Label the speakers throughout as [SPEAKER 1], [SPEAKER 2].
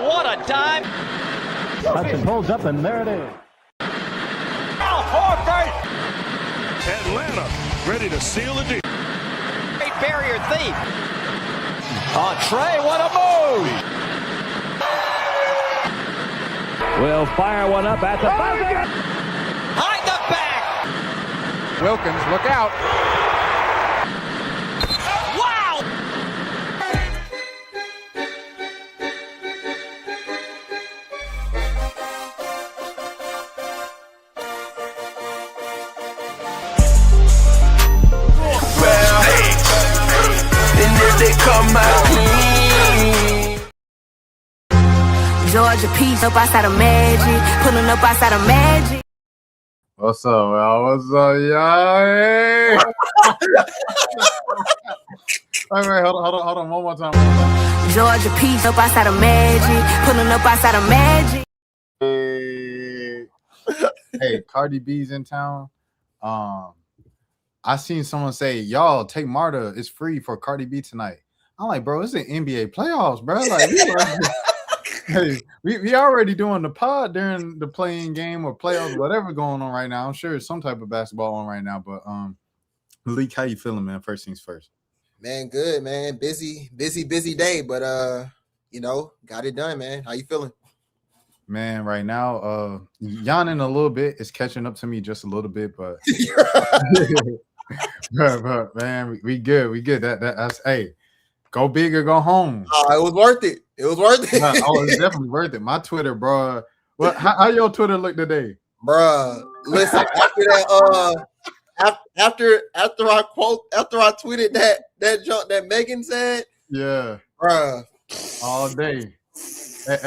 [SPEAKER 1] What a dime.
[SPEAKER 2] Hudson pulls up, and there it is.
[SPEAKER 1] Oh, Horford.
[SPEAKER 3] Atlanta ready to seal the deal.
[SPEAKER 1] Great barrier thief. On Trey, what a move.
[SPEAKER 2] Will fire one up at the buzzer.
[SPEAKER 1] Behind the back.
[SPEAKER 4] Wilkins, look out.
[SPEAKER 1] Wow.
[SPEAKER 5] They come out clean.
[SPEAKER 6] Georgia Peach up outside of Magic, pulling up outside of Magic.
[SPEAKER 7] What's up, y'all? What's up, y'all? Hey. Wait, hold on. One more time.
[SPEAKER 6] Georgia Peach up outside of Magic, pulling up outside of Magic.
[SPEAKER 7] Hey, Cardi B's in town. I seen someone say, y'all take Marta. It's free for Cardi B tonight. I'm like, bro, it's the NBA playoffs, bro. Like, we already doing the pod during the playing game or playoffs, whatever going on right now. I'm sure it's some type of basketball on right now. But Malik, how you feeling, man? First things first.
[SPEAKER 4] Man, good, man. Busy day, but got it done, man. How you feeling?
[SPEAKER 7] Man, right now, yawning a little bit. It's catching up to me just a little bit, but but man, we good. That's hey, go big or go home.
[SPEAKER 4] It was worth it.
[SPEAKER 7] It's definitely worth it. My Twitter, bro. What? How your Twitter look today,
[SPEAKER 4] bro? Listen, after that, after I tweeted that junk that Megan said,
[SPEAKER 7] yeah,
[SPEAKER 4] bro,
[SPEAKER 7] all day.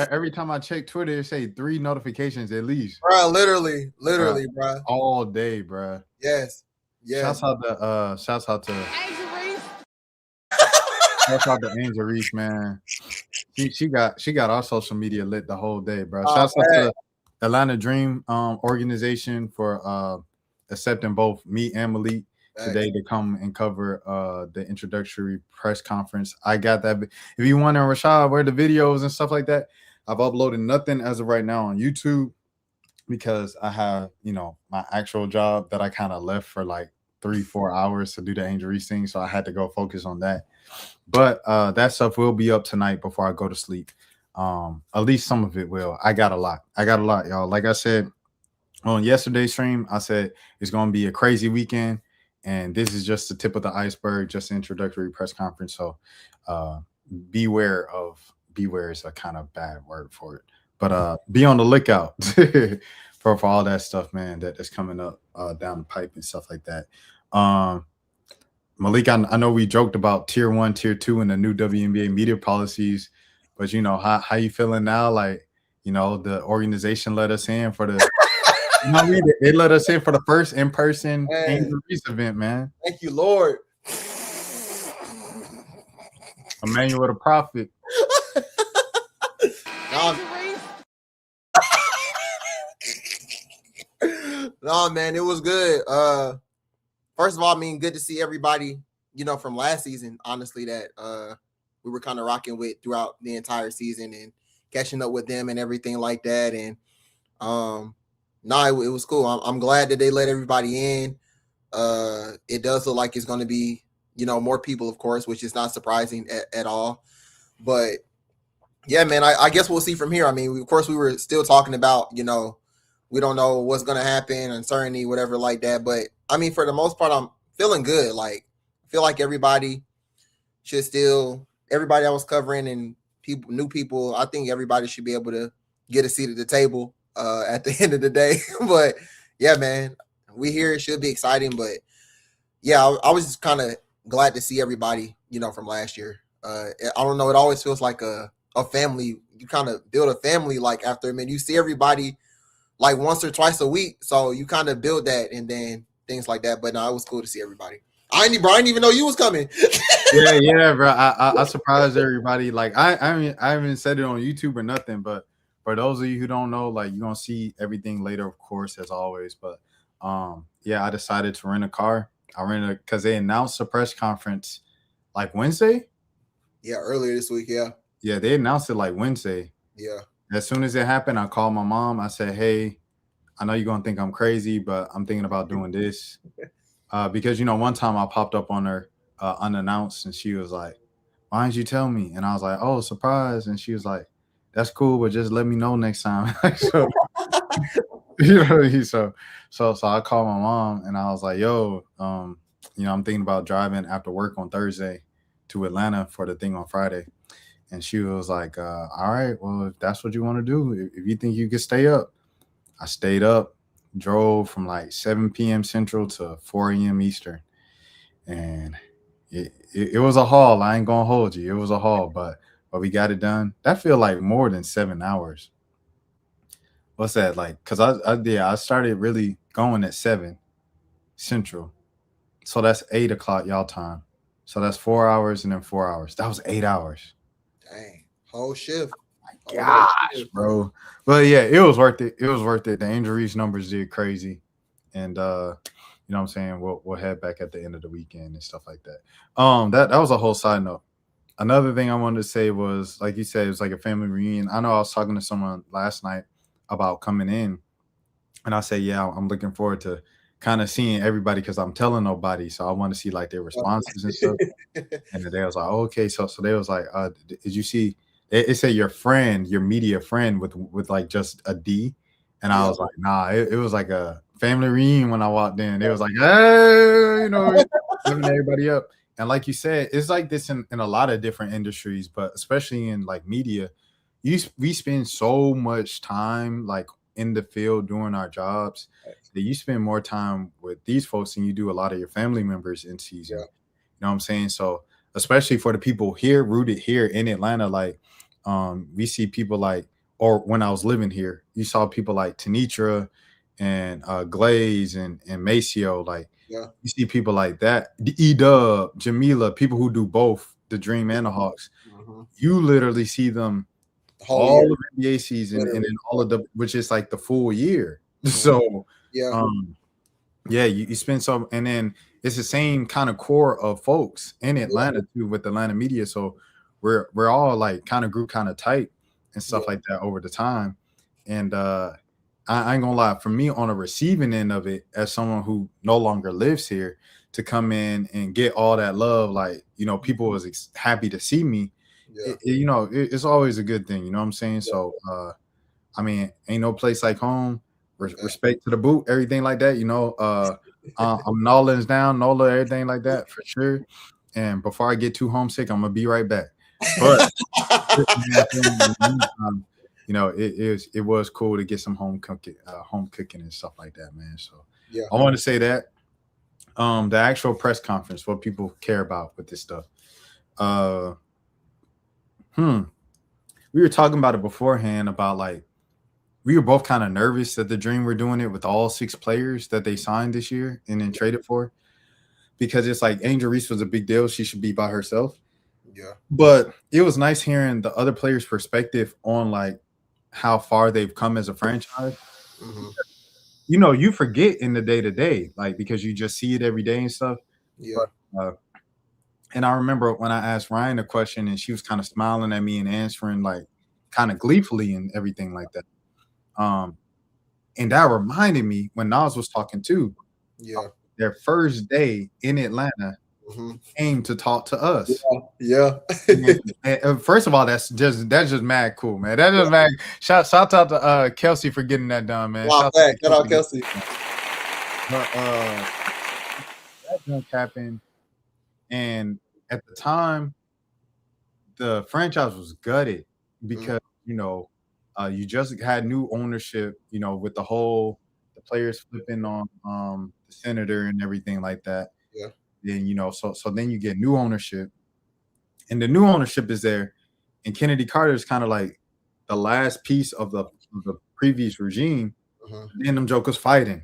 [SPEAKER 7] Every time I check Twitter, it say 3 notifications at least.
[SPEAKER 4] Bro, literally, bro.
[SPEAKER 7] All day, bro.
[SPEAKER 4] Yes.
[SPEAKER 7] Shouts out to Shouts out to Angel Reese, man. She got our social media lit the whole day, bro. Shouts out to the Atlanta Dream organization for accepting both me and Malik today to come and cover the introductory press conference. I got that. If you wondering, Rashad, where the videos and stuff like that, I've uploaded nothing as of right now on YouTube because I have, my actual job that I kind of left for like 3-4 hours to do the Angel Reese thing. So I had to go focus on that. But that stuff will be up tonight before I go to sleep. At least some of it will. I got a lot, y'all. Like I said on yesterday's stream, I said it's going to be a crazy weekend. And this is just the tip of the iceberg, just an introductory press conference. So beware is a kind of bad word for it. But be on the lookout for all that stuff, man, that's coming up down the pipe and stuff like that. Malik, I know we joked about tier 1, tier 2 and the new WNBA media policies, but how you feeling now? Like, the organization let us in for the they let us in for the first in-person Angel Reese event, man.
[SPEAKER 4] Thank you, Lord.
[SPEAKER 7] Emmanuel the Prophet.
[SPEAKER 4] No, man, it was good. First of all, good to see everybody, from last season, honestly, that we were kind of rocking with throughout the entire season and catching up with them and everything like that. And it was cool. I'm glad that they let everybody in. It does look like it's going to be, more people, of course, which is not surprising at all. But yeah, man, I guess we'll see from here. Of course, we were still talking about, we don't know what's going to happen, uncertainty, whatever like that. But for the most part, I'm feeling good. Like, I feel like everybody I was covering and new people, I think everybody should be able to get a seat at the table at the end of the day. But yeah, man, we here. It should be exciting. But yeah, I was just kind of glad to see everybody, from last year. I don't know. It always feels like a family. You kind of build a family like after, you see everybody like once or twice a week. So you kind of build that and then things like that. But no, it was cool to see everybody. I didn't even know you was coming.
[SPEAKER 7] yeah, bro. I surprised everybody. Like I haven't said it on YouTube or nothing, but for those of you who don't know, like you're gonna see everything later, of course, as always. But yeah, I decided to rent a car. I rented because they announced the press conference like Wednesday.
[SPEAKER 4] Yeah, earlier this week. Yeah,
[SPEAKER 7] they announced it like Wednesday.
[SPEAKER 4] Yeah.
[SPEAKER 7] As soon as it happened, I called my mom. I said, "Hey, I know you're gonna think I'm crazy, but I'm thinking about doing this." Because one time I popped up on her unannounced, and she was like, "Why didn't you tell me?" And I was like, "Oh, surprise!" And she was like, "That's cool, but just let me know next time." So, so I called my mom, and I was like, "Yo, I'm thinking about driving after work on Thursday to Atlanta for the thing on Friday." And she was like, "All right, well, if that's what you want to do, if you think you could stay up." I stayed up, drove from like 7 p.m. Central to 4 a.m. Eastern. And it was a haul. I ain't gonna hold you. It was a haul, but we got it done. That feel like more than 7 hours. What's that like? Because I started really going at 7 Central. So that's 8 o'clock y'all time. So that's 4 hours and then 4 hours. That was 8 hours.
[SPEAKER 4] Dang. Whole shift.
[SPEAKER 7] Gosh, bro. But yeah, it was worth it. It was worth it. The Angel Reese numbers did crazy. And you know what I'm saying? We'll head back at the end of the weekend and stuff like that. That was a whole side note. Another thing I wanted to say was, like you said, it was like a family reunion. I know I was talking to someone last night about coming in, and I said, yeah, I'm looking forward to kind of seeing everybody because I'm telling nobody. So I want to see like their responses and stuff. And they was like, oh, okay. So they was like, did you see it said your friend, your media friend with like just a D? And I was like, nah, it was like a family reunion when I walked in. It was like, hey, giving everybody up. And like you said, it's like this in a lot of different industries, but especially in like media, we spend so much time like in the field doing our jobs that you spend more time with these folks than you do a lot of your family members in season. You know what I'm saying? So especially for the people here rooted here in Atlanta, like we see people like, or when I was living here, you saw people like Tanitra and Glaze and Maceo, like you see people like that, E-Dub, Jamila, people who do both the Dream and the Hawks. You literally see them all of the NBA season and then all of the, which is like the full year. So you spend some, and then it's the same kind of core of folks in Atlanta too with Atlanta media. So we're all like kind of group kind of tight and stuff like that over the time. And I ain't gonna lie, for me on a receiving end of it, as someone who no longer lives here, to come in and get all that love, like people was happy to see me. It's always a good thing. You know what I'm saying? So I mean, ain't no place like home. Respect to the boot, everything like that. I'm Nolan's down, Nola, everything like that for sure. And before I get too homesick, I'm gonna be right back. But it was cool to get some home cooking and stuff like that, man. So I want to say that the actual press conference, what people care about with this stuff. We were talking about it beforehand about like we were both kind of nervous that the Dream were doing it with all 6 players that they signed this year and then traded for, because it's like Angel Reese was a big deal. She should be by herself. But it was nice hearing the other players' perspective on like how far they've come as a franchise. You forget in the day-to-day, like because you just see it every day and stuff. But, and I remember when I asked Ryan a question and she was kind of smiling at me and answering like kind of gleefully and everything like that. And that reminded me when Nas was talking too. Their first day in Atlanta came to talk to us. And first of all, that's just mad cool, man. That is mad. Shout out to Kelsey for getting that done, man.
[SPEAKER 4] Shout out Kelsey.
[SPEAKER 7] But that junk happened, and at the time, the franchise was gutted because you just had new ownership, with the players flipping on the senator and everything like that. Then so then you get new ownership, and the new ownership is there, and Kennedy Carter is kind of like the last piece of the previous regime. And them jokers fighting.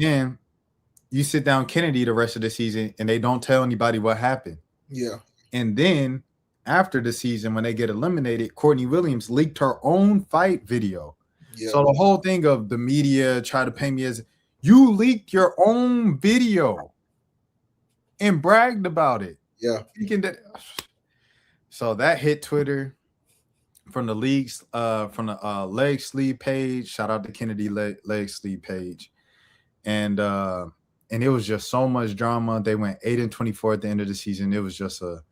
[SPEAKER 7] And you sit down Kennedy the rest of the season, and they don't tell anybody what happened. And then after the season, when they get eliminated, Courtney Williams leaked her own fight video. So the whole thing of the media try to paint me as you leaked your own video and bragged about it. So that hit Twitter. from the leagues, from the leg sleeve page. Shout out to Kennedy leg sleeve page, and it was just so much drama. They went 8-24 at the end of the season. It was just a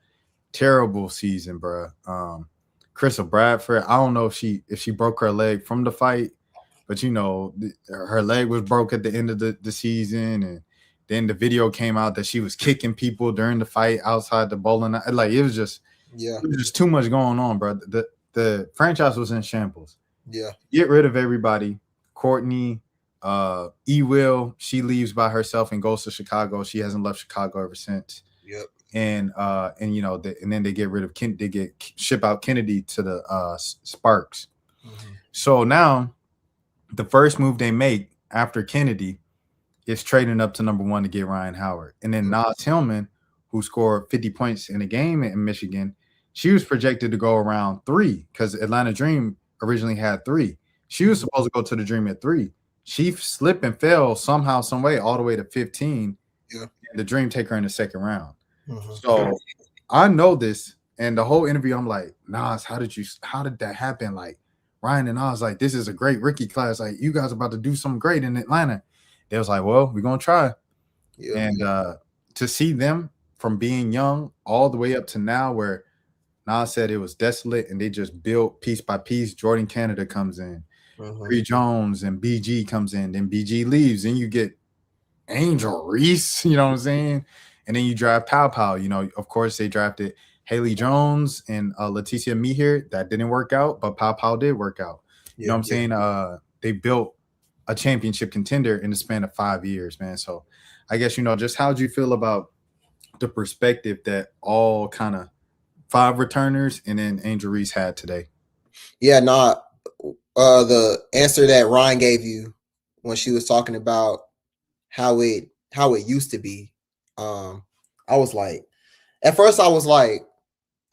[SPEAKER 7] terrible season, bro. Crystal Bradford, I don't know if she broke her leg from the fight, but you know, her leg was broke at the end of the season, and then the video came out that she was kicking people during the fight outside the bowling. Like it was just too much going on, bro. The franchise was in shambles.
[SPEAKER 4] Yeah.
[SPEAKER 7] Get rid of everybody. Courtney, E-Will, she leaves by herself and goes to Chicago. She hasn't left Chicago ever since.
[SPEAKER 4] Yep.
[SPEAKER 7] And you know, and then they get rid of ship out Kennedy to the Sparks.
[SPEAKER 4] Mm-hmm.
[SPEAKER 7] So now the first move they make after Kennedy is trading up to number 1 to get Ryan Howard. And then Nas Hillman, who scored 50 points in a game in Michigan, she was projected to go around 3 because Atlanta Dream originally had 3. She was supposed to go to the Dream at 3. She slipped and fell somehow, some way, all the way to 15.
[SPEAKER 4] Yeah.
[SPEAKER 7] And the Dream take her in the second round.
[SPEAKER 4] Mm-hmm.
[SPEAKER 7] So I know this, and the whole interview, I'm like, Nas, how did that happen? Like Ryan and Nas, like, this is a great rookie class. Like, you guys are about to do something great in Atlanta. They was like, well, we're gonna try. Yeah. And to see them from being young all the way up to now, where Nas said it was desolate, and they just built piece by piece. Jordan Canada comes in, Bree Jones and BG comes in, then BG leaves, and you get Angel Reese, you know what I'm saying? And then you draft Pow Pow. You know, of course, they drafted Haley Jones and Leticia Mihir. That didn't work out, but Pow Pow did work out. You know what I'm saying? They built a championship contender in the span of 5 years, man. So I guess, you know, just how do you feel about the perspective that all kind of 5 returners and then Angel Reese had today?
[SPEAKER 4] Yeah, the answer that Ryan gave you when she was talking about how it used to be. I was like, at first I was like,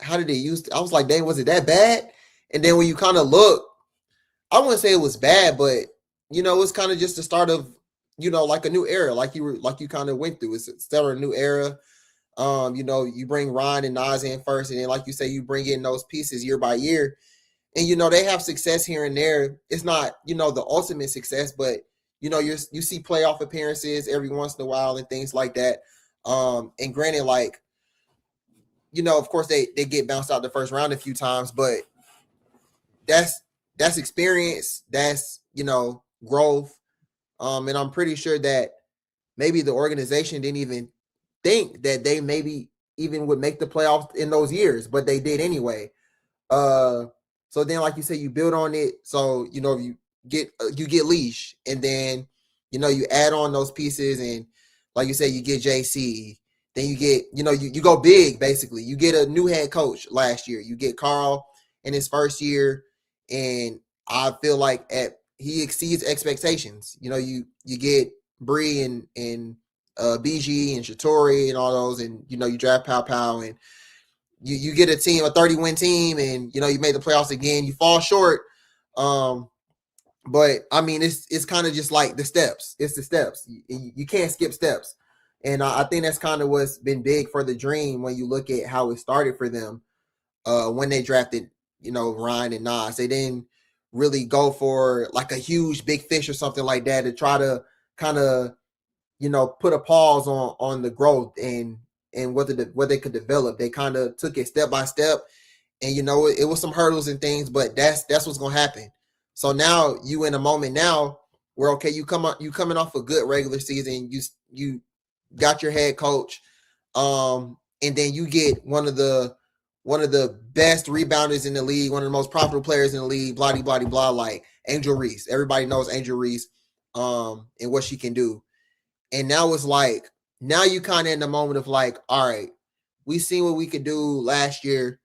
[SPEAKER 4] how did it used to? I was like, dang, was it that bad? And then when you kind of look, I wouldn't say it was bad, but you know, it's kind of just the start of, you know, like a new era, like you kind of went through. It's still a new era. You know, you bring Ryan and Nas in first, and then like you say, you bring in those pieces year by year, and you know they have success here and there. It's not, you know, the ultimate success, but you know, you see playoff appearances every once in a while and things like that. And granted, like, you know, of course they get bounced out the first round a few times, but that's experience, that's, you know, growth. And I'm pretty sure that maybe the organization didn't even think that they maybe even would make the playoffs in those years, but they did anyway. So then, like you say, you build on it. So, you know, you get Leash, and then, you know, you add on those pieces, and like you said, you get JC. Then you get, you know, you go big, basically. You get a new head coach last year. You get Carl in his first year, and I feel like he exceeds expectations. You know, you get Bree and BG and Shatori and all those, and, you know, you draft Pow Pow, and you get a 30-win team, and, you know, you made the playoffs again. You fall short. But I mean, it's kind of just like the steps. It's the steps. You can't skip steps. And I think that's kind of what's been big for the Dream when you look at how it started for them when they drafted, you know, Ryan and Nas. They didn't really go for like a huge big fish or something like that to try to kind of, you know, put a pause on the growth and what they could develop. They kind of took it step by step, and, you know, it was some hurdles and things, but that's what's going to happen. So now you in a moment now where, okay, you coming off a good regular season, you got your head coach, and then you get one of the best rebounders in the league, one of the most profitable players in the league, blah, blah, blah, blah, like Angel Reese. Everybody knows Angel Reese and what she can do. And now it's like, now you kind of in the moment of like, all right, we seen what we could do last year.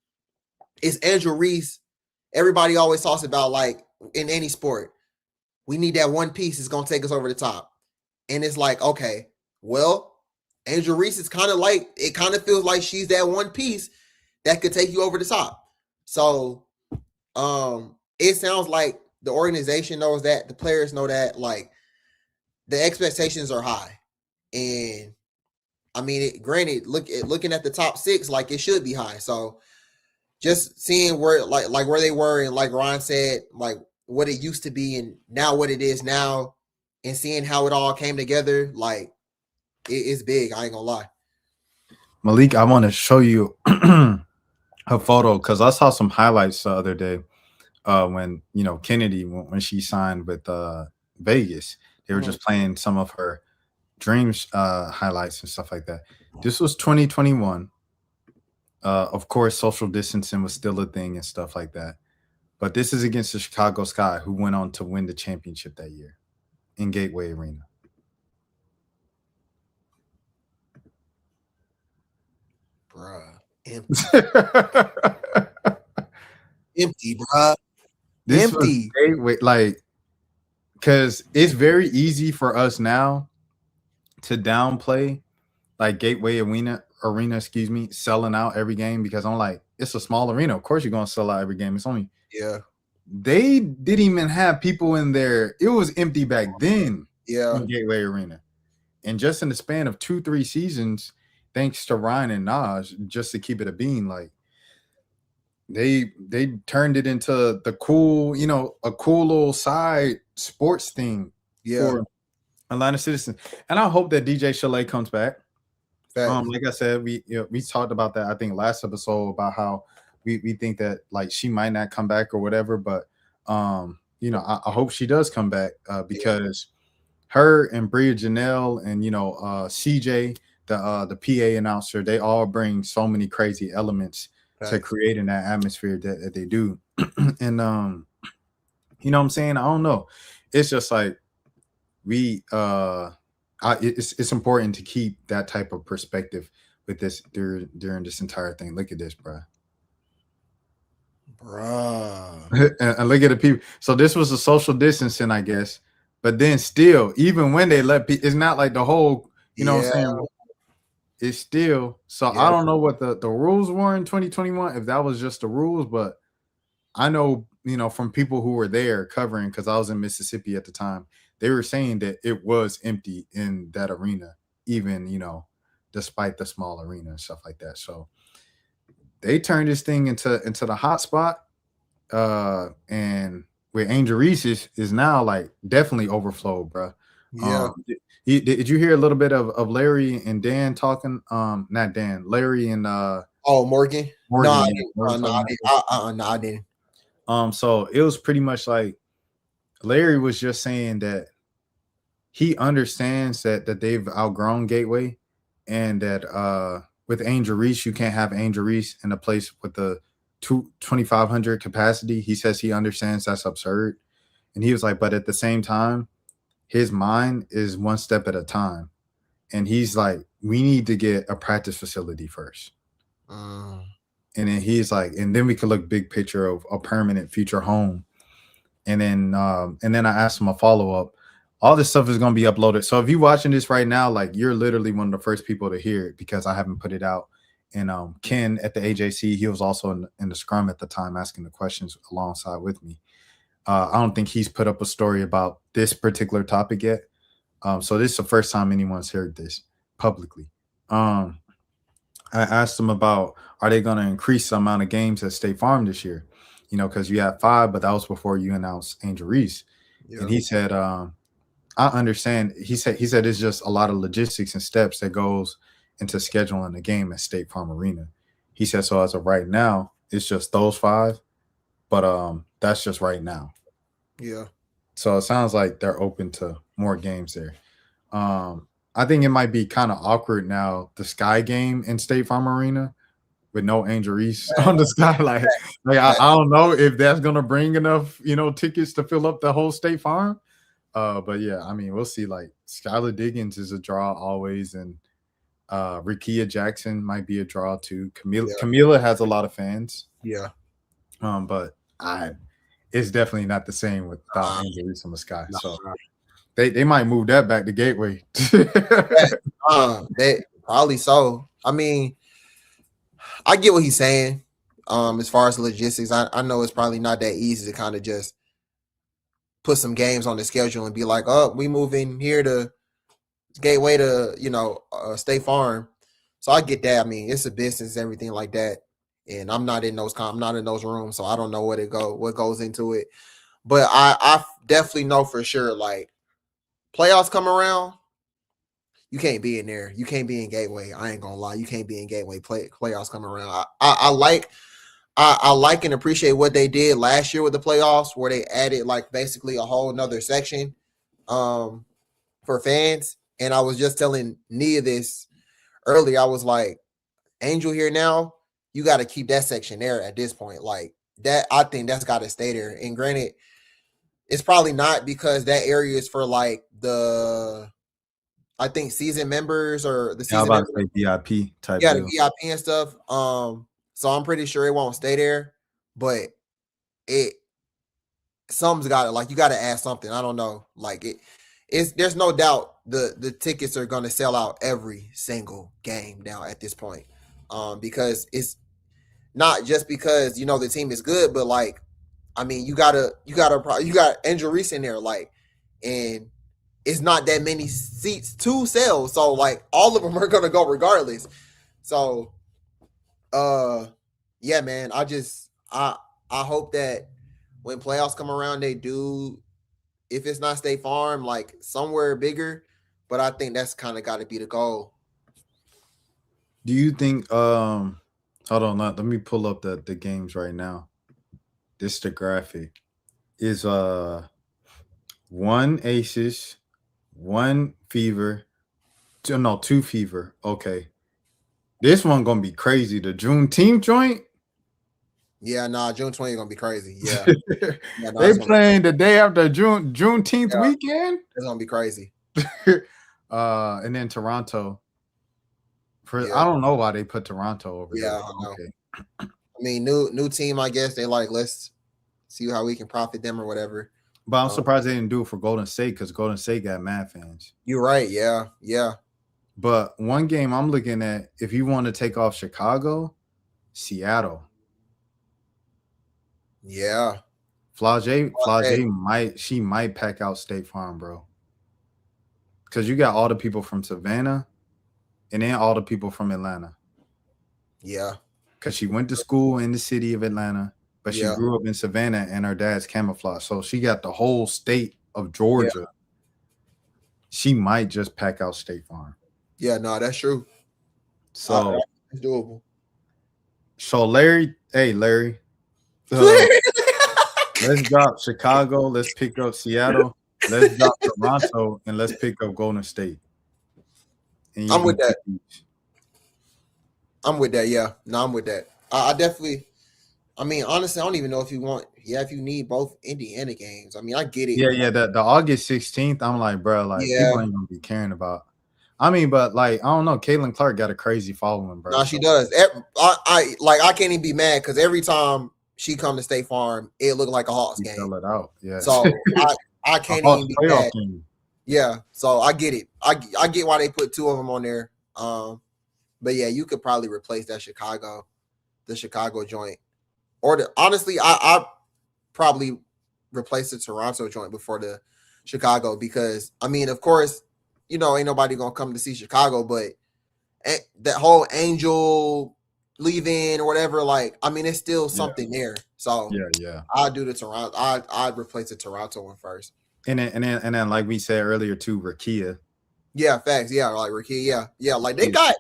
[SPEAKER 4] It's Angel Reese. Everybody always talks about, like, in any sport, we need that one piece that's going to take us over the top. And it's like, okay, well, Angel Reese is kind of like, it kind of feels like she's that one piece that could take you over the top. So it sounds like the organization knows that, the players know that, like, the expectations are high. And I mean, granted, looking at the top 6, like, it should be high. So just seeing where like where they were, and like Ron said, like what it used to be and now what it is now, and seeing how it all came together, like it's big. I ain't gonna lie.
[SPEAKER 7] Malik, I want to show you her photo because I saw some highlights the other day when Kennedy, when she signed with Vegas. They were just playing some of her dreams highlights and stuff like that. This was 2021. Of course, social distancing was still a thing and stuff like that. But this is against the Chicago Sky, who went on to win the championship that year in Gateway Arena.
[SPEAKER 4] Bruh. Empty. Empty, bruh.
[SPEAKER 7] This
[SPEAKER 4] Empty.
[SPEAKER 7] was Gateway, like, because it's very easy for us now to downplay like Gateway Arena, selling out every game, because I'm like, it's a small arena. Of course you're gonna sell out every game. It's only they didn't even have people in there. It was empty back then. In Gateway Arena. And just in the span of 2-3 seasons, thanks to Ryan and Naj, just to keep it a bean, like they turned it into the cool, a cool little side sports thing for Atlanta Citizens. And I hope that DJ Chalet comes back. Like I said, we talked about that, I think, last episode, about how we think that like she might not come back or whatever, but I hope she does come back because her and Bria Janelle and CJ, the PA announcer, they all bring so many crazy elements to creating that atmosphere that they do. And you know what I'm saying? I don't know. It's just like it's important to keep that type of perspective with this during this entire thing. Look at this, bruh. And look at the people. So this was a social distancing, I guess. But then still, even when they let people, it's not like the whole, you know what I'm saying? It's still, so I don't know what the rules were in 2021, if that was just the rules, but I know, from people who were there covering, because I was in Mississippi at the time, they were saying that it was empty in that arena, even, despite the small arena and stuff like that. So they turned this thing into the hot spot. And where Angel Reese is now, like, definitely overflowed, bro. Did you hear a little bit of Larry and Dan talking? Not Dan, Larry and
[SPEAKER 4] Morgan. No, I didn't.
[SPEAKER 7] So it was pretty much like Larry was just saying that he understands that they've outgrown Gateway, and that with Angel Reese, you can't have Angel Reese in a place with the 2,500 capacity. He says he understands that's absurd. And he was like, but at the same time, his mind is one step at a time. And he's like, we need to get a practice facility first. And then he's like, and then we could look big picture of a permanent future home. And then I asked him a follow-up. All this stuff is going to be uploaded. So if you're watching this right now, like, you're literally one of the first people to hear it, because I haven't put it out. And Ken at the AJC, he was also in the scrum at the time asking the questions alongside with me. I don't think he's put up a story about this particular topic yet. So this is the first time anyone's heard this publicly. I asked him about, are they going to increase the amount of games at State Farm this year? Because you had 5, but that was before you announced Angel Reese. And he said, I understand. He said it's just a lot of logistics and steps that goes into scheduling the game at State Farm Arena. He said, so as of right now, it's just those 5, but that's just right now. So it sounds like they're open to more games there. I think it might be kind of awkward now, the Sky game in State Farm Arena with no Angel Reese on the Sky. Like I don't know if that's gonna bring enough, tickets to fill up the whole State Farm. But yeah, I mean, we'll see. Like, Skylar Diggins is a draw always, and Rikia Jackson might be a draw too. Camila has a lot of fans. But it's definitely not the same without Angel Reese on the Sky. So they might move that back to Gateway.
[SPEAKER 4] They probably so. I mean, I get what he's saying. As far as logistics, I know it's probably not that easy to kind of just put some games on the schedule and be like, oh, we moving here to Gateway to State Farm. So I get that. I mean, it's a business, everything like that. and I'm not in those rooms, so I don't know what goes into it. But I definitely know for sure, like, playoffs come around, you can't be in there. You can't be in Gateway. I ain't gonna lie, you can't be in Gateway. Playoffs come around. I like and appreciate what they did last year with the playoffs, where they added like basically a whole nother section for fans. And I was just telling Nia this earlier. I was like, Angel here now, you got to keep that section there at this point. Like that, I think that's got to stay there. And granted, it's probably not, because that area is for like I think season members or the season members.
[SPEAKER 7] VIP type.
[SPEAKER 4] Yeah, the VIP and stuff. So I'm pretty sure it won't stay there, but something's got to, like, you got to add something. I don't know. Like there's no doubt the tickets are going to sell out every single game now at this point. Because it's not just because, you know, the team is good, but like, I mean, you got Angel Reese in there, like, and it's not that many seats to sell. So like all of them are going to go regardless. So, yeah, man, I hope that when playoffs come around, they do, if it's not State Farm, like somewhere bigger, but I think that's kind of got to be the goal.
[SPEAKER 7] Do you think, hold on, let me pull up the games right now. This is the graphic. Is 1 Aces, 1 Fever, 2 Fever. Okay. This one gonna be crazy. The Juneteenth joint.
[SPEAKER 4] Yeah, nah, June 20th gonna be crazy. Yeah,
[SPEAKER 7] they playing the day after Juneteenth weekend.
[SPEAKER 4] It's gonna be crazy.
[SPEAKER 7] And then Toronto. I don't know why they put Toronto over there.
[SPEAKER 4] I don't know. Okay. I mean, new team. I guess they like, let's see how we can profit them or whatever.
[SPEAKER 7] But I'm surprised they didn't do it for Golden State, because Golden State got mad fans.
[SPEAKER 4] You're right. Yeah.
[SPEAKER 7] But one game I'm looking at, if you want to take off Chicago, Seattle.
[SPEAKER 4] Yeah.
[SPEAKER 7] Flage might pack out State Farm, bro. Because you got all the people from Savannah and then all the people from Atlanta.
[SPEAKER 4] Yeah.
[SPEAKER 7] Because she went to school in the city of Atlanta, but she grew up in Savannah and her dad's camouflage. So she got the whole state of Georgia. Yeah. She might just pack out State Farm.
[SPEAKER 4] Yeah, no, that's true.
[SPEAKER 7] So
[SPEAKER 4] it's doable.
[SPEAKER 7] So Larry, let's drop Chicago. Let's pick up Seattle. Let's drop Toronto, and let's pick up Golden State.
[SPEAKER 4] I'm with that. Yeah. No, I'm with that. I definitely. I mean, honestly, I don't even know if you want. Yeah, if you need both Indiana games. I mean, I get it.
[SPEAKER 7] Yeah. The August 16th. I'm like, bro, like people ain't gonna be caring about. I mean, but like, I don't know. Caitlin Clark got a crazy following, bro.
[SPEAKER 4] No, she does. I can't even be mad, because every time she come to State Farm, it looked like a Hawks game.
[SPEAKER 7] Sell it out. Yeah.
[SPEAKER 4] So I can't even be mad. Yeah. So I get it. I get why they put 2 of them on there. But yeah, you could probably replace the Chicago joint, or honestly, I probably replace the Toronto joint before the Chicago, because I mean, of course, you know, ain't nobody gonna come to see Chicago, but that whole Angel leave-in or whatever, like, I mean, it's still something there. So
[SPEAKER 7] yeah,
[SPEAKER 4] I'll do the Toronto. I'd replace the Toronto one first.
[SPEAKER 7] And then like we said earlier too, Rakia.
[SPEAKER 4] Yeah, facts. Yeah, like Rakia. Yeah, like they got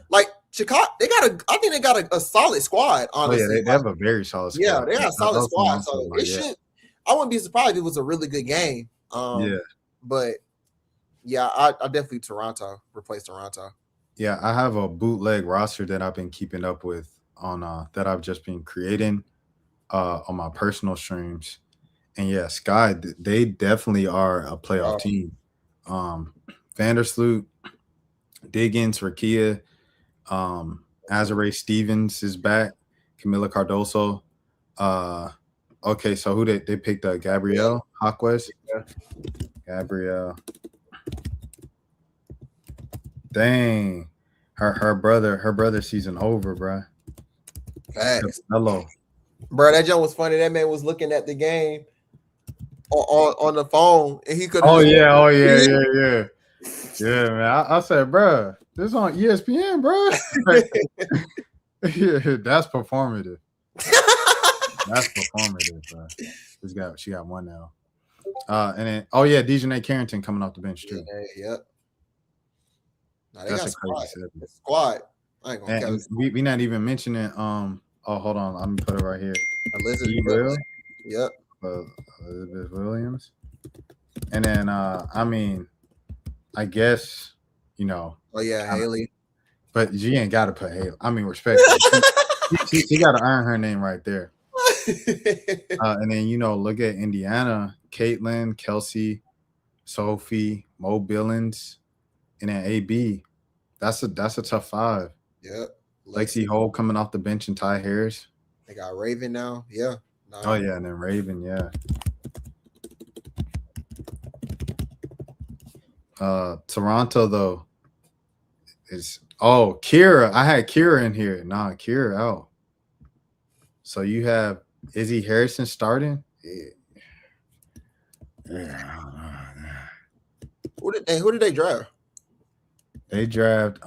[SPEAKER 4] like Chicago. I think they got a solid squad. Honestly,
[SPEAKER 7] they have a very solid squad.
[SPEAKER 4] Yeah, they got a solid squad. So it should. I wouldn't be surprised if it was a really good game. But yeah, I definitely replace Toronto.
[SPEAKER 7] Yeah, I have a bootleg roster that I've been keeping up with on that I've just been creating on my personal streams. And yeah, Sky, they definitely are a playoff team. Vandersloot, Diggins, Rakia, Azare Stevens is back, Camila Cardoso. Okay, so who they picked up? Gabrielle Hawkwest. Yeah. Gabrielle. Dang. Her brother season over, bro.
[SPEAKER 4] Facts.
[SPEAKER 7] Hello.
[SPEAKER 4] Bro, that joke was funny. That man was looking at the game on the phone, and he could.
[SPEAKER 7] Yeah, man. I said, bro, this on ESPN, bro. Yeah, that's performative. That's performative, bro. She got one now. And then Dejanay Carrington coming off the bench too.
[SPEAKER 4] Yep. Nah, they
[SPEAKER 7] That's
[SPEAKER 4] got
[SPEAKER 7] a crazy
[SPEAKER 4] squad.
[SPEAKER 7] seven.
[SPEAKER 4] Squad. I ain't gonna
[SPEAKER 7] And we not even mentioning hold on, let me put it right here.
[SPEAKER 4] Elizabeth. Yep.
[SPEAKER 7] Elizabeth Williams. And then I guess
[SPEAKER 4] Haley.
[SPEAKER 7] But she ain't gotta put Haley. I mean, respect. she gotta earn her name right there. And then look at Indiana, Caitlin, Kelsey, Sophie, Mo Billings, and then AB. That's a tough five.
[SPEAKER 4] Yep.
[SPEAKER 7] Lexi Holt coming off the bench and Ty Harris.
[SPEAKER 4] They got Raven now. Yeah. Nice.
[SPEAKER 7] Oh yeah, and then Raven, yeah. Toronto though is Kira. I had Kira in here. Nah, Kira out. So you have Izzy Harrison starting. Yeah.
[SPEAKER 4] Who did they draft?
[SPEAKER 7] They draft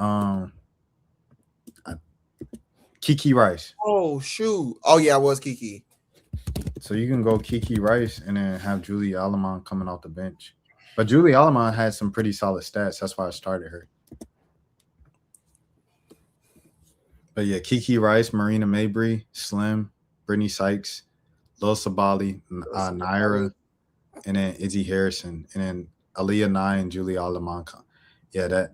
[SPEAKER 7] Kiki Rice.
[SPEAKER 4] Oh shoot. Oh yeah, it was Kiki.
[SPEAKER 7] So you can go Kiki Rice and then have Julie Alamon coming off the bench. But Julie Alamon had some pretty solid stats. That's why I started her. But yeah, Kiki Rice, Marina Mabry, Slim, Brittany Sykes, Lil Sabali, Naira, and then Izzy Harrison, and then Aaliyah Nye and Julie Alamon. Yeah, that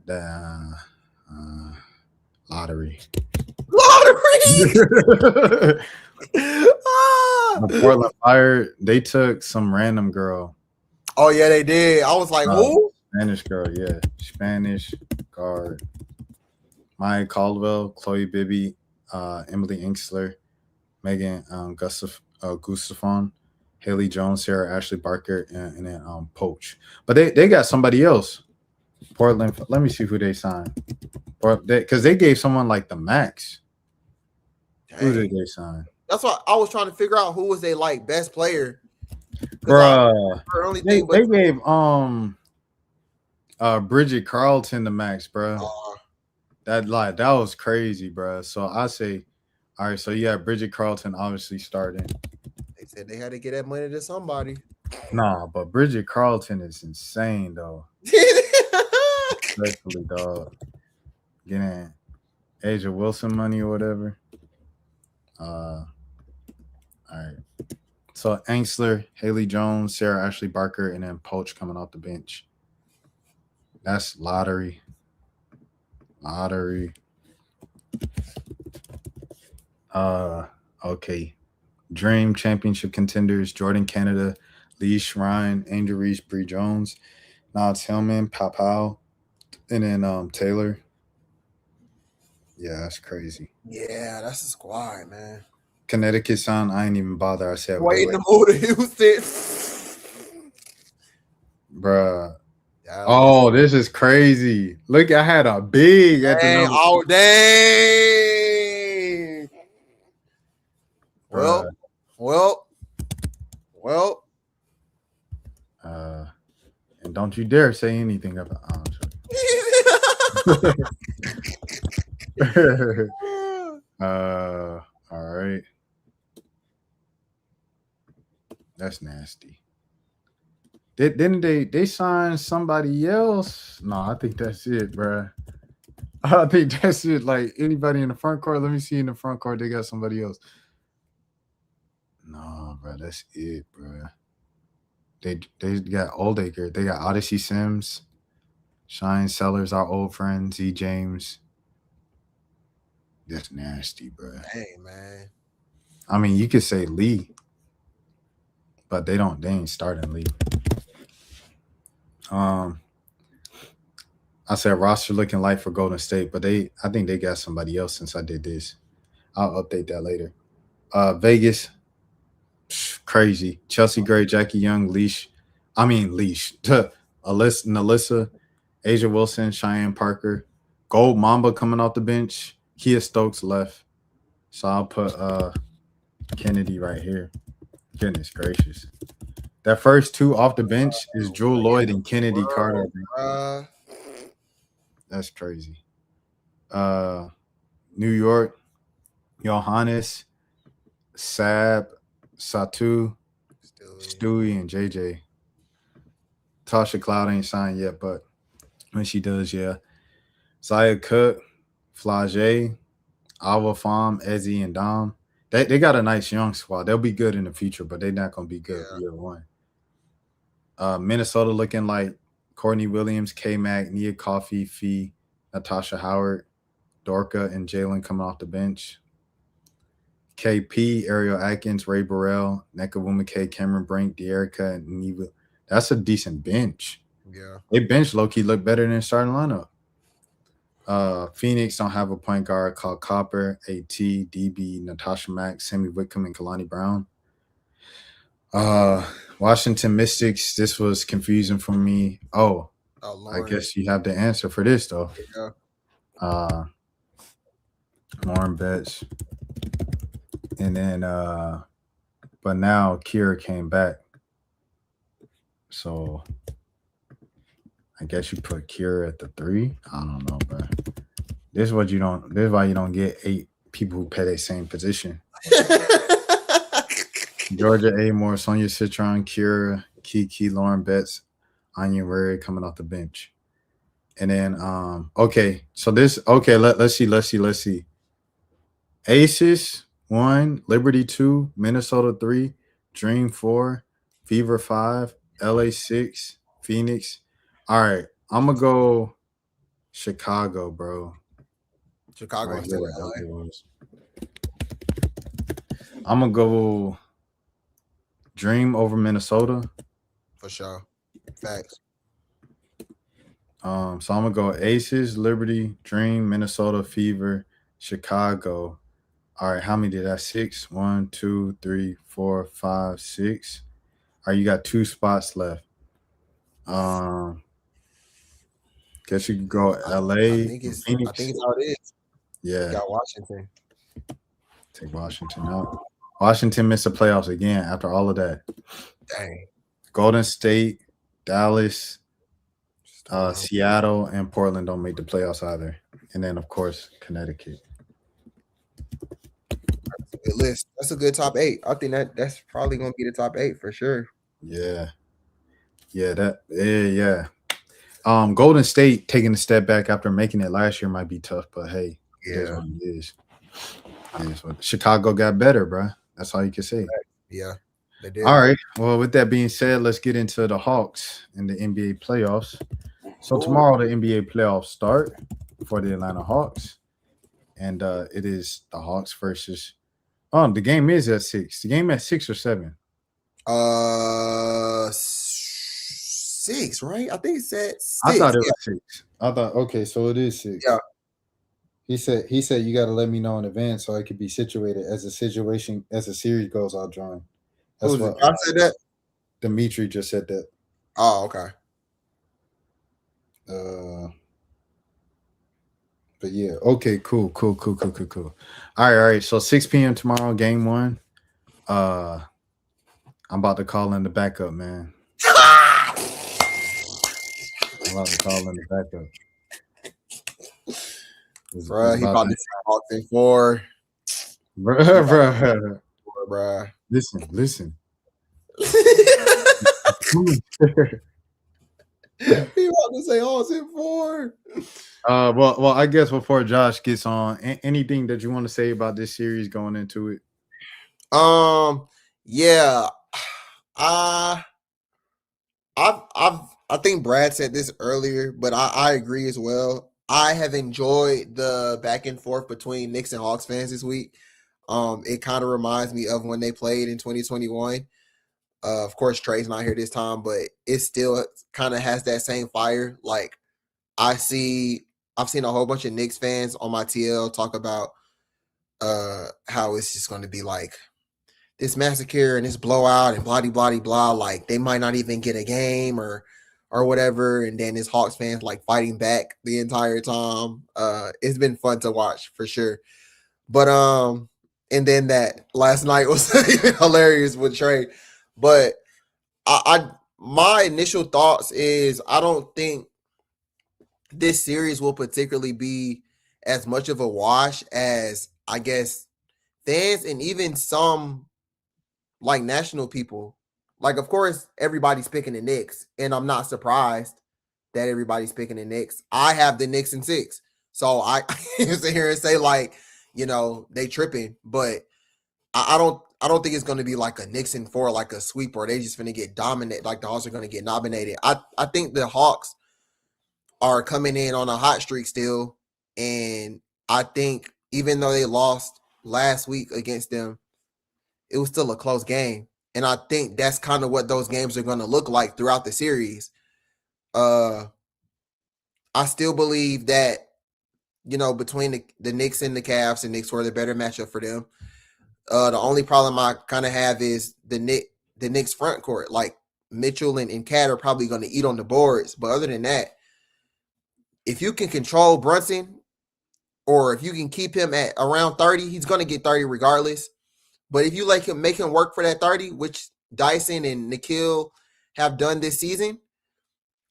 [SPEAKER 7] lottery. The Portland Fire, they took some random girl.
[SPEAKER 4] Oh yeah, they did. I was like, who?
[SPEAKER 7] Spanish girl, yeah. Spanish guard. Maya Caldwell, Chloe Bibby, Emily Inksler, Megan Gustafson, Haley Jones, Sarah Ashley Barker, and then Poach. But they got somebody else. Portland. Let me see who they signed. Because they gave someone like the max. Dang. Who did they sign?
[SPEAKER 4] That's what I was trying to figure out. Who was they like best player?
[SPEAKER 7] Bruh, they gave Bridget Carlton the max, bro. That was crazy, bro. So I say, all right. So yeah, Bridget Carlton obviously starting.
[SPEAKER 4] They said they had to get that money to somebody.
[SPEAKER 7] Nah, but Bridget Carlton is insane though. Especially dog. Getting Asia Wilson money or whatever. All right. So Angsler, Haley Jones, Sarah Ashley Barker, and then Poach coming off the bench. That's lottery. Okay. Dream Championship contenders: Jordan Canada, Lee Shrine, Angel Reese, Bree Jones, Nods Hillman, Papau, and then Taylor. Yeah, that's crazy.
[SPEAKER 4] Yeah, that's a squad, man.
[SPEAKER 7] Connecticut son, I ain't even bother. I said
[SPEAKER 4] wait in the move to Houston.
[SPEAKER 7] Bruh. Oh, this is crazy. Look, I had a big at the number.
[SPEAKER 4] Oh, dang. Well.
[SPEAKER 7] And don't you dare say anything about all right. That's nasty. Didn't they sign somebody else? No, I think that's it, bro. I think that's it. Like anybody in the front court, let me see in the front court, they got somebody else. No, bro, that's it, bro. They got Oldacre. They got Odyssey Sims, Shine Sellers, our old friend, Z James. That's nasty, bro.
[SPEAKER 4] Hey, man.
[SPEAKER 7] I mean, you could say Lee, but they ain't starting Lee. I said roster looking light for Golden State, but I think they got somebody else since I did this. I'll update that later. Vegas, crazy. Chelsea Gray, Jackie Young, Nalissa, Asia Wilson, Cheyenne Parker, Gold Mamba coming off the bench. Kia Stokes left. So I'll put Kennedy right here. Goodness gracious. That first two off the bench is Drew Lloyd and Kennedy Carter. That's crazy. New York, Johannes, Sab, Satu, Stewie, and JJ. Tasha Cloud ain't signed yet, but when she does, yeah. Zaya Cook, Flage, Alva Farm, Ezzy, and Dom. They got a nice young squad. They'll be good in the future, but they're not gonna be good year one. Minnesota looking like Courtney Williams, K-Mac, Nia Coffey, Fee, Natasha Howard, Dorka, and Jalen coming off the bench. KP, Ariel Atkins, Ray Burrell, Nekawuma K, Cameron Brink, De'Erica, and Neva. That's a decent bench.
[SPEAKER 4] Yeah.
[SPEAKER 7] They bench low-key look better than starting lineup. Phoenix don't have a point guard called Copper, AT, DB, Natasha Mack, Sammy Whitcomb, and Kalani Brown. Washington Mystics, this was confusing for me. Oh, I guess you have the answer for this, though.
[SPEAKER 4] Yeah.
[SPEAKER 7] Lauren Betts. And then, but now Kira came back. So I guess you put Kira at the 3. I don't know, bro. This is why you don't get 8 people who play the same position. Georgia Amore, Sonia Citron, Kira, Kiki, Lauren Betts, Anya Ray coming off the bench. And then let's see. Aces 1, Liberty 2, Minnesota 3, Dream 4, Fever 5, LA 6, Phoenix. All right, I'm gonna go Chicago, bro.
[SPEAKER 4] Chicago is still LA.
[SPEAKER 7] I'm gonna go Dream over Minnesota.
[SPEAKER 4] For sure. Facts.
[SPEAKER 7] So I'm gonna go Aces, Liberty, Dream, Minnesota, Fever, Chicago. All right, how many did I? 6? 1, 2, 3, 4, 5, 6. All right, you got 2 spots left. Guess you could go LA.
[SPEAKER 4] I think it's how it is.
[SPEAKER 7] Yeah.
[SPEAKER 4] You got Washington.
[SPEAKER 7] Take Washington out. Washington missed the playoffs again after all of that.
[SPEAKER 4] Dang.
[SPEAKER 7] Golden State, Dallas, Seattle, and Portland don't make the playoffs either. And then, of course, Connecticut.
[SPEAKER 4] That's a good list. That's a good top 8. I think that's probably going to be the top 8 for sure.
[SPEAKER 7] Yeah. Yeah. Golden State taking a step back after making it last year might be tough, but hey, it is what it is. Chicago got better, bro. That's all you can say.
[SPEAKER 4] Yeah, they did.
[SPEAKER 7] All right. Well, with that being said, let's get into the Hawks and the NBA playoffs. So tomorrow the NBA playoffs start for the Atlanta Hawks, and it is the Hawks versus. Oh, the game is at 6. The game at 6 or 7.
[SPEAKER 4] 6, right? I think it said 6.
[SPEAKER 7] I thought it was 6. I thought okay, so it is 6.
[SPEAKER 4] Yeah.
[SPEAKER 7] He said you got to let me know in advance so I could be situated as the series goes. I'll join. That's what
[SPEAKER 4] I said that.
[SPEAKER 7] Dimitri just said that.
[SPEAKER 4] Oh, okay.
[SPEAKER 7] But yeah, okay, cool. All right. So 6 p.m. tomorrow, game 1. I'm about to call in the backup, man. I'm about to call in the backup.
[SPEAKER 4] Bruh, he about to say Hawks in 4.
[SPEAKER 7] Bruh. Listen.
[SPEAKER 4] He about to say Hawks in 4.
[SPEAKER 7] Well, I guess before Josh gets on, anything that you want to say about this series going into it?
[SPEAKER 4] Yeah. I think Brad said this earlier, but I agree as well. I have enjoyed the back and forth between Knicks and Hawks fans this week. It kind of reminds me of when they played in 2021. Of course, Trey's not here this time, but it still kind of has that same fire. Like I've seen a whole bunch of Knicks fans on my TL talk about how it's just going to be like this massacre and this blowout and blah, blah, blah. Like they might not even get a game or whatever. And then it's Hawks fans like fighting back the entire time. It's been fun to watch for sure. But and then that last night was hilarious with Trey. But my initial thoughts is I don't think this series will particularly be as much of a wash as I guess fans and even some like national people, like of course everybody's picking the Knicks, and I'm not surprised that everybody's picking the Knicks. I have the Knicks in 6, so I sit here and say like, they tripping, but I don't think it's going to be like a Knicks in 4, like a sweep, or they just going to get dominated. Like the Hawks are going to get nominated. I think the Hawks are coming in on a hot streak still, and I think even though they lost last week against them, it was still a close game. And I think that's kind of what those games are going to look like throughout the series. I still believe that, between the Knicks and the Cavs, the Knicks were the better matchup for them. The only problem I kind of have is the Knicks front court. Like Mitchell and Cat are probably going to eat on the boards. But other than that, if you can control Brunson, or if you can keep him at around 30, he's going to get 30 regardless. But if you make him work for that 30, which Dyson and Nikhil have done this season,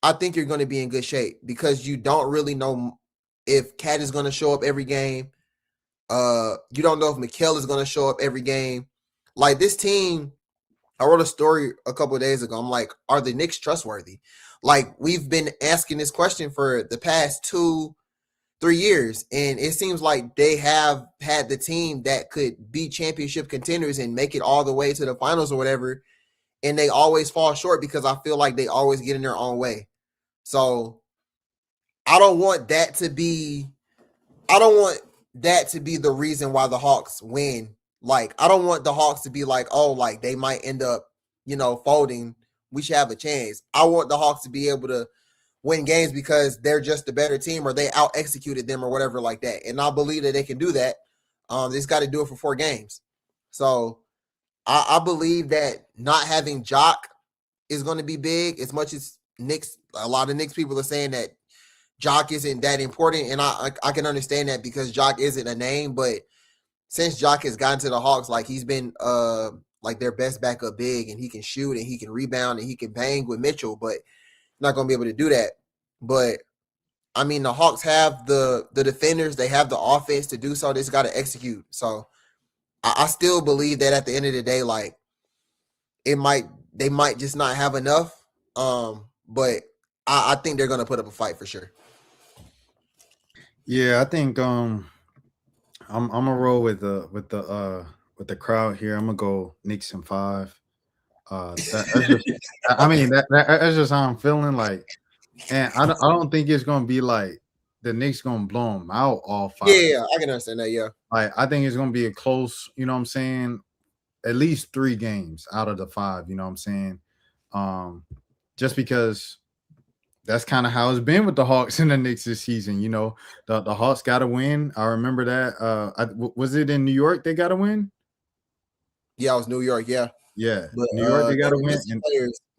[SPEAKER 4] I think you're going to be in good shape, because you don't really know if Cat is going to show up every game. You don't know if Mikal is going to show up every game. Like this team, I wrote a story a couple of days ago. I'm like, are the Knicks trustworthy? Like we've been asking this question for the past 2-3 years, and it seems like they have had the team that could be championship contenders and make it all the way to the finals or whatever, and they always fall short because I feel like they always get in their own way. So I don't want that to be the reason why the Hawks win. Like, I don't want the Hawks to be like, oh, like they might end up, folding. We should have a chance. I want the Hawks to be able to win games because they're just a better team, or they out executed them or whatever like that. And I believe that they can do that. They just got to do it for 4 games. So I believe that not having Jock is going to be big, as much as a lot of Knicks people are saying that Jock isn't that important. And I can understand that, because Jock isn't a name, but since Jock has gotten to the Hawks, like he's been like their best backup big, and he can shoot and he can rebound and he can bang with Mitchell, but not going to be able to do that. But I mean, the Hawks have the defenders, they have the offense to do so. They just got to execute. So I still believe that at the end of the day, like they might just not have enough. But I think they're going to put up a fight for sure.
[SPEAKER 7] Yeah, I think I'm gonna roll with the crowd here. I'm gonna go Knicks in 5. That's just how I'm feeling. Like, and I don't think it's gonna be like the Knicks gonna blow them out all 5.
[SPEAKER 4] Yeah, I can understand that. Yeah,
[SPEAKER 7] like I think it's gonna be a close. You know what I'm saying? At least 3 games out of the 5. You know what I'm saying? Just because that's kind of how it's been with the Hawks and the Knicks this season. The Hawks got to win. I remember that. Was it in New York they got to win?
[SPEAKER 4] Yeah, it was New York. Yeah.
[SPEAKER 7] Yeah, but, New York they got to win. And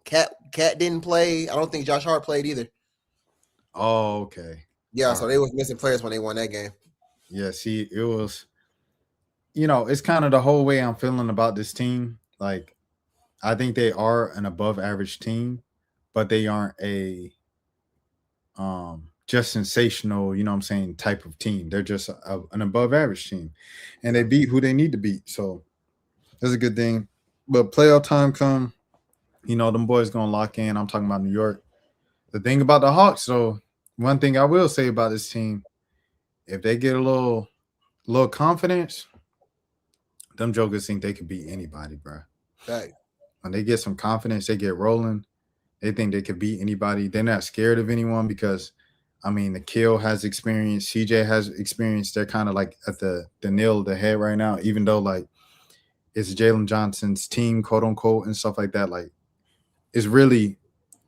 [SPEAKER 4] Cat didn't play. I don't think Josh Hart played either.
[SPEAKER 7] Oh, okay.
[SPEAKER 4] Yeah, so they was missing players when they won that game.
[SPEAKER 7] Yeah, see, it was, it's kind of the whole way I'm feeling about this team. Like, I think they are an above average team, but they aren't a just sensational, type of team. They're just an above average team, and they beat who they need to beat. So that's a good thing. But playoff time come, them boys gonna lock in. I'm talking about New York. The thing about the Hawks, though, one thing I will say about this team, if they get a little confidence, them jokers think they could beat anybody, bro.
[SPEAKER 4] Right.
[SPEAKER 7] When they get some confidence, they get rolling. They think they could beat anybody. They're not scared of anyone because, Nikhil has experience. CJ has experience. They're kind of like at the nail of the head right now, even though, like, it's Jalen Johnson's team, quote unquote, and stuff like that. Like, it's really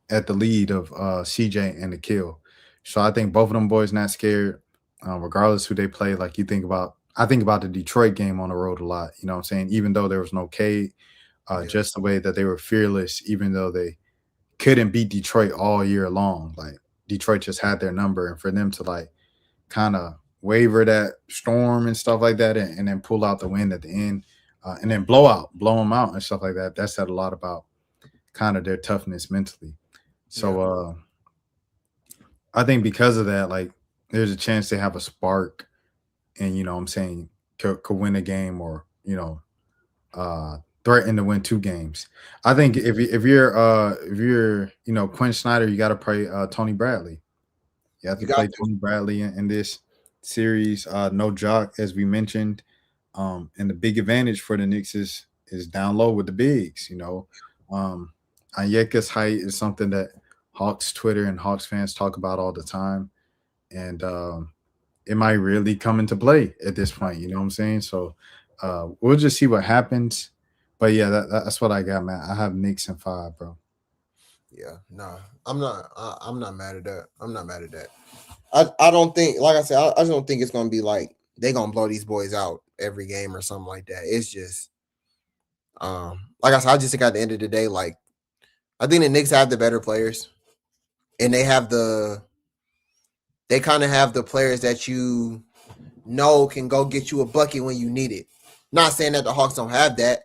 [SPEAKER 7] at the lead of CJ and Nikhil. So I think both of them boys not scared, regardless who they play. Like, I think about the Detroit game on the road a lot. You know what I'm saying? Even though there was no Cade, just the way that they were fearless, even though they couldn't beat Detroit all year long. Like, Detroit just had their number, and for them to like kind of waver that storm and stuff like that, and then pull out the win at the end, and then blow them out and stuff like that. That said a lot about kind of their toughness mentally. So I think because of that, like, there's a chance they have a spark and, could win a game or threaten to win 2 games. I think if you're Quinn Snyder, you got to play Tony Bradley. You have to play Tony Bradley in this series. No Jock, as we mentioned, and the big advantage for the Knicks is down low with the bigs. Onyeka's height is something that Hawks Twitter and Hawks fans talk about all the time, and it might really come into play at this point. You know what I'm saying? So we'll just see what happens. But yeah, that's what I got, man. I have Knicks in 5, bro.
[SPEAKER 4] Yeah, no, I'm not mad at that. I'm not mad at that. I don't think, like I said, I just don't think it's gonna be like they're gonna blow these boys out every game or something like that. It's just, like I said, I just think at the end of the day, like I think the Knicks have the better players, and they kind of have the players that can go get you a bucket when you need it. Not saying that the Hawks don't have that.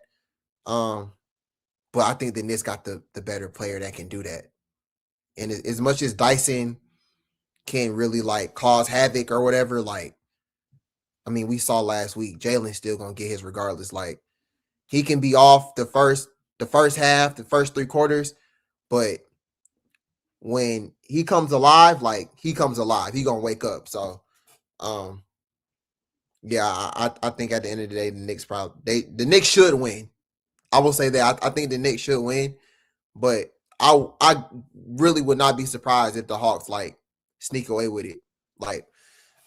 [SPEAKER 4] But I think the Knicks got the better player that can do that. And as much as Dyson can really like cause havoc or whatever, like, I mean, we saw last week, Jalen's still gonna get his regardless. Like, he can be off the first half, the first 3 quarters, but when he comes alive, like he comes alive, he gonna wake up. So, yeah, I think at the end of the day, the Knicks should win. I will say that I think the Knicks should win, but I really would not be surprised if the Hawks like sneak away with it. Like,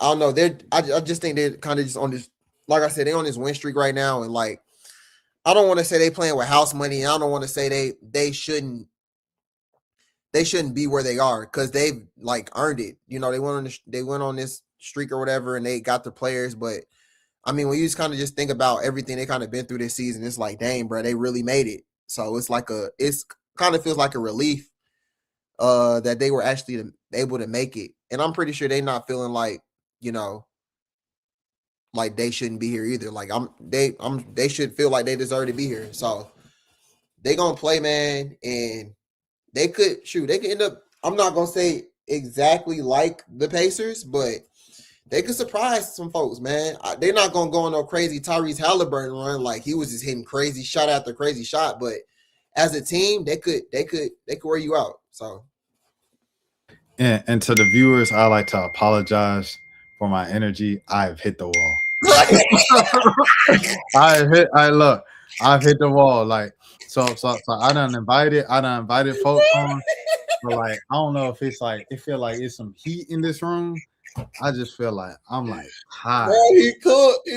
[SPEAKER 4] I don't know, I just think they're kind of just on this, like I said, they're on this win streak right now, and like I don't want to say they playing with house money, and I don't want to say they shouldn't be where they are because they've like earned it. They went on this streak or whatever, and they got the players, but I mean, when you just kind of just think about everything they kind of been through this season, it's like, dang, bro, they really made it. So it's kind of feels like a relief that they were actually able to make it. And I'm pretty sure they're not feeling like, like they shouldn't be here either. Like they should feel like they deserve to be here. So they gonna play, man, and they could end up. I'm not gonna say exactly like the Pacers, but they could surprise some folks, man. They're not gonna go on no crazy Tyrese Halliburton run like he was just hitting crazy shot after crazy shot. But as a team, they could wear you out. So,
[SPEAKER 7] and to the viewers, I like to apologize for my energy. I've hit the wall. I've hit the wall. Like so I done invited folks on. But like I don't know if it's like it feel like it's some heat in this room. I just feel like I'm like high.
[SPEAKER 4] Bro, he cooked,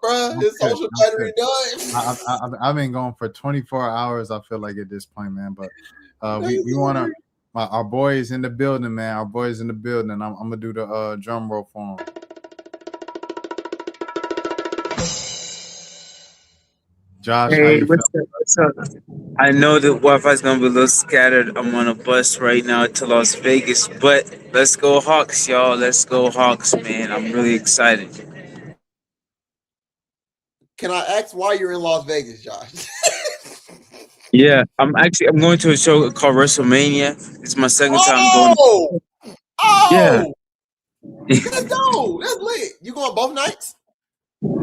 [SPEAKER 4] bro. His social battery done.
[SPEAKER 7] I've been going for 24 hours. I feel like at this point, man. But we want to. Our boys in the building, man. Our boys in the building. I'm gonna do the drum roll for them. Josh,
[SPEAKER 8] hey, what's up? I know the Wi-Fi is gonna be a little scattered. I'm on a bus right now to Las Vegas, but let's go Hawks, y'all. Let's go Hawks, man. I'm really excited.
[SPEAKER 4] Can I ask why you're in Las Vegas, Josh?
[SPEAKER 8] Yeah, I'm going to a show called WrestleMania. It's my second time going. Yeah.
[SPEAKER 4] Let's go. That's lit. You going both nights?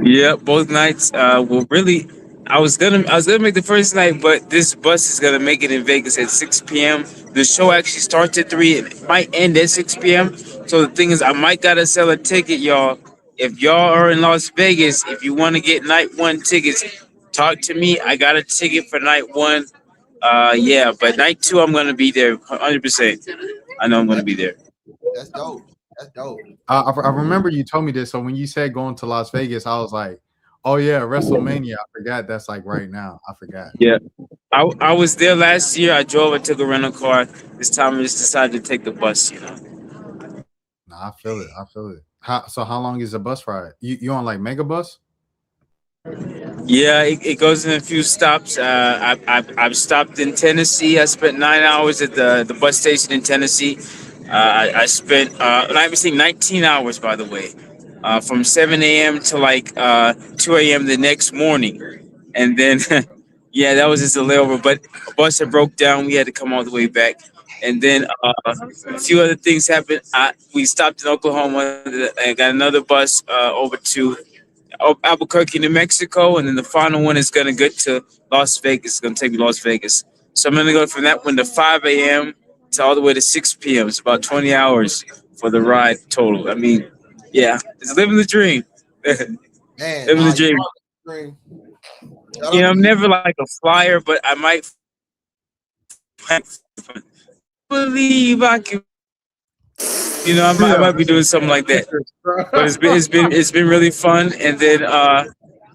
[SPEAKER 8] Yeah, both nights. Well, really, I was gonna make the first night, but this bus is gonna make it in Vegas at 6 p.m. The show actually starts at 3 and it might end at 6 p.m. So the thing is, I might gotta sell a ticket, y'all. If y'all are in Las Vegas, if you want to get night 1 tickets, talk to me. I got a ticket for night 1. Yeah, but night 2 I'm gonna be there 100%. I know I'm gonna be there.
[SPEAKER 4] That's dope. That's dope.
[SPEAKER 7] I remember you told me this. So when you said going to Las Vegas, I was like, oh yeah, WrestleMania. I forgot that's like right now. I forgot.
[SPEAKER 8] Yeah. I was there last year. I drove and took a rental car. This time I just decided to take the bus,
[SPEAKER 7] Nah, I feel it. How long is the bus ride? You on like Mega Bus?
[SPEAKER 8] Yeah, it goes in a few stops. I've stopped in Tennessee. I spent 9 hours at the bus station in Tennessee. I spent I was saying 19 hours, by the way, from 7 a.m. to like 2 a.m. the next morning. And then, yeah, that was just a layover. But a bus that broke down. We had to come all the way back. And then a few other things happened. We stopped in Oklahoma. I got another bus over to Albuquerque, New Mexico, and then the final one is gonna get to Las Vegas. It's gonna take me to Las Vegas. So I'm gonna go from that one to 5 a.m. to all the way to 6 p.m. It's about 20 hours for the ride total. I mean, yeah, it's living the dream.
[SPEAKER 4] Man,
[SPEAKER 8] Living the dream.
[SPEAKER 4] dream.
[SPEAKER 8] You know, I'm never like a flyer, but I might believe I can. You know, I might be doing something like that. But it's been really fun. And then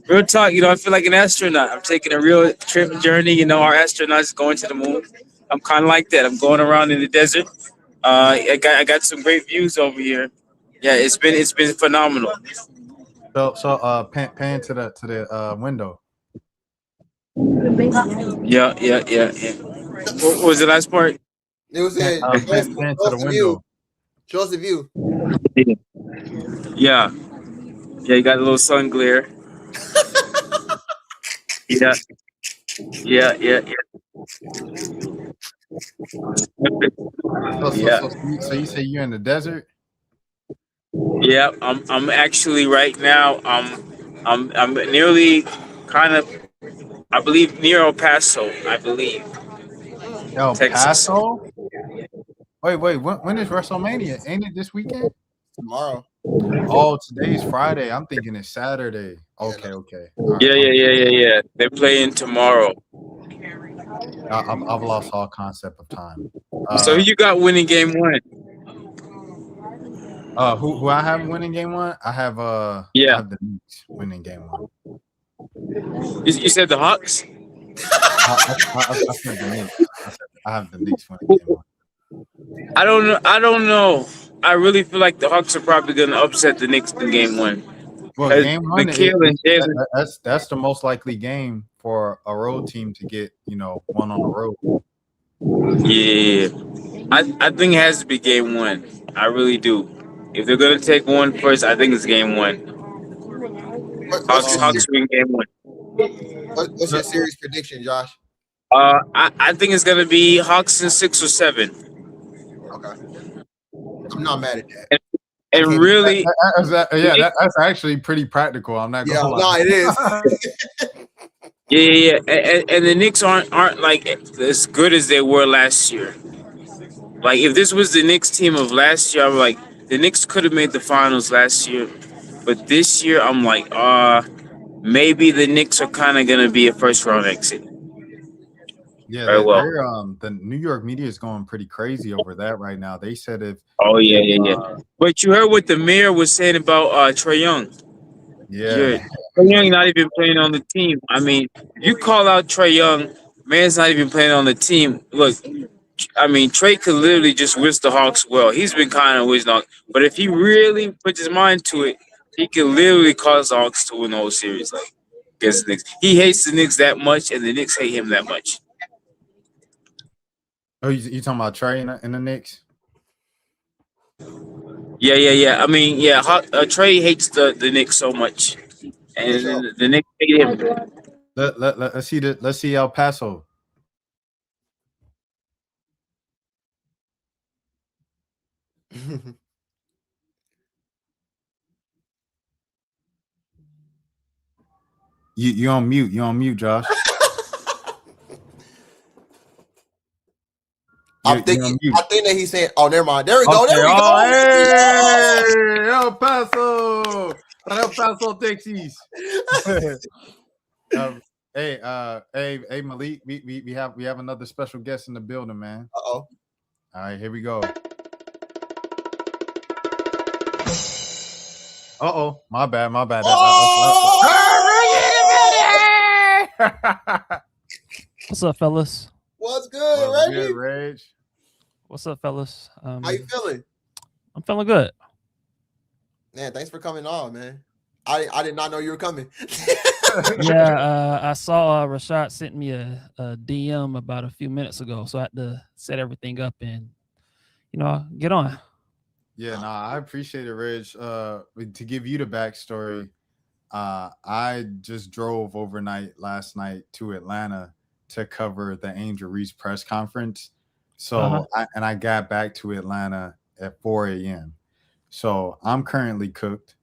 [SPEAKER 8] real talk, you know, I feel like an astronaut. I'm taking a real trip journey. You know, our astronauts going to the moon. I'm kind of like that. I'm going around in the desert. I got some great views over here. Yeah, it's been phenomenal.
[SPEAKER 7] So pan to the window.
[SPEAKER 8] Yeah. What was the last part?
[SPEAKER 4] It was
[SPEAKER 7] Pan to the window.
[SPEAKER 4] Show us the view.
[SPEAKER 8] Yeah, you got a little sun glare. Yeah.
[SPEAKER 7] So you say you're in the desert?
[SPEAKER 8] Yeah, I'm actually right now. I'm nearly kind of, I believe, near El Paso. I believe.
[SPEAKER 7] El
[SPEAKER 8] Texas.
[SPEAKER 7] Paso? Wait. When is WrestleMania? Ain't it this weekend?
[SPEAKER 4] Tomorrow.
[SPEAKER 7] Oh, today's Friday. I'm thinking it's Saturday. Okay. All right.
[SPEAKER 8] Yeah. They're playing tomorrow.
[SPEAKER 7] I've lost all concept of time.
[SPEAKER 8] So who you got winning game one?
[SPEAKER 7] Who I have winning game one? I have I have the Knicks winning game one.
[SPEAKER 8] You said the Hawks?
[SPEAKER 7] I said the Knicks. I have the Knicks winning game one.
[SPEAKER 8] I don't know. I really feel like the Hawks are probably going to upset the Knicks in game one.
[SPEAKER 7] Well, game one that's the most likely game for a road team to get, one on the road.
[SPEAKER 8] Yeah. I think it has to be game one. I really do. If they're going to take one first, I think it's game one. Hawks win game one.
[SPEAKER 4] What's your series prediction, Josh?
[SPEAKER 8] I think it's going to be Hawks in 6 or 7.
[SPEAKER 4] Okay. I'm not mad at that.
[SPEAKER 8] And really,
[SPEAKER 7] that's actually pretty practical. I'm not gonna lie.
[SPEAKER 4] No, it is.
[SPEAKER 8] Yeah. And the Knicks aren't like as good as they were last year. Like if this was the Knicks team of last year, I'm like the Knicks could have made the finals last year, but this year I'm like, maybe the Knicks are kind of gonna be a first round exit.
[SPEAKER 7] Yeah, the New York media is going pretty crazy over that right now. They said if
[SPEAKER 8] But you heard what the mayor was saying about Trae Young.
[SPEAKER 7] Yeah.
[SPEAKER 8] Trae Young not even playing on the team. I mean, you call out Trae Young, man's not even playing on the team. Look, I mean, Trae could literally just wish the Hawks well. He's been kind of wishing on, but if he really puts his mind to it, he could literally cause the Hawks to win the whole series. Like against the Knicks, he hates the Knicks that much, and the Knicks hate him that much.
[SPEAKER 7] Oh, you talking about Trae in the Knicks?
[SPEAKER 8] Yeah. I mean, Trae hates the Knicks so much, and the Knicks hate him.
[SPEAKER 7] Let's see El Paso. You on mute? You on mute, Josh?
[SPEAKER 4] I think that he's saying, "Oh, never mind. There we go.
[SPEAKER 7] Okay.
[SPEAKER 4] There we go."
[SPEAKER 7] Hey, El Paso, Texas. Hey, Malik. We have another special guest in the building, man.
[SPEAKER 4] Uh-oh.
[SPEAKER 7] All right, here we go. Uh-oh, my bad.
[SPEAKER 9] What's up, fellas?
[SPEAKER 4] What's good,
[SPEAKER 7] Reg?
[SPEAKER 9] What's up, fellas?
[SPEAKER 4] How you feeling?
[SPEAKER 9] I'm feeling good.
[SPEAKER 4] Man, thanks for coming on, man. I did not know you were coming.
[SPEAKER 9] Yeah, I saw Rashad sent me a DM about a few minutes ago, so I had to set everything up and get on.
[SPEAKER 7] Yeah, I appreciate it, Reg. To give you the backstory, I just drove overnight last night to Atlanta to cover the Angel Reese press conference. So I got back to Atlanta at 4 a.m. So I'm currently cooked.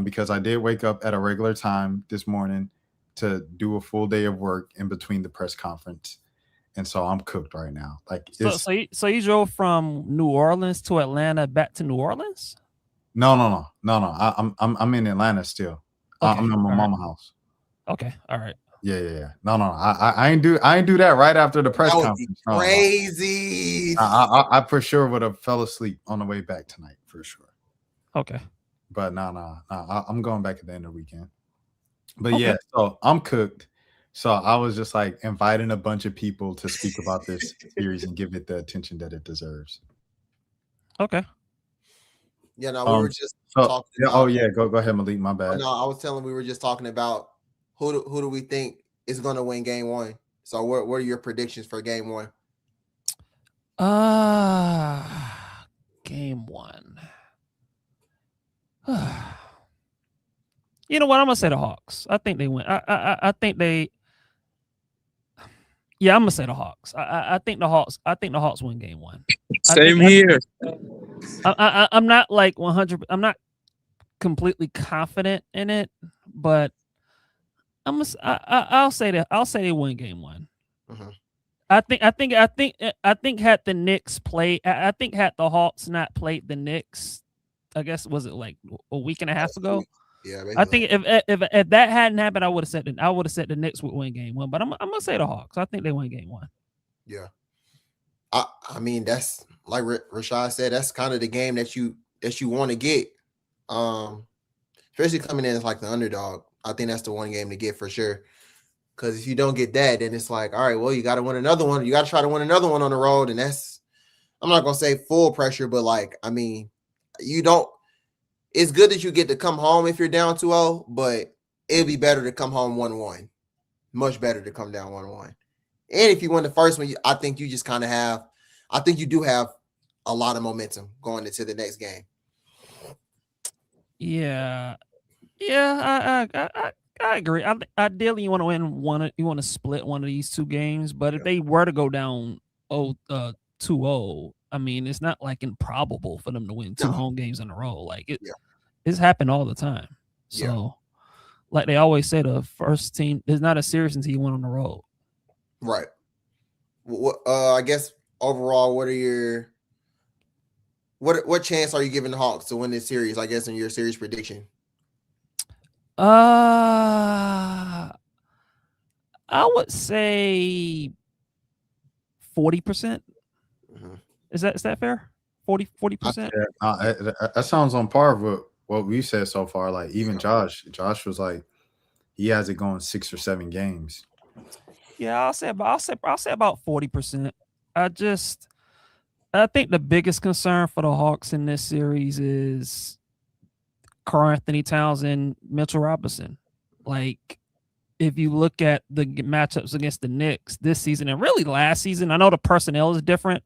[SPEAKER 7] because I did wake up at a regular time this morning to do a full day of work in between the press conference. And so I'm cooked right now. Like,
[SPEAKER 9] so you drove from New Orleans to Atlanta back to New Orleans?
[SPEAKER 7] No. I'm in Atlanta still.
[SPEAKER 9] Okay,
[SPEAKER 7] I'm in my mama's house.
[SPEAKER 9] Okay, all right.
[SPEAKER 7] Yeah. No. I ain't do that right after the press
[SPEAKER 4] That would
[SPEAKER 7] conference.
[SPEAKER 4] be crazy.
[SPEAKER 7] I for sure would have fell asleep on the way back tonight for sure.
[SPEAKER 9] Okay.
[SPEAKER 7] But no. I'm going back at the end of the weekend. But
[SPEAKER 9] Okay.
[SPEAKER 7] yeah, so I'm cooked. So I was just like inviting a bunch of people to speak about this series and give it the attention that it deserves.
[SPEAKER 9] Okay.
[SPEAKER 4] Yeah, no, we were just talking.
[SPEAKER 7] Go ahead, Malik. My bad.
[SPEAKER 4] No, I was telling we were just talking about who do we think is going to win game one. So what are your predictions for game one?
[SPEAKER 9] Game one. You know what? I'm gonna say the Hawks. I think they win. I think they. Yeah, I'm gonna say the Hawks. I think the Hawks. I think the Hawks win game one.
[SPEAKER 8] Same here.
[SPEAKER 9] I'm not like 100. I'm not completely confident in it, but I'll say that. I'll say they win game one.
[SPEAKER 4] Mhm.
[SPEAKER 9] I think had the Knicks played. I think had the Hawks not played the Knicks, I guess was it like a week and a half ago?
[SPEAKER 4] Yeah,
[SPEAKER 9] I think if that hadn't happened, I would have said the Knicks would win game one. But I'm gonna say the Hawks. I think they win game one.
[SPEAKER 4] Yeah. I mean, that's like Rashad said, that's kind of the game that you want to get. Especially coming in as like the underdog. I think that's the one game to get for sure. Because if you don't get that, then it's like, all right, well, you got to win another one. You got to try to win another one on the road. And that's, I'm not going to say full pressure, but like, I mean, it's good that you get to come home if you're down 2-0, but it'd be better to come home 1-1. Much better to come down 1-1. And if you win the first one, I think you just kind of I think you do have a lot of momentum going into the next game.
[SPEAKER 9] Yeah. I agree. Ideally, you want to win one. You want to split one of these two games. But if they were to go down 2-0, I mean, it's not like improbable for them to win two home games in a row. Like it's happened all the time. So, like they always say, the first team is not a series until you win on the road.
[SPEAKER 4] Right. I guess overall, what chance are you giving the Hawks to win this series? I guess in your series prediction.
[SPEAKER 9] I would say 40%. Is that fair? 40%?
[SPEAKER 7] That sounds on par with what we said so far. Like even Josh was like, he has it going 6 or 7 games.
[SPEAKER 9] Yeah, I'll say about 40%. I think the biggest concern for the Hawks in this series is Karl-Anthony Towns and Mitchell Robinson. Like, if you look at the matchups against the Knicks this season and really last season, I know the personnel is different,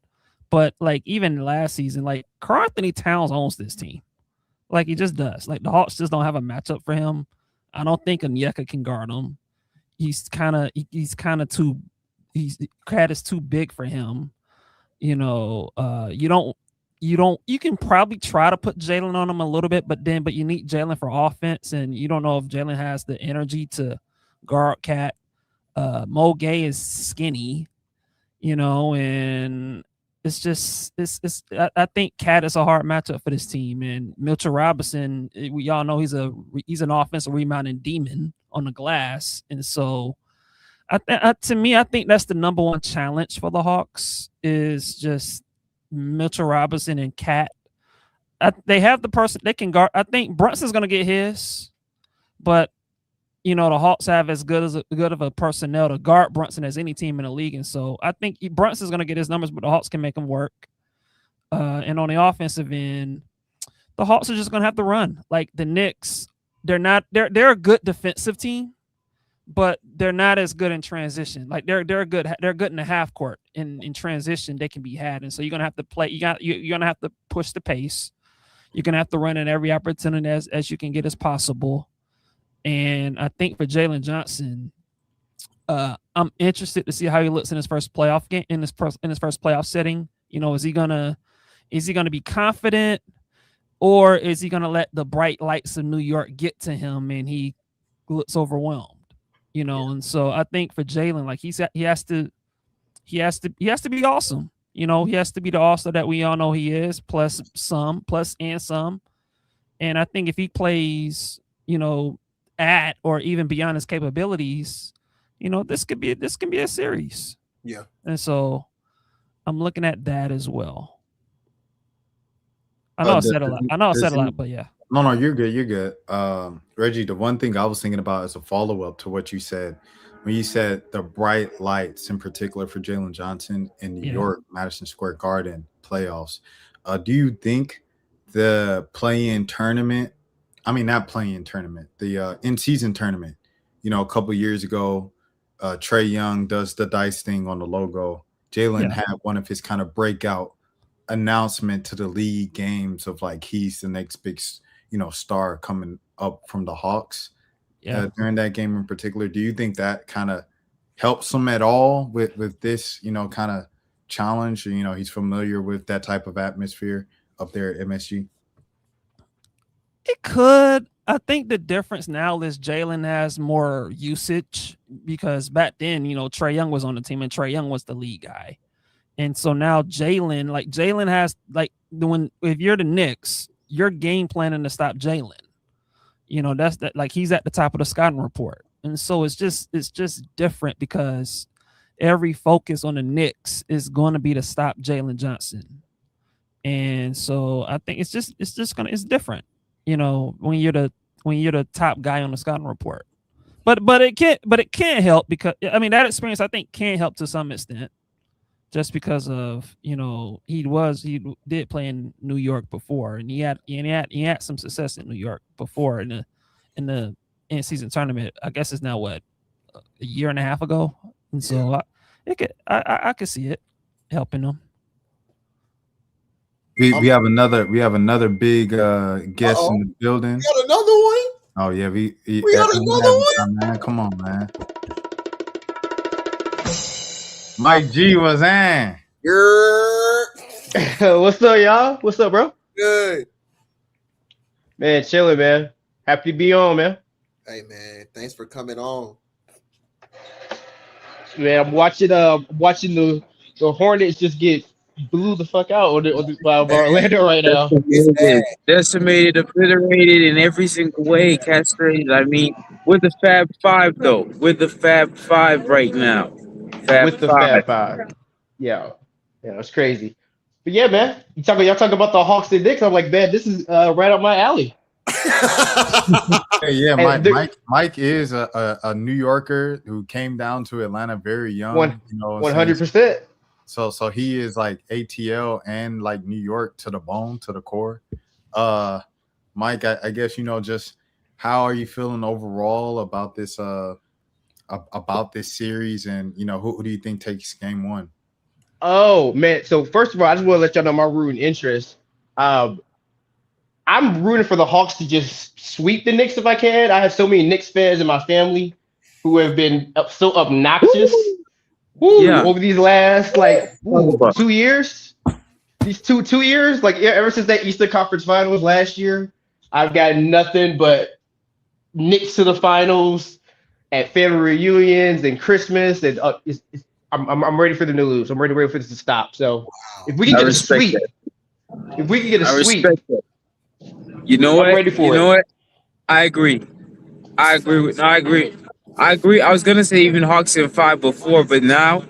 [SPEAKER 9] but like even last season, like Karl-Anthony Towns owns this team. Like he just does. Like the Hawks just don't have a matchup for him. I don't think Onyeka can guard him. Cat is too big for him. You know, you can probably try to put Jalen on him a little bit, but you need Jalen for offense, and you don't know if Jalen has the energy to guard Cat. Mo Gay is skinny, you know, and it's just I think Cat is a hard matchup for this team. And Mitchell Robinson, we all know he's an offensive rebounding demon on the glass, and so to me, I think that's the number one challenge for the Hawks is just Mitchell Robinson and Cat. They have the person they can guard. I think Brunson's going to get his, but you know the Hawks have as good of a personnel to guard Brunson as any team in the league, and so I think Brunson's going to get his numbers, but the Hawks can make them work. And on the offensive end, the Hawks are just going to have to run. Like the Knicks, they're a good defensive team, but they're not as good in transition. Like they're good in the half court. In transition, they can be had, and so you're gonna have to play. You're gonna have to push the pace. You're gonna have to run in every opportunity as you can get as possible. And I think for Jalen Johnson, I'm interested to see how he looks in his first playoff game in his first playoff setting. You know, is he gonna be confident? or is he going to let the bright lights of New York get to him and he looks overwhelmed? And so I think for Jalen, like he has to be awesome. He has to be the all-star that we all know he is, plus some. And I think if he plays, at or even beyond his capabilities, this can be a series.
[SPEAKER 4] Yeah.
[SPEAKER 9] And so I'm looking at that as well. I know I said a lot, but yeah.
[SPEAKER 7] No, you're good. You're good. Reggie, the one thing I was thinking about as a follow-up to what you said, when you said the bright lights in particular for Jalen Johnson in New York, Madison Square Garden playoffs, do you think the play-in tournament, the in-season tournament, a couple years ago, Trae Young does the dice thing on the logo. Jalen had one of his kind of breakout announcement to the league games of like he's the next big, star coming up from the Hawks. During that game in particular, do you think that kind of helps him at all with this, kind of challenge? He's familiar with that type of atmosphere up there at MSG.
[SPEAKER 9] It could. I think the difference now is Jalen has more usage because back then, Trae Young was on the team and Trae Young was the lead guy. And so now Jalen has if you're the Knicks, you're game planning to stop Jalen. That's that, like he's at the top of the scouting report. And so it's just different because every focus on the Knicks is going to be to stop Jalen Johnson. And so I think it's different. When you're the top guy on the scouting report, but it can't help because that experience I think can help to some extent, just because of he did play in New York before and he had some success in New York before in the in-season tournament. I guess it's now a year and a half ago, and so I could see it helping him.
[SPEAKER 7] We have another big guest in the building.
[SPEAKER 4] We got another one.
[SPEAKER 7] Oh yeah, we
[SPEAKER 4] got another one.
[SPEAKER 7] Man, come on, man. Mike G was in.
[SPEAKER 10] What's up, y'all? What's up, bro?
[SPEAKER 4] Good.
[SPEAKER 10] Man, chilling, man. Happy to be on, man.
[SPEAKER 4] Hey, man. Thanks for coming on.
[SPEAKER 10] Man, I'm watching the Hornets just get blew the fuck out by Orlando right now.
[SPEAKER 8] Decimated, obliterated in every single way, castrated. With the Fab Five though, with the Fab Five right now.
[SPEAKER 10] Fab Five. Yeah, it's crazy. But yeah, man, y'all talk about the Hawks and Knicks. I'm like, man, this is right up my alley.
[SPEAKER 7] Hey, yeah, Mike is a New Yorker who came down to Atlanta very young.
[SPEAKER 10] 100%.
[SPEAKER 7] So he is like ATL and like New York to the bone, to the core. Mike, I guess just how are you feeling overall about this series, and who do you think takes game one?
[SPEAKER 10] Oh man, so first of all, I just want to let y'all know my rooting interest. I'm rooting for the Hawks to just sweep the Knicks if I can. I have so many Knicks fans in my family who have been so obnoxious. Over these last 2 years, these two years, ever since that Eastern Conference Finals last year, I've got nothing but Knicks to the finals at family reunions and Christmas, and I'm ready for them to lose. I'm ready for this to stop. So if we can get a sweep,
[SPEAKER 8] you know what? What? I agree. I was gonna say even Hawks in 5 before, but now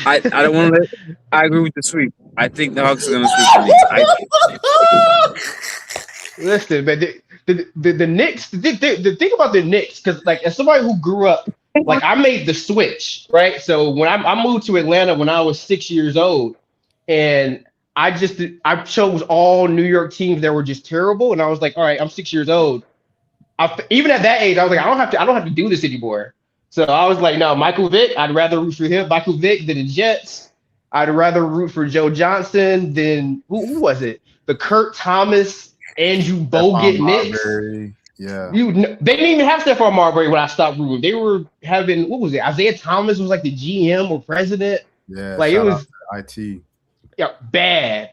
[SPEAKER 8] I don't want to. I agree with the sweep. I think the Hawks are gonna sweep the Knicks.
[SPEAKER 10] Listen, man, the Knicks. The thing about the Knicks, because as somebody who grew up, I made the switch, right? So when I moved to Atlanta when I was 6 years old, and I chose all New York teams that were just terrible, and I was like, all right, I'm 6 years old. Even at that age, I was like, I don't have to do this anymore. So I was like, no, Michael Vick, I'd rather root for him. Michael Vick than the Jets. I'd rather root for Joe Johnson than who was it? The Kurt Thomas, Andrew Bogut Knicks.
[SPEAKER 7] Yeah.
[SPEAKER 10] They didn't even have Stephon Marbury when I stopped rooting. They were having, what was it? Isaiah Thomas was the GM or president.
[SPEAKER 7] Yeah.
[SPEAKER 10] It was
[SPEAKER 7] IT.
[SPEAKER 10] Yeah, bad.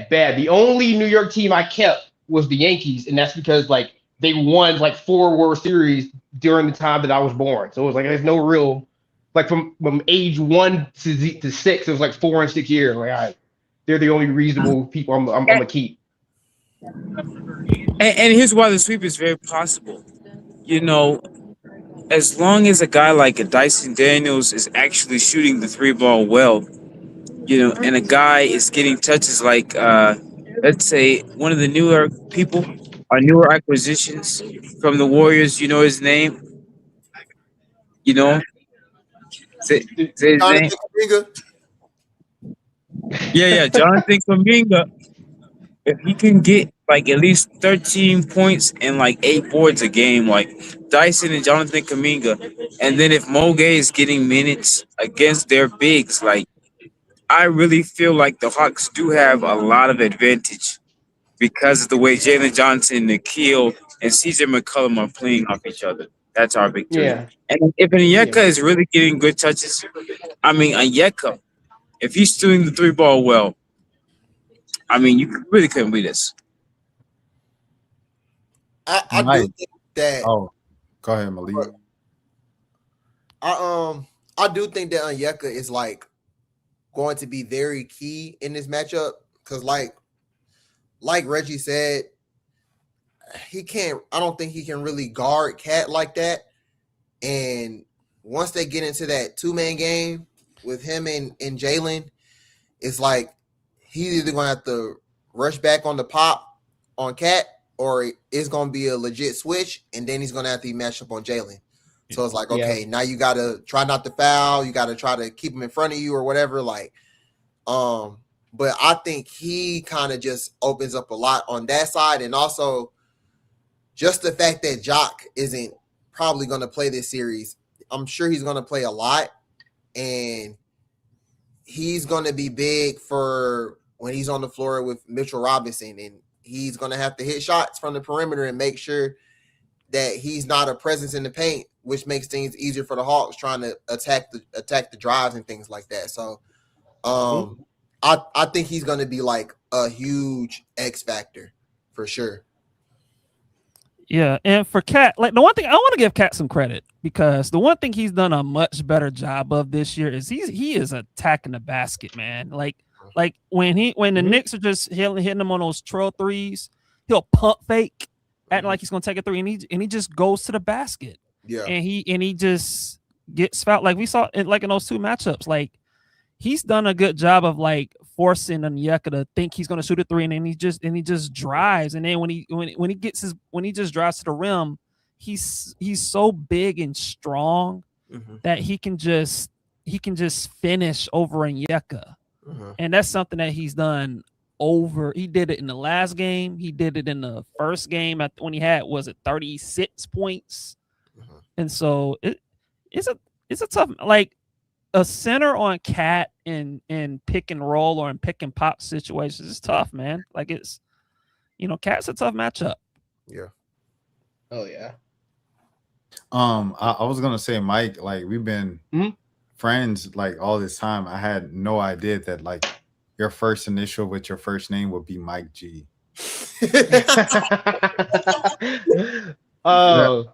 [SPEAKER 10] The only New York team I kept was the Yankees, and that's because like they won like 4 World Series during the time that I was born. So it was like there's no real like from age 1 to 6, it was like 4 and 6 years. Like, all right, they're the only reasonable people I'm gonna keep.
[SPEAKER 8] And here's why the sweep is very possible. You know, as long as a guy like a Dyson Daniels is actually shooting the 3-ball well, you know, and a guy is getting touches like, let's say, one of the newer people, our newer acquisitions from the Warriors, you know his name? You know? Say his name?
[SPEAKER 4] Jonathan Kuminga.
[SPEAKER 8] Yeah, Jonathan Kuminga. If he can get like at least 13 points and like 8 boards a game, like Dyson and Jonathan Kuminga, and then if Moge is getting minutes against their bigs, like I really feel like the Hawks do have a lot of advantage because of the way Jalen Johnson, Nikhil, and CJ McCollum are playing off each other. That's our victory.
[SPEAKER 10] Yeah.
[SPEAKER 8] And if Onyeka is really getting good touches, I mean Onyeka, if he's doing the 3-ball well, I mean you really couldn't beat us.
[SPEAKER 4] I do think that.
[SPEAKER 7] Oh, go ahead, Malik.
[SPEAKER 4] I do think that Onyeka is like going to be very key in this matchup because, like Reggie said, he can't. I don't think he can really guard Cat like that. And once they get into that 2-man game with him and Jalen, it's like he's either going to have to rush back on the pop on Cat, or it's going to be a legit switch, and then he's going to have to be matched up on Jalen. So it's like, okay, now you got to try not to foul. You got to try to keep him in front of you or whatever. Like, but I think he kind of just opens up a lot on that side. And also just the fact that Jock isn't probably going to play this series. I'm sure he's going to play a lot, and he's going to be big for when he's on the floor with Mitchell Robinson, and he's going to have to hit shots from the perimeter and make sure that he's not a presence in the paint, which makes things easier for the Hawks trying to attack the drives and things like that. So I think he's going to be like a huge X factor for sure.
[SPEAKER 9] Yeah, and for Cat, like the one thing I want to give Cat some credit, because the one thing he's done a much better job of this year is he is attacking the basket, man. Like when the Knicks are just hitting him on those trail threes, he'll pump fake, acting like he's gonna take a three, and he just goes to the basket.
[SPEAKER 4] Yeah,
[SPEAKER 9] and he just gets fouled, like we saw in those 2 matchups. Like he's done a good job of like forcing Onyeka to think he's gonna shoot a 3, and then he just drives, and then when he just drives to the rim, he's so big and strong that he can just finish over Onyeka. And that's something that he's done over. He did it in the last game. He did it in the first game when he had 36 points. And so it's a tough, like a center on Cat in pick and roll or in pick and pop situations is tough, man. Like it's, Cat's a tough matchup.
[SPEAKER 4] Yeah.
[SPEAKER 10] Oh yeah.
[SPEAKER 7] I was gonna say, Mike, like we've been friends like all this time. I had no idea that like your first initial with your first name would be Mike G.
[SPEAKER 10] Oh,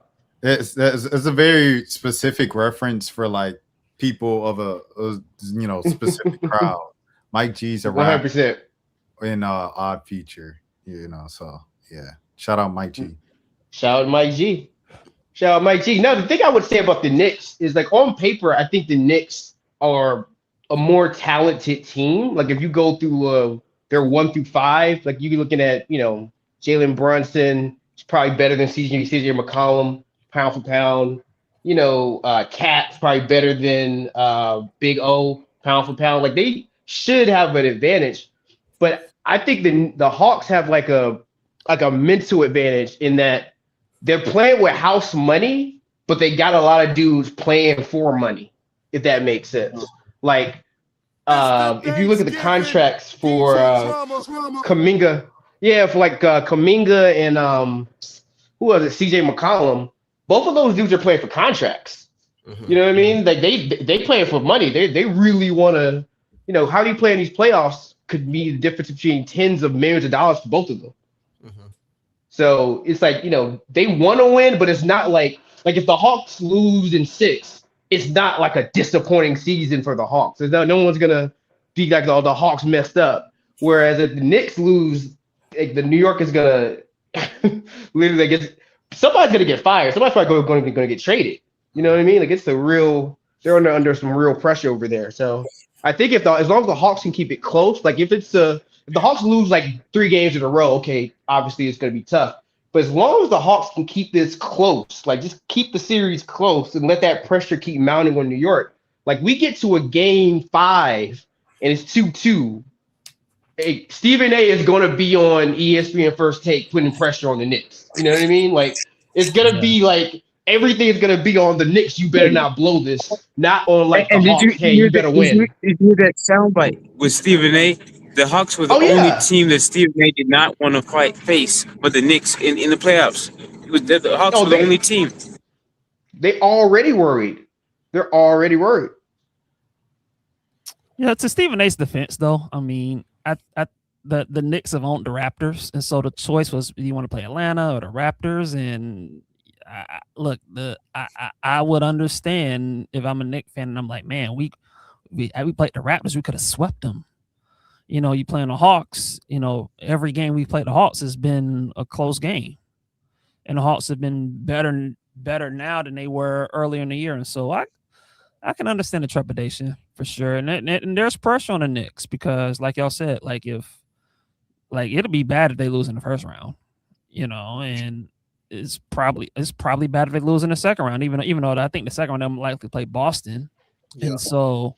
[SPEAKER 7] it's a very specific reference for like people of a specific crowd. Mike G's a
[SPEAKER 10] 100%
[SPEAKER 7] in Odd Feature, so yeah. Shout out Mike G.
[SPEAKER 10] Shout out Mike G. Shout out Mike G. Now, the thing I would say about the Knicks is, like, on paper, I think the Knicks are a more talented team. Like, if you go through their 1 through 5, like, you're looking at, Jalen Brunson is probably better than CJ McCollum, pound for pound. Cat's probably better than Big O, pound for pound. Like, they should have an advantage. But I think the Hawks have, like a mental advantage in that they're playing with house money, but they got a lot of dudes playing for money, if that makes sense. Like, if you look at the contracts for Kuminga, Kuminga and who was it, CJ McCollum, both of those dudes are playing for contracts. You know what I mean? Like they playing for money. They really want to, how do you play in these playoffs could be the difference between tens of millions of dollars for both of them. So it's like, they want to win, but it's not like if the Hawks lose in 6, it's not like a disappointing season for the Hawks. No one's gonna be like, oh, the Hawks messed up. Whereas if the Knicks lose, like, the New York is gonna literally somebody's gonna get fired. Somebody's probably going to get traded. You know what I mean? Like, they're under some real pressure over there. So I think as long as the Hawks can keep it close, like if the Hawks lose like 3 games in a row, okay, obviously it's gonna be tough. But as long as the Hawks can keep this close, like just keep the series close and let that pressure keep mounting on New York, like we get to a game 5 and it's 2-2. Hey, Stephen A is going to be on ESPN First Take putting pressure on the Knicks. You know what I mean? Like, it's going to be like everything is going to be on the Knicks. You better not blow this. Not on like the Hawks. Hey, you better win.
[SPEAKER 8] Did you hear that soundbite with Stephen A? The Hawks were the only team that Stephen A did not want to face, but the Knicks in the playoffs. The Hawks were the only team.
[SPEAKER 10] They already worried. They're already worried.
[SPEAKER 9] Yeah, to Stephen A's defense, though, I mean, the Knicks have owned the Raptors, and so the choice was, do you want to play Atlanta or the Raptors? And I would understand if I'm a Knicks fan and I'm like, man, we played the Raptors, we could have swept them. You playing the Hawks, every game we played the Hawks has been a close game, and the Hawks have been better now than they were earlier in the year, and so I can understand the trepidation for sure, and there's pressure on the Knicks because, like y'all said, it'll be bad if they lose in the first round, and it's probably bad if they lose in the second round, even though I think the second round they'll likely play Boston, and so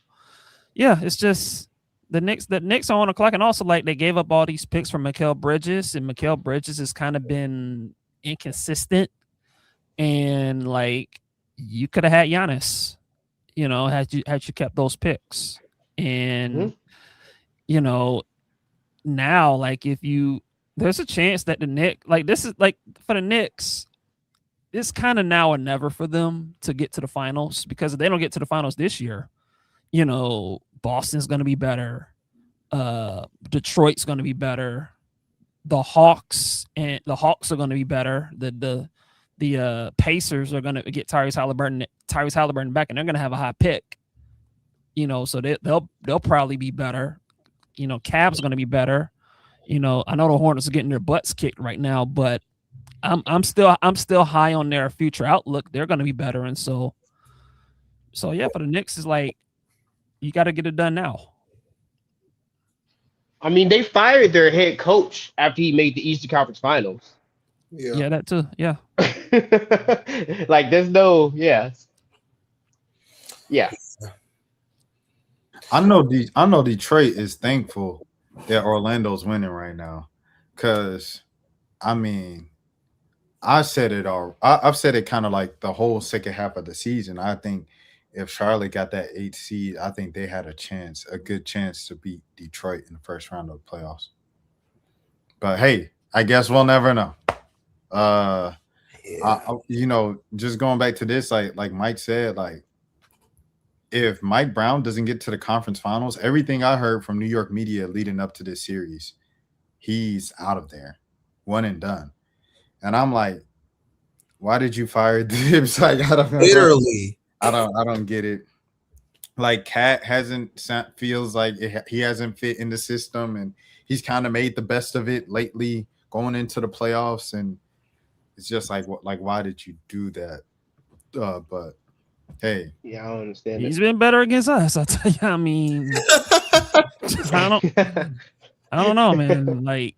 [SPEAKER 9] it's just. The Knicks are on the clock, and also they gave up all these picks for Mikal Bridges, and Mikal Bridges has kind of been inconsistent. And you could have had Giannis, had you kept those picks. And now there's a chance that the Knicks this is for the Knicks, it's kind of now or never for them to get to the finals, because if they don't get to the finals this year, Boston's going to be better. Detroit's going to be better. The Hawks are going to be better. The Pacers are going to get Tyrese Halliburton back, and they're going to have a high pick. So they'll probably be better. Cavs are going to be better. I know the Hornets are getting their butts kicked right now, but I'm still high on their future outlook. They're going to be better, and so yeah, for the Knicks is you got to get it done now.
[SPEAKER 10] I mean, they fired their head coach after he made the Eastern Conference Finals.
[SPEAKER 9] Yeah, that too. Yeah.
[SPEAKER 10] There's no, yeah.
[SPEAKER 7] I know Detroit is thankful that Orlando's winning right now, because I mean, I've said it kind of like the whole second half of the season. I think if Charlotte got that 8th seed, I think they had a good chance to beat Detroit in the first round of the playoffs. But hey, I guess we'll never know. Just going back to this, like Mike said, if Mike Brown doesn't get to the conference finals, everything I heard from New York media leading up to this series, he's out of there, one and done. And I'm like, why did you fire Dibs? I don't know.
[SPEAKER 4] Literally.
[SPEAKER 7] I don't get it. Cat feels like he hasn't fit in the system, and he's kind of made the best of it lately going into the playoffs, and it's just why did you do that? But hey,
[SPEAKER 10] yeah, I don't understand.
[SPEAKER 9] He's been better against us. I tell you, I mean, I don't know, man. I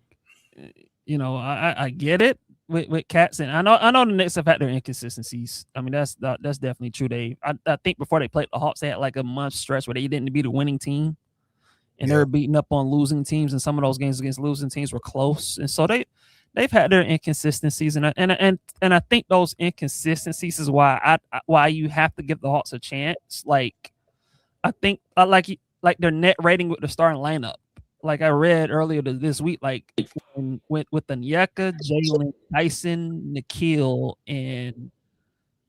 [SPEAKER 9] get it. With Cats, and I know the Knicks have had their inconsistencies. I mean, that's definitely true. I think before they played the Hawks, they had a month stretch where they didn't be the winning team, and they were beating up on losing teams, and some of those games against losing teams were close, and so they've had their inconsistencies, and I think those inconsistencies is why you have to give the Hawks a chance. I think their net rating with the starting lineup. I read earlier this week, with Onyeka, Jalen, Tyson, Nikhil, and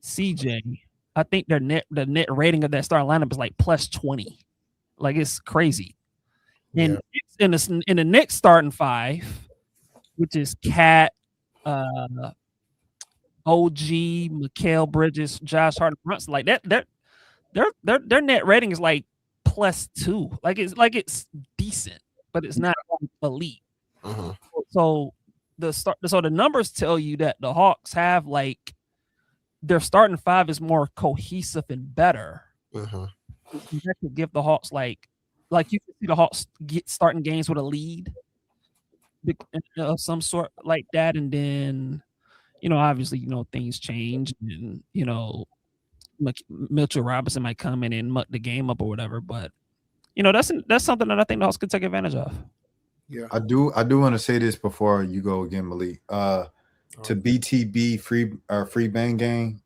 [SPEAKER 9] CJ, I think the net rating of that starting lineup is plus 20. It's crazy. And in the Knicks starting 5, which is Cat, OG, Mikal Bridges, Josh Hart, Brunson, like that. Their net rating is like +2. Like it's decent, but it's not elite. So the numbers tell you that the Hawks have like their starting five is more cohesive and better. That could give the Hawks like you can see the Hawks get starting games with a lead of some sort like that, and then obviously things change, and Mitchell Robinson might come in and muck the game up or whatever, but that's something that I think the Hawks could take advantage of.
[SPEAKER 4] Yeah,
[SPEAKER 7] I do want to say this before you go again, Malik. To BTB free bang gang.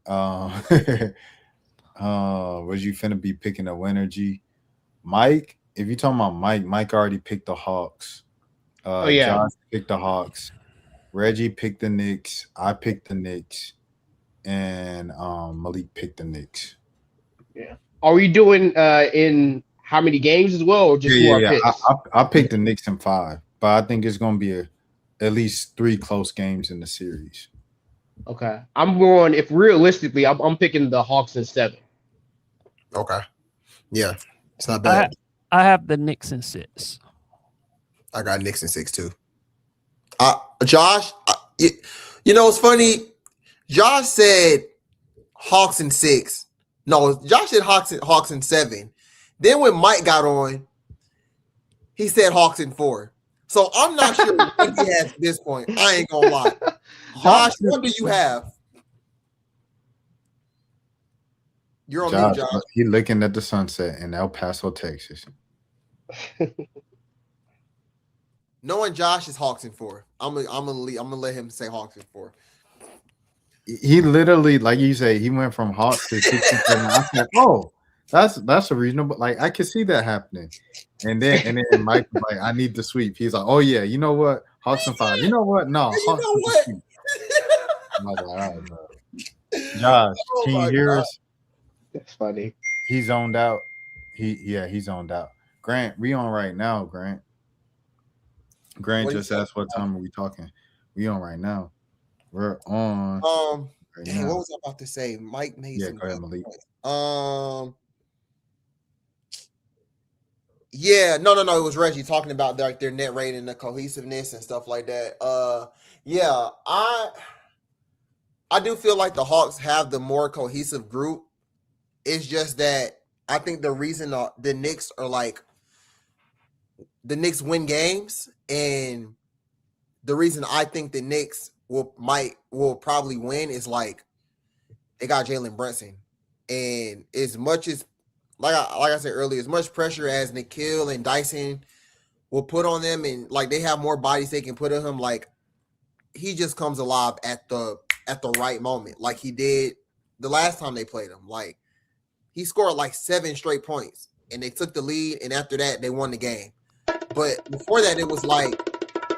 [SPEAKER 7] Was you finna be picking up energy? Mike, if you're talking about Mike already picked the Hawks. Josh picked the Hawks. Reggie picked the Knicks. I picked the Knicks. And Malik picked the Knicks.
[SPEAKER 10] Yeah. Are we doing in how many games as well, or just
[SPEAKER 7] I picked the Knicks in 5, but I think it's gonna be at least 3 close games in the series.
[SPEAKER 10] Okay. I'm going, if realistically, I'm picking the Hawks in 7.
[SPEAKER 4] Okay. Yeah. It's not bad.
[SPEAKER 9] I have the Knicks in 6.
[SPEAKER 4] I got Knicks in 6 too. Josh, it's funny. Josh said Hawks in 6. No, Josh said Hawks in 7. Then when Mike got on, he said Hawks in 4. So I'm not sure what he has at this point. I ain't gonna lie. Josh, what do you have? You're on mute, Josh.
[SPEAKER 7] He looking at the sunset in El Paso, Texas.
[SPEAKER 4] Knowing Josh is Hawks in 4. I'm gonna let him say Hawks in 4.
[SPEAKER 7] He literally, like you say, he went from Hawks to 67. I said, "Oh, that's a reasonable. Like I could see that happening." And then Mike was like, "I need the sweep." He's like, "Oh yeah, you know what? Hawks in 5. You know what? No, Hawks in sweep." I'm like, all right, bro. Josh, can you hear us?
[SPEAKER 10] That's funny.
[SPEAKER 7] He zoned out. He zoned out. Grant, we on right now, Grant. Grant just asked what time are we talking. We on right now. We're on.
[SPEAKER 4] What was I about to say? Mike made some.
[SPEAKER 7] Go ahead, Malik.
[SPEAKER 4] Yeah, no. It was Reggie talking about their net rating, the cohesiveness and stuff like that. I do feel like the Hawks have the more cohesive group. It's just that I think the reason the Knicks are like the Knicks win games, and the reason I think the Knicks will probably win is like they got Jalen Brunson, and as much as like I said earlier, as much pressure as Nikhil and Dyson will put on them, and like they have more bodies they can put on him, like he just comes alive at the right moment, like he did the last time they played him. Like he scored like 7 straight points, and they took the lead, and after that they won the game. But before that, it was like,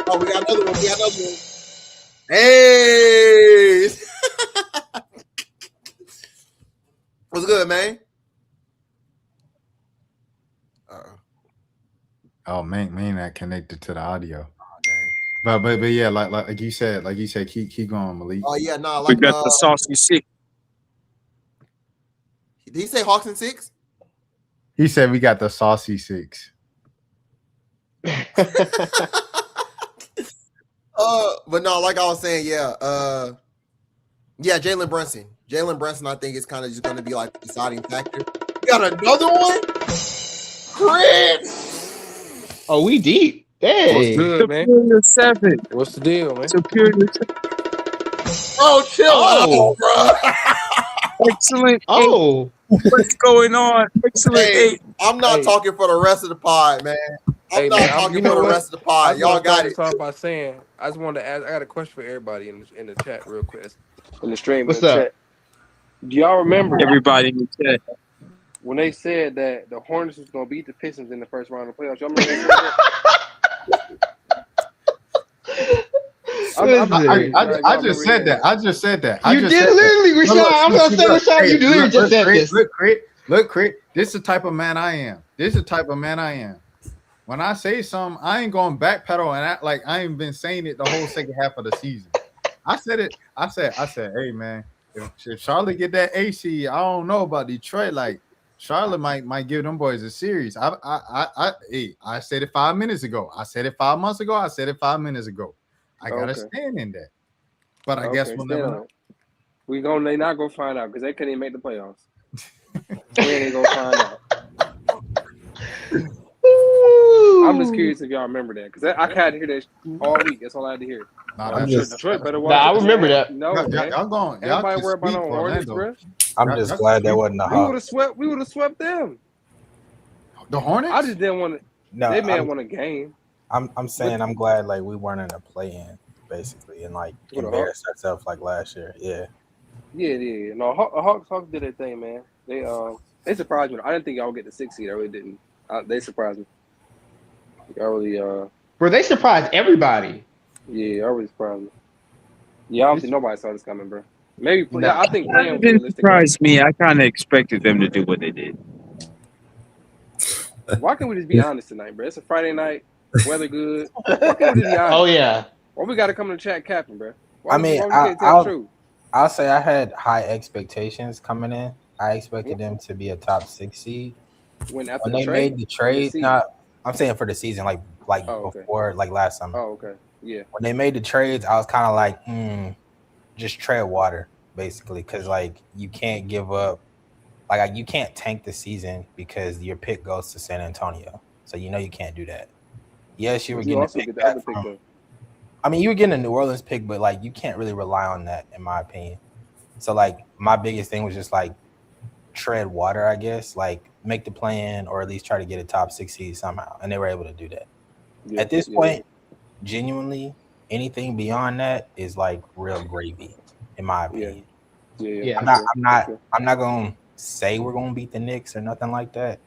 [SPEAKER 4] oh, we got another one. Hey, what's good, man?
[SPEAKER 7] Oh, man, not connected to the audio. But yeah, like you said, keep going, Malik.
[SPEAKER 4] Oh yeah, no,
[SPEAKER 8] we got the saucy 6.
[SPEAKER 4] Did he say Hawks in 6?
[SPEAKER 7] He said we got the saucy 6.
[SPEAKER 4] But no, like I was saying, Jalen Brunson. Jalen Brunson, I think, is kind of just going to be like the deciding factor. We got another one, Chris.
[SPEAKER 10] Oh, we deep. Dang.
[SPEAKER 11] What's good, man?
[SPEAKER 8] Superior 7.
[SPEAKER 11] What's the deal, man?
[SPEAKER 8] Superior 7.
[SPEAKER 4] Oh, chill out, bro.
[SPEAKER 8] Excellent. Oh, what's going on? Excellent.
[SPEAKER 4] Hey, I'm not talking for the rest of the pod, man. I'm not talking for the rest of the pod. Y'all got it.
[SPEAKER 11] Start by saying, I just wanted to ask. I got a question for everybody in the chat, real quick. In the stream.
[SPEAKER 10] What's up?
[SPEAKER 11] Chat. Do y'all remember
[SPEAKER 8] Everybody in the chat
[SPEAKER 11] when they said that the Hornets was gonna beat the Pistons in the first round of the playoffs? Y'all remember that?
[SPEAKER 7] I just said that.
[SPEAKER 10] You did literally, Rashad. I'm gonna say, Rashad, you literally just said this.
[SPEAKER 7] Look, Crit. This is the type of man I am. When I say something, I ain't going to backpedal and act like I ain't been saying it the whole second half of the season. I said it. I said, hey man, if Charlotte get that A seed, I don't know about Detroit. Like Charlotte might give them boys a series. I said it 5 minutes ago. I said it 5 months ago. I said it 5 minutes ago. I gotta stand in that. But I guess we'll never know.
[SPEAKER 11] They not gonna find out because they couldn't even make the playoffs. We ain't gonna find out. I'm just curious if y'all remember that because I had to hear that all week. That's all I had to hear. Detroit better watch.
[SPEAKER 10] I remember that.
[SPEAKER 11] No,
[SPEAKER 7] y'all
[SPEAKER 11] worry about no Hornets, bro.
[SPEAKER 12] I'm just glad that wasn't the Hawks.
[SPEAKER 11] We would have swept them.
[SPEAKER 7] The Hornets?
[SPEAKER 11] I just didn't want to.
[SPEAKER 12] No,
[SPEAKER 11] they may have won a game.
[SPEAKER 12] I'm saying I'm glad like we weren't in a play-in basically and like embarrassed ourselves like last year. Yeah.
[SPEAKER 11] Yeah. No, Hawks did their thing, man. They surprised me. I didn't think y'all would get the 6th seed. I really didn't. They surprised me. I really
[SPEAKER 10] Bro, they surprised everybody.
[SPEAKER 11] Yeah, I really surprised me. Yeah, obviously nobody saw this coming, bro. Maybe I think
[SPEAKER 8] it didn't surprise me. I kind of expected them to do what they did.
[SPEAKER 11] Why can't we just be honest tonight, bro? It's a Friday night, weather good. Why can't we just be honest?
[SPEAKER 10] Oh yeah.
[SPEAKER 11] Why we got to come to chat capping, bro?
[SPEAKER 12] I'll say I had high expectations coming in. I expected them to be a top 6 seed. When they made the trade, I'm saying for the season, before last summer.
[SPEAKER 11] Oh, okay. Yeah.
[SPEAKER 12] When they made the trades, I was kind of like, just tread water, basically, because like you can't give up, you can't tank the season because your pick goes to San Antonio, so you know you can't do that. Yes, you were getting a pick back from. I mean, you were getting a New Orleans pick, but like you can't really rely on that, in my opinion. So like my biggest thing was just like tread water, I guess, like make the play-in or at least try to get a top 6 seed somehow, and they were able to do that. Yeah, at this point, genuinely, anything beyond that is like real gravy, in my opinion.
[SPEAKER 11] Yeah.
[SPEAKER 12] I'm not gonna say we're gonna beat the Knicks or nothing like that,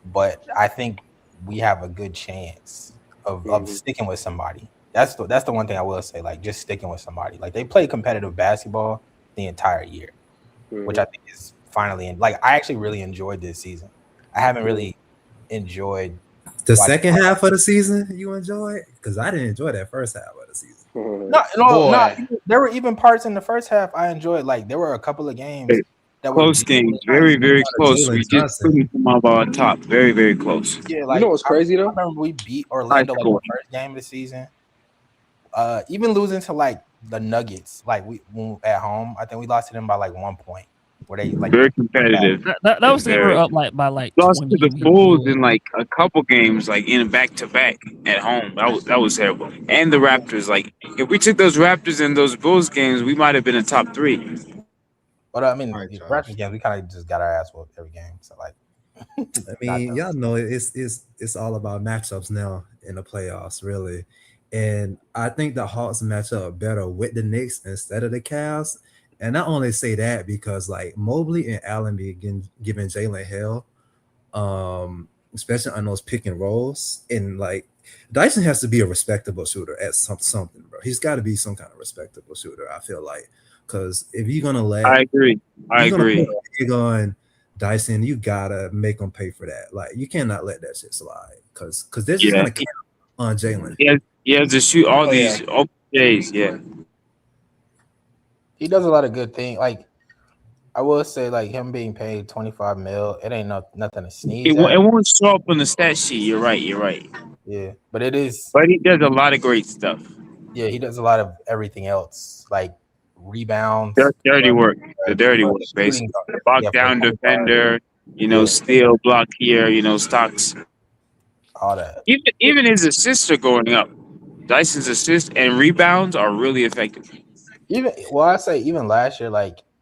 [SPEAKER 12] but I think we have a good chance of sticking with somebody. That's the one thing I will say, like just sticking with somebody. Like they play competitive basketball the entire year, which I think is finally I actually really enjoyed this season. I haven't really enjoyed
[SPEAKER 13] the second half of the season. You enjoyed? Because I didn't enjoy that first half of the season.
[SPEAKER 12] No. There were even parts in the first half I enjoyed. Like there were a couple of games that
[SPEAKER 8] close games, very, very close. We just couldn't come up on top. Very, very close.
[SPEAKER 12] Yeah, like
[SPEAKER 11] you know what's crazy though?
[SPEAKER 12] I remember we beat Orlando the first game of the season. Even losing to like the Nuggets, we at home, I think we lost to them by 1 point. Where they
[SPEAKER 8] very competitive.
[SPEAKER 9] That was they were up by
[SPEAKER 8] lost to the Bulls in a couple games in back to back at home. That was terrible. And the Raptors, if we took those Raptors and those Bulls games, we might have been a top 3.
[SPEAKER 12] But I mean, the Raptors games, we kind of just got our ass whooped every game. So
[SPEAKER 13] I mean, y'all know it's all about matchups now in the playoffs, really. And I think the Hawks match up better with the Knicks instead of the Cavs. And I only say that because Mobley and Allen be giving Jalen hell, especially on those pick and rolls. And Dyson has to be a respectable shooter at something, bro. He's got to be some kind of respectable shooter, I feel like. Because if you're gonna
[SPEAKER 8] I agree.
[SPEAKER 13] Big on Dyson, you gotta make him pay for that. You cannot let that shit slide. Because this is gonna count on Jalen.
[SPEAKER 8] He has to shoot all these open days. Yeah.
[SPEAKER 12] He does a lot of good things. I will say, him being paid $25 million, it ain't nothing to sneeze at.
[SPEAKER 8] It won't show up on the stat sheet. You're right.
[SPEAKER 12] Yeah, but it is.
[SPEAKER 8] But he does a lot of great stuff.
[SPEAKER 12] Yeah, he does a lot of everything else, rebounds.
[SPEAKER 8] Dirty work. The dirty work, basically. The lock down defender, steal, block here, stocks.
[SPEAKER 12] All that.
[SPEAKER 8] Even his assists are going up. Dyson's assists and rebounds are really effective.
[SPEAKER 12] I say even last year,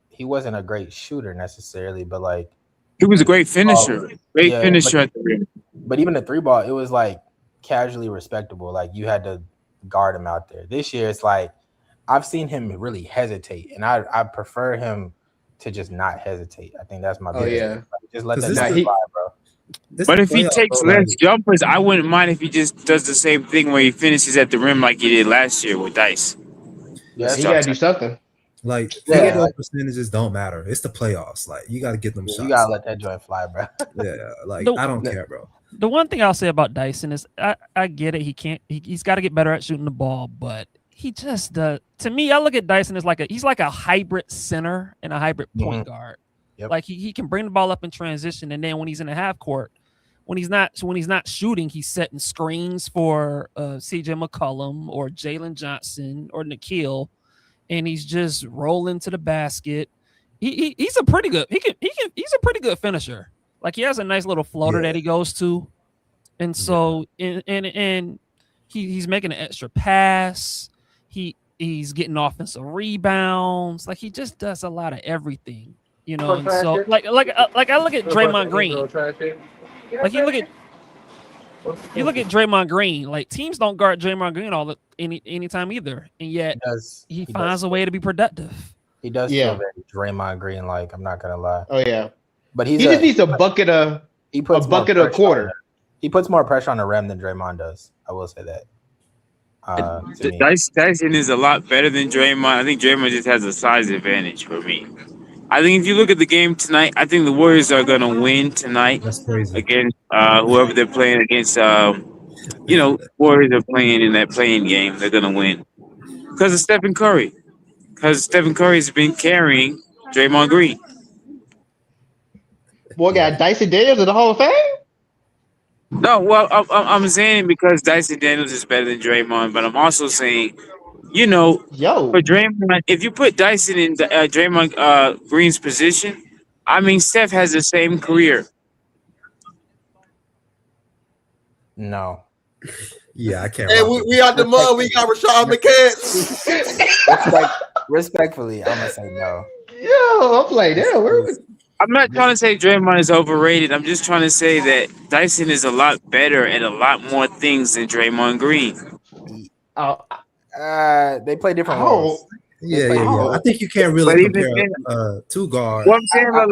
[SPEAKER 12] he wasn't a great shooter necessarily, but
[SPEAKER 8] he was a great finisher. Finisher at the rim.
[SPEAKER 12] But even the 3-ball, it was casually respectable. You had to guard him out there. This year, it's I've seen him really hesitate, and I prefer him to just not hesitate. I think that's my biggest. Just let that fly, bro.
[SPEAKER 8] But if he takes less jumpers, I wouldn't mind if he just does the same thing where he finishes at the rim like he did last year with Dice.
[SPEAKER 10] Yeah, you gotta do something.
[SPEAKER 13] Those percentages don't matter. It's the playoffs. You gotta get them shots.
[SPEAKER 12] You gotta let that joint fly, bro.
[SPEAKER 13] Yeah, I don't care, bro.
[SPEAKER 9] The one thing I'll say about Dyson is I get it. He's got to get better at shooting the ball, but he just does. To me, I look at Dyson as he's like a hybrid center and a hybrid point guard.
[SPEAKER 12] Yep.
[SPEAKER 9] Like he can bring the ball up in transition, and then when he's in the half court, when he's not shooting, he's setting screens for CJ McCollum or Jalen Johnson or Nikhil, and he's just rolling to the basket. He's a pretty good. He's a pretty good finisher. Like he has a nice little floater that he goes to, and so and he's making an extra pass. He's getting offensive rebounds. Like he just does a lot of everything, you know. And so like I look at Draymond Green. Like you look at Draymond Green. Like teams don't guard Draymond Green anytime either, and yet he finds a way to be productive.
[SPEAKER 12] He does feel very Draymond Green. Like I'm not gonna lie.
[SPEAKER 10] Oh yeah,
[SPEAKER 12] but
[SPEAKER 10] he just needs a bucket of a quarter.
[SPEAKER 12] He puts more pressure on the rim than Draymond does. I will say that.
[SPEAKER 8] Dyson is a lot better than Draymond. I think Draymond just has a size advantage for me. I think if you look at the game tonight, I think the Warriors are going to win tonight against whoever they're playing against. Warriors are playing in that playing game. They're going to win because of Stephen Curry. Because Stephen Curry has been carrying Draymond Green.
[SPEAKER 10] Boy, got Dyson Daniels in the Hall of Fame?
[SPEAKER 8] No, well, I'm saying because Dyson Daniels is better than Draymond, but I'm also saying, for Draymond, if you put Dyson in Draymond Green's position, I mean, Steph has the same career.
[SPEAKER 13] No. Yeah, I can't.
[SPEAKER 4] Hey, we out the mud. We got Rashad McCants.
[SPEAKER 12] Respectfully, I'm gonna say no.
[SPEAKER 10] Yo, I'm like, damn, where was?
[SPEAKER 8] I'm not trying to say Draymond is overrated. I'm just trying to say that Dyson is a lot better at a lot more things than Draymond Green.
[SPEAKER 12] They play different roles.
[SPEAKER 13] Yeah. I think you can't really compare two guards.
[SPEAKER 8] What I'm saying, but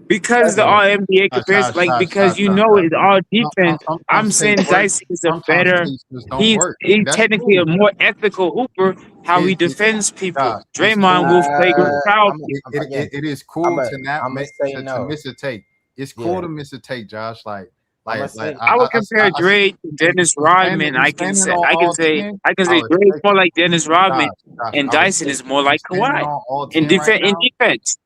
[SPEAKER 8] because the All NBA compares, because it's all defense. I'm saying Dyson is a better. He's technically a more ethical hooper. How he defends people. Draymond will play with crowd.
[SPEAKER 7] It is cool to miss a take. It's cool to miss a take, Josh. I
[SPEAKER 8] would compare Dre to Dennis Rodman. I can say Dre is more like Dennis Rodman, and Dyson is more like Kawhi in defense.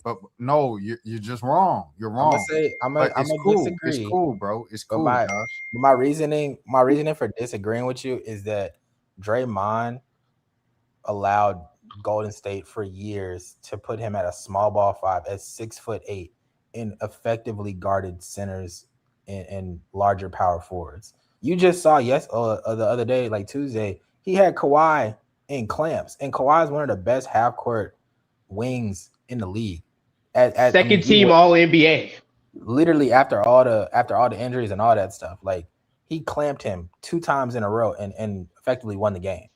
[SPEAKER 7] But no, you're just wrong. You're wrong.
[SPEAKER 12] I'm gonna
[SPEAKER 7] cool.
[SPEAKER 12] disagree.
[SPEAKER 7] It's cool, bro. It's cool,
[SPEAKER 12] Josh.
[SPEAKER 7] Josh.
[SPEAKER 12] My reasoning for disagreeing with you is that Draymond allowed Golden State for years to put him at a small ball 5 at 6'8" and effectively guarded centers and larger power forwards. You just saw the other day, like Tuesday, he had Kawhi in clamps, and Kawhi is one of the best half court wings in the league.
[SPEAKER 10] Second team All NBA.
[SPEAKER 12] Literally after all the injuries and all that stuff, like he clamped him 2 times in a row and effectively won the game.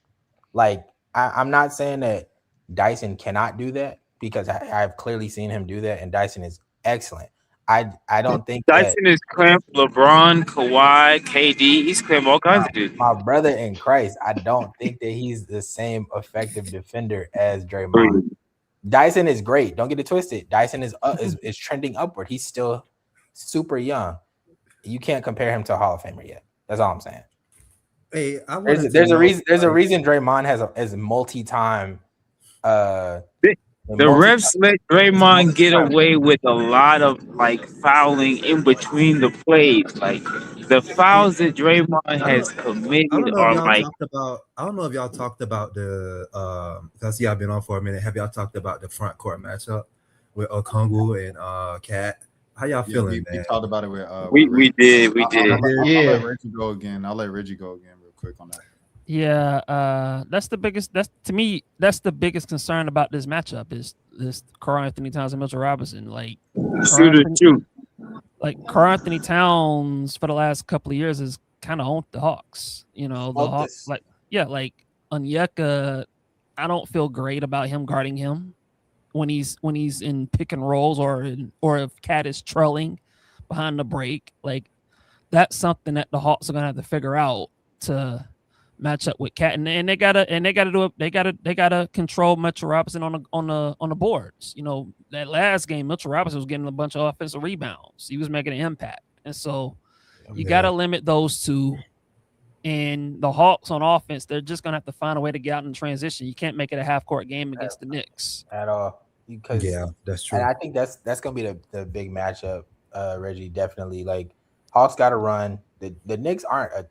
[SPEAKER 12] Like I'm not saying that Dyson cannot do that because I've clearly seen him do that, and Dyson is excellent. I don't think
[SPEAKER 8] Dyson is clamped LeBron, Kawhi, KD. He's clamped all kinds of dudes.
[SPEAKER 12] My brother in Christ, I don't think that he's the same effective defender as Draymond. Dyson is great. Don't get it twisted. Dyson is trending upward. He's still super young. You can't compare him to a Hall of Famer yet. That's all I'm saying.
[SPEAKER 13] Hey,
[SPEAKER 12] there's a reason Draymond has multi-time.
[SPEAKER 8] The refs let Draymond get away with a lot of fouling in between the plays. Like the fouls that Draymond has committed are
[SPEAKER 13] I don't know if y'all talked about the because I've been on for a minute. Have y'all talked about the front court matchup with Okongwu and Cat? How y'all feeling, man?
[SPEAKER 7] We talked about it with
[SPEAKER 8] we did.
[SPEAKER 7] I'll let Reggie go again. Real quick on that.
[SPEAKER 9] Yeah, that's the biggest. To me, that's the biggest concern about this matchup is this Karl Anthony Towns and Mitchell Robinson. Like, Karl Anthony Towns for the last couple of years has kind of owned the Hawks. You know, the Hawks. Onyeka, I don't feel great about him guarding him when he's in pick and rolls or if Cat is trailing behind the break. Like, that's something that the Hawks are gonna have to figure out to match up with Cat, and they gotta control Mitchell Robinson on the boards. You know, that last game, Mitchell Robinson was getting a bunch of offensive rebounds. He was making an impact, and so you gotta limit those two. And the Hawks on offense, they're just gonna have to find a way to get out in transition. You can't make it a half court game against the Knicks
[SPEAKER 12] at all. Because
[SPEAKER 13] that's true.
[SPEAKER 12] And I think that's gonna be the big matchup, Reggie. Definitely. Like Hawks got to run. The Knicks aren't a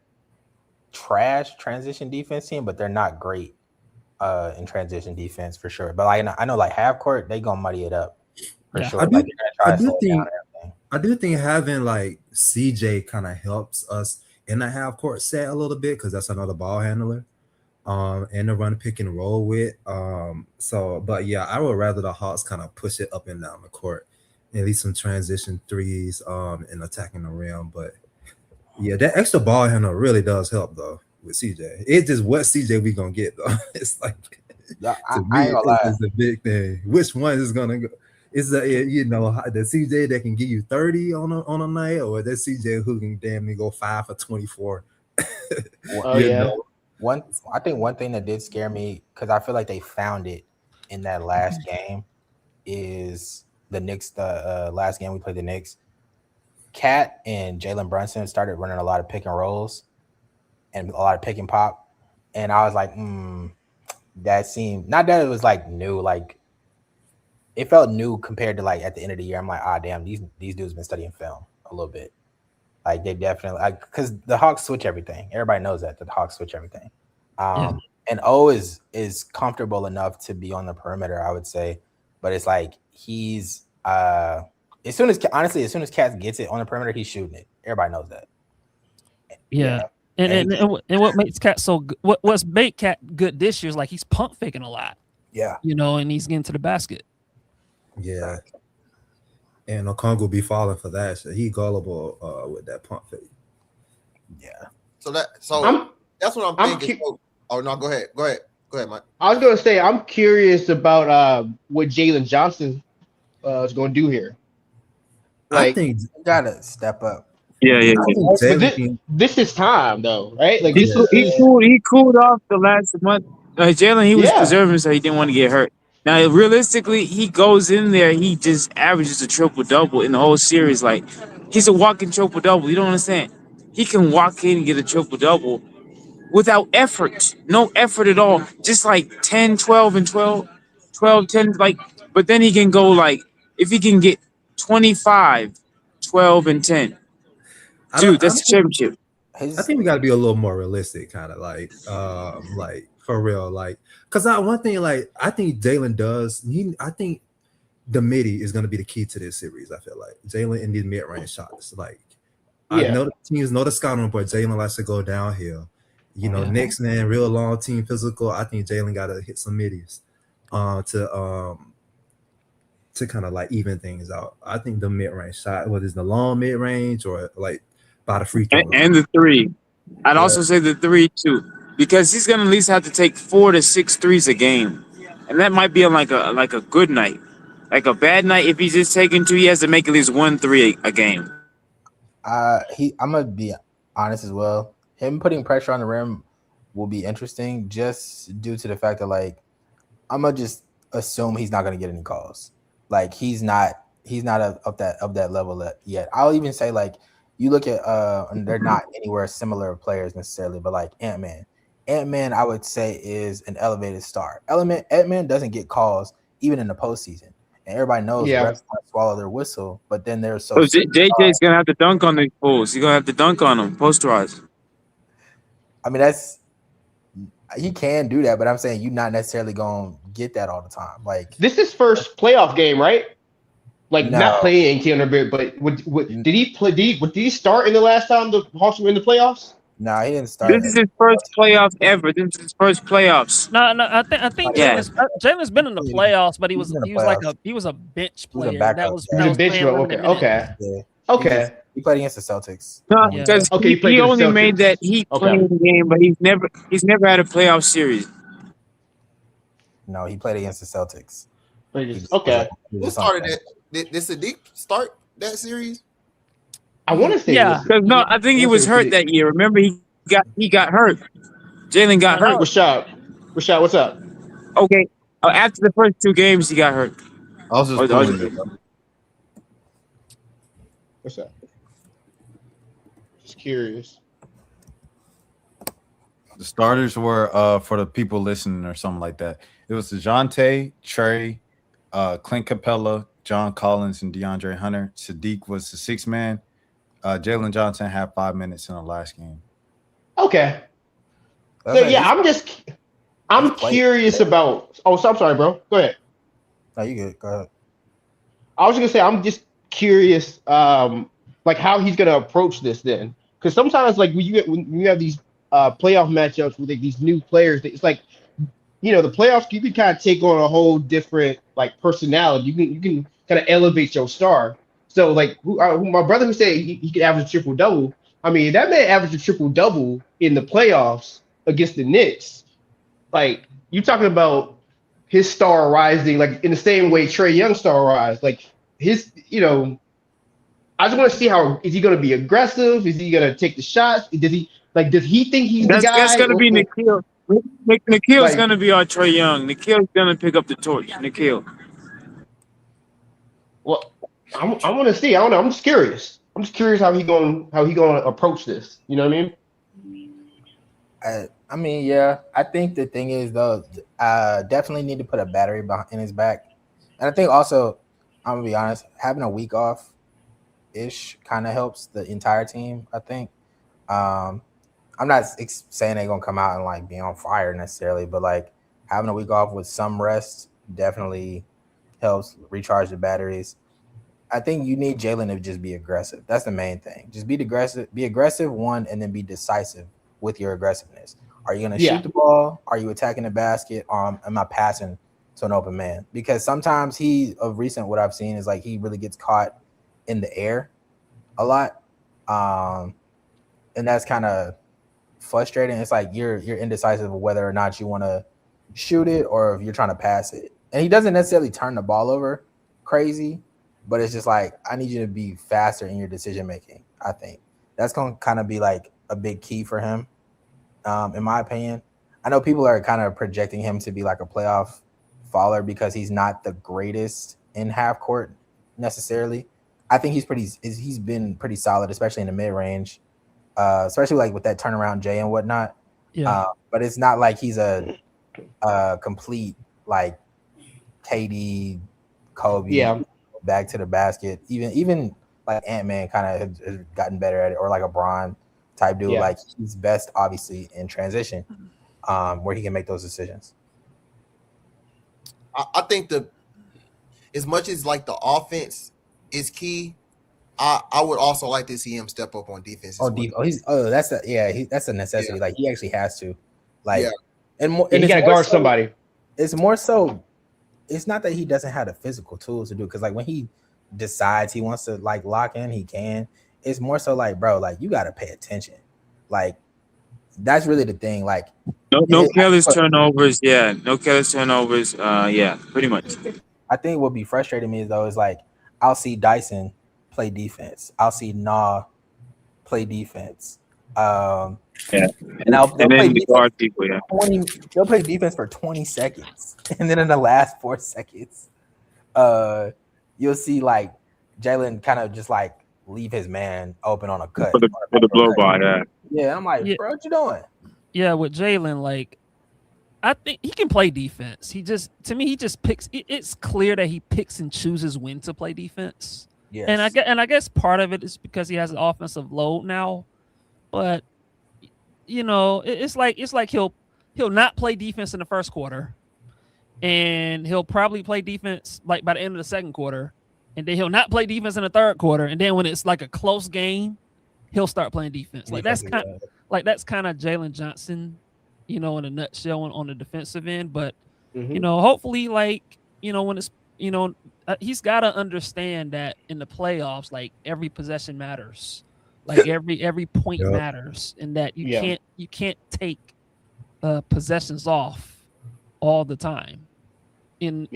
[SPEAKER 12] trash transition defense team, but they're not great in transition defense for sure. But like I know like half court, they gonna muddy it up for sure.
[SPEAKER 13] I do think having like CJ kind of helps us in the half court set a little bit because that's another ball handler. And to run pick and roll with. But yeah, I would rather the Hawks kind of push it up and down the court, at least some transition threes, and attacking the rim. But yeah, that extra ball handler really does help though with CJ. It's just what CJ we gonna get though. It's like
[SPEAKER 12] I ain't gonna lie.
[SPEAKER 13] It's a big thing. Which one is gonna go? Is the the CJ that can give you 30 on a night, or that CJ who can damn near go 5 for 24?
[SPEAKER 12] I think one thing that did scare me, because I feel like they found it in that last game, is the Knicks. The last game we played the Knicks, Cat and Jalen Brunson started running a lot of pick and rolls and a lot of pick and pop, and I was like, that seemed, not that it was like new, like it felt new compared to like at the end of the year. I'm like, damn, these dudes been studying film a little bit. Like they definitely, like, because the Hawks switch everything. Everybody knows that the Hawks switch everything. And O is comfortable enough to be on the perimeter, I would say. But it's like he's as soon as Cat gets it on the perimeter, he's shooting it. Everybody knows that.
[SPEAKER 9] Yeah. And what makes Cat so good, what's made Cat good this year is like he's pump faking a lot.
[SPEAKER 12] Yeah.
[SPEAKER 9] And he's getting to the basket.
[SPEAKER 13] Yeah. And Okongwu be falling for that. So he gullible with that pump fake.
[SPEAKER 12] Yeah.
[SPEAKER 4] So that's what I'm thinking. Oh no, go ahead, Mike.
[SPEAKER 10] I was gonna say I'm curious about what Jalen Johnson is gonna do here. Like,
[SPEAKER 13] I think
[SPEAKER 12] you gotta step up.
[SPEAKER 8] Yeah.
[SPEAKER 10] This is time though, right? Like
[SPEAKER 8] He cooled off the last month. Jalen, he was preserving, so he didn't want to get hurt. Now, realistically, he goes in there, he just averages a triple-double in the whole series. Like, he's a walking triple-double. You don't understand. He can walk in and get a triple-double without effort. No effort at all. Just like 10, 12, and 12. 12, 10, like, but then he can go like, if he can get 25, 12, and 10. Dude, that's the championship.
[SPEAKER 13] I think we got to be a little more realistic, kind of like for real, like, because one thing, like, I think Jalen does. I think the midi is going to be the key to this series. I feel like Jalen in these mid-range shots. Like, I know the teams know the scouting, but Jalen likes to go downhill. Knicks, man, real long team physical. I think Jalen got to hit some middies to kind of like even things out. I think the mid-range shot, whether it's the long mid-range or like by the free throw
[SPEAKER 8] and the three. I'd also say the 3 too, because he's gonna at least have to take 4 to 6 threes a game, and that might be on like a good night. Like a bad night, if he's just taking 2, he has to make at least 1 3 a game.
[SPEAKER 12] I'm gonna be honest as well. Him putting pressure on the rim will be interesting, just due to the fact that, like, I'm gonna just assume he's not gonna get any calls. Like he's not up that level yet. I'll even say, like, you look at they're not anywhere similar players necessarily, but like Ant-Man, I would say is an elevated star. Ant-Man doesn't get calls even in the postseason, and everybody knows refs swallow their whistle. But then they're so.
[SPEAKER 8] JJ's gonna have to dunk on these fools. He's gonna have to dunk on them posterize.
[SPEAKER 12] I mean, he can do that, but I'm saying you're not necessarily gonna get that all the time. Like,
[SPEAKER 10] this is first playoff game, right? Like,
[SPEAKER 12] No.
[SPEAKER 10] not playing Keanu Beard, but did he play? Did he start in the last time the Hawks were in the playoffs?
[SPEAKER 12] No, he didn't start.
[SPEAKER 8] This is his first playoff ever. This is his first playoffs.
[SPEAKER 9] No, I think
[SPEAKER 8] Yeah.
[SPEAKER 9] Jalen's been in the playoffs, but he was
[SPEAKER 12] in the
[SPEAKER 9] a bench
[SPEAKER 12] He was a
[SPEAKER 9] player.
[SPEAKER 12] backup.
[SPEAKER 9] Was
[SPEAKER 10] He was a bench
[SPEAKER 9] playing
[SPEAKER 10] player.
[SPEAKER 9] limited
[SPEAKER 10] Okay.
[SPEAKER 9] minutes.
[SPEAKER 10] Okay.
[SPEAKER 12] He played against the Celtics.
[SPEAKER 8] No,
[SPEAKER 9] Yeah.
[SPEAKER 8] because
[SPEAKER 10] Okay, he played
[SPEAKER 8] he
[SPEAKER 10] against
[SPEAKER 8] only
[SPEAKER 10] Celtics.
[SPEAKER 8] made that Heat
[SPEAKER 10] Okay.
[SPEAKER 8] playing the game, but he's never had a playoff series.
[SPEAKER 12] No, he played against the Celtics.
[SPEAKER 10] Okay.
[SPEAKER 4] Who started it? Did Sadiq start that series?
[SPEAKER 10] I want to say
[SPEAKER 9] Yeah.
[SPEAKER 8] Because I think he was hurt that year. Remember, he got hurt. Jalen got hurt.
[SPEAKER 10] Rashad, what's up?
[SPEAKER 8] Okay, after the first 2 games, he got hurt.
[SPEAKER 7] I was just
[SPEAKER 10] What's up? Just curious.
[SPEAKER 7] The starters were for the people listening or something like that. It was DeJounte, Trey, Clint Capella, John Collins, and DeAndre Hunter. Sadiq was the sixth man. Jalen Johnson had 5 minutes in the last game.
[SPEAKER 10] Okay.
[SPEAKER 12] That's
[SPEAKER 10] So
[SPEAKER 12] like
[SPEAKER 10] yeah,
[SPEAKER 12] this-
[SPEAKER 10] I'm curious about. Oh, so I'm sorry, bro. Go ahead.
[SPEAKER 12] No, you good. Go ahead.
[SPEAKER 10] I was just gonna say I'm just curious, like how he's gonna approach this then, because sometimes like when you have these playoff matchups with like, these new players, it's like the playoffs you can kind of take on a whole different like personality. You can kind of elevate your star. So like who my brother who said he could average a triple double. I mean that man averaged a triple double in the playoffs against the Knicks. Like you talking about his star rising like in the same way Trey Young star rise. Like his, I just want to see how is he going to be aggressive? Is he going to take the shots? Does he think he's the guy?
[SPEAKER 8] That's gonna be Nikhil. Nikhil's
[SPEAKER 10] Like-
[SPEAKER 8] gonna be our Trey Young. Nikhil's gonna pick up the torch. Nikhil.
[SPEAKER 10] Well, I want to see. I don't know. I'm just curious. I'm just curious how he going to approach this. You know what I mean?
[SPEAKER 12] I mean, yeah. I think the thing is though, definitely need to put a battery in his back, and I think also, I'm gonna be honest, having a week off ish kind of helps the entire team. I think. I'm not saying they're gonna come out and like be on fire necessarily, but like having a week off with some rest definitely helps recharge the batteries. I think you need Jalen to just be aggressive. That's the main thing. Just be aggressive, one, and then be decisive with your aggressiveness. Are you gonna shoot the ball? Are you attacking the basket? Am I passing to an open man? Because sometimes of recent what I've seen is like he really gets caught in the air a lot. And that's kind of frustrating. It's like you're indecisive of whether or not you want to shoot it or if you're trying to pass it. And he doesn't necessarily turn the ball over crazy, but it's just like I need you to be faster in your decision making. I think that's going to kind of be like a big key for him, in my opinion. I know people are kind of projecting him to be like a playoff faller because he's not the greatest in half court necessarily. I think he's been pretty solid, especially in the mid range. Especially like with that turnaround J and whatnot.
[SPEAKER 9] Yeah.
[SPEAKER 12] But it's not like he's a complete like KD, Kobe, back to the basket. Even like Ant-Man kind of has gotten better at it, or like a Bron type dude.
[SPEAKER 10] Yeah.
[SPEAKER 12] Like he's best obviously in transition, where he can make those decisions.
[SPEAKER 4] I think as much as like the offense is key, I would also like to see him step up on defense.
[SPEAKER 12] That's a necessity. Yeah. Like he actually has to, and
[SPEAKER 10] he got to guard somebody.
[SPEAKER 12] It's more so. It's not that he doesn't have the physical tools to do, because like when he decides he wants to like lock in, he can. It's more so like, bro, like you got to pay attention. Like that's really the thing. Like
[SPEAKER 8] no careless turnovers. Yeah, no careless turnovers. Yeah, pretty much.
[SPEAKER 12] I think what be frustrating me though is like I'll see Dyson play defense. I'll see play defense. And they'll play defense
[SPEAKER 8] people, yeah.
[SPEAKER 12] They'll play defense for 20 seconds. And then in the last 4 seconds, you'll see like Jalen kind of just like leave his man open on a cut.
[SPEAKER 8] For the blow by that.
[SPEAKER 12] Yeah, I'm like, bro, what you doing?
[SPEAKER 9] Yeah, with Jalen, like I think he can play defense. He just picks. It's clear that he picks and chooses when to play defense.
[SPEAKER 12] Yes.
[SPEAKER 9] And I guess part of it is because he has an offensive load now, but it's like he'll not play defense in the first quarter, and he'll probably play defense like by the end of the second quarter, and then he'll not play defense in the third quarter, and then when it's like a close game, he'll start playing defense. Like that's kind of Jalen Johnson, in a nutshell on the defensive end. But hopefully, like when it's he's got to understand that in the playoffs, like every possession matters, like every point matters, and that you can't take possessions off all the time. And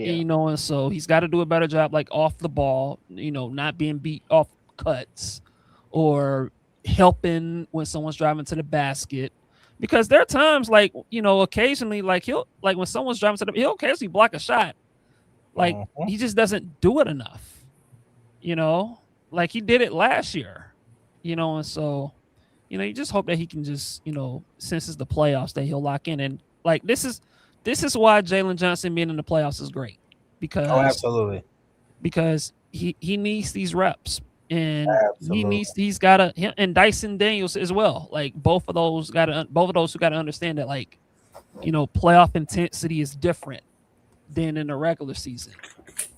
[SPEAKER 9] so he's got to do a better job, like off the ball, not being beat off cuts or helping when someone's driving to the basket, because there are times like occasionally like when someone's driving to he'll occasionally block a shot. Like he just doesn't do it enough, like he did it last year, and so you just hope that he can just, since it's the playoffs, that he'll lock in. And like this is why Jalen Johnson being in the playoffs is great, because
[SPEAKER 12] absolutely,
[SPEAKER 9] because he needs these reps, and he's got to, and Dyson Daniels as well. Like both of those who got to understand that, like, playoff intensity is different than in the regular season.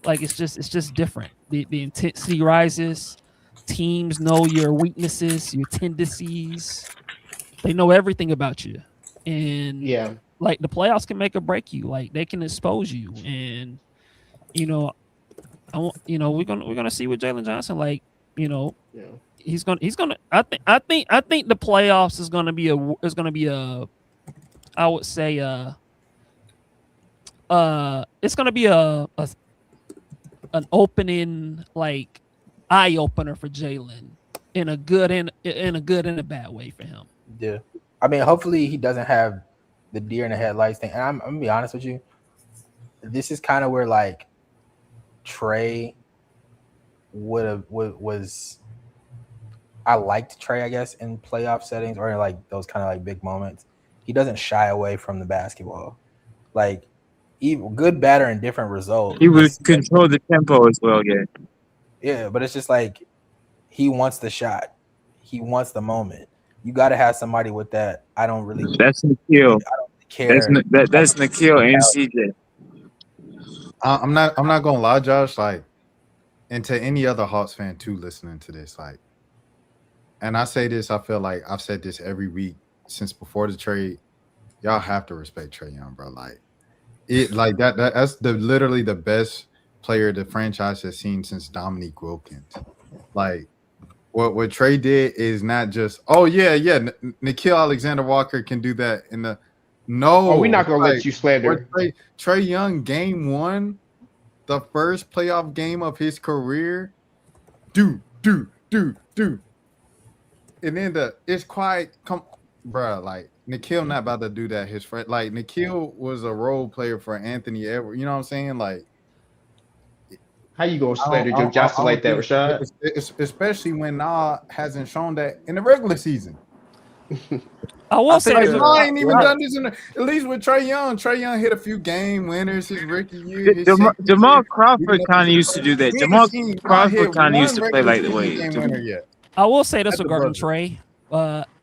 [SPEAKER 9] Like it's just different. The intensity rises. Teams know your weaknesses, your tendencies. They know everything about you, and like the playoffs can make or break you. Like they can expose you, and we're gonna see with Jalen Johnson. Like he's gonna. I think the playoffs is gonna be a. I would say it's gonna be an opening, like, eye opener for Jalen in a good and a bad way for him.
[SPEAKER 12] Yeah, I mean, hopefully he doesn't have the deer in the headlights thing. And I'm gonna be honest with you, this is kind of where like Trey was. I liked Trey, I guess, in playoff settings or in like those kind of like big moments. He doesn't shy away from the basketball, like even good, bad, or indifferent result.
[SPEAKER 8] He would control the tempo as well.
[SPEAKER 12] Yeah, but it's just like he wants the shot. He wants the moment. You got to have somebody with that. I don't really.
[SPEAKER 8] That's Nikhil.
[SPEAKER 12] I don't care.
[SPEAKER 8] That's Nikhil and CJ.
[SPEAKER 7] I'm not gonna lie, Josh. Like, and to any other Hawks fan too, listening to this, like, and I say this, I feel like I've said this every week since before the trade. Y'all have to respect Trae Young, bro. Like, that's literally the best player the franchise has seen since Dominique Wilkins. Like, what Trae did is not just, Nikhil Alexander-Walker can do that in the
[SPEAKER 10] we're not gonna let you slander
[SPEAKER 7] Trae Young. Game 1, the first playoff game of his career, do, and then it's quiet. Bro, like Nikhil not about to do that. His friend, like Nikhil was a role player for Anthony Edwards. You know what I'm saying? Like,
[SPEAKER 10] how you gonna slander Joe Johnson like that, Rashad?
[SPEAKER 7] Especially when hasn't shown that in the regular season.
[SPEAKER 9] I will say
[SPEAKER 7] I ain't even done this at least with Trae Young. Trae Young hit a few game winners his rookie year.
[SPEAKER 8] Jamal Crawford kind of used to do that. Jamal Crawford kind of used to play like the way.
[SPEAKER 9] I will say this regarding Trae,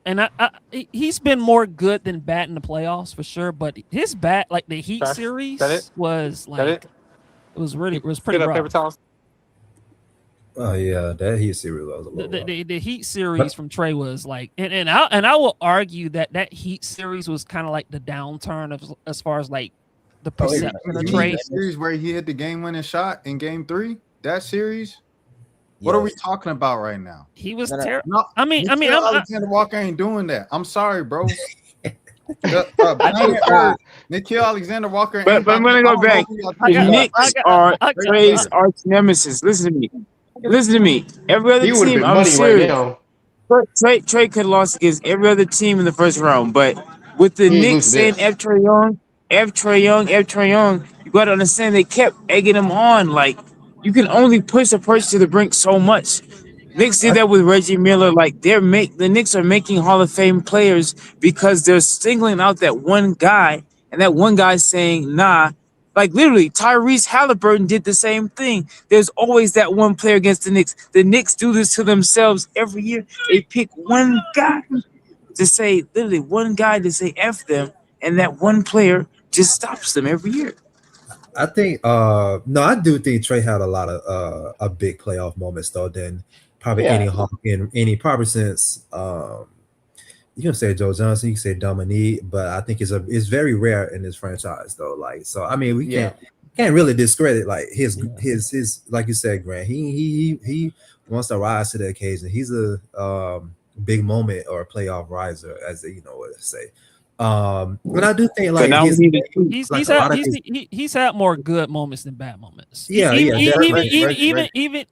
[SPEAKER 9] and he's been more good than bad in the playoffs for sure. But his bat, like the Heat series, was like it was pretty rough.
[SPEAKER 13] Oh yeah, that Heat series was a little
[SPEAKER 9] the Heat series from Trae was like, and I will argue that Heat series was kind of like the downturn of as far as like the perception of Trae.
[SPEAKER 7] Series where he hit the game-winning shot in Game 3. That series. What are we talking about right now?
[SPEAKER 9] He was terrible.
[SPEAKER 7] No, Alexander Walker ain't doing that. I'm sorry, bro. Nikhil Alexander Walker.
[SPEAKER 8] But I'm gonna go back. The Knicks are Trae's arch nemesis. Listen to me. Every other team, I'm serious. Trae could have lost against every other team in the first round, but with the Knicks saying F Trae Young, you got to understand they kept egging him on. Like, you can only push a person to the brink so much. Knicks did that with Reggie Miller. Like, the Knicks are making Hall of Fame players because they're singling out that one guy, and that one guy saying, nah. Like, literally, Tyrese Halliburton did the same thing. There's always that one player against the Knicks. The Knicks do this to themselves every year. They pick one guy to say, literally, one guy to say F them, and that one player just stops them every year.
[SPEAKER 13] I think I do think Trae had a lot of a big playoff moments though than probably any Hawk in any probably since you can say Joe Johnson, you can say Dominique, but I think it's very rare in this franchise though. Like, so I mean we can't really discredit like his like you said, Grant. He wants to rise to the occasion. He's a big moment or a playoff riser, as you know what to say. But I do think like
[SPEAKER 9] he's had more good moments than bad moments.
[SPEAKER 7] Even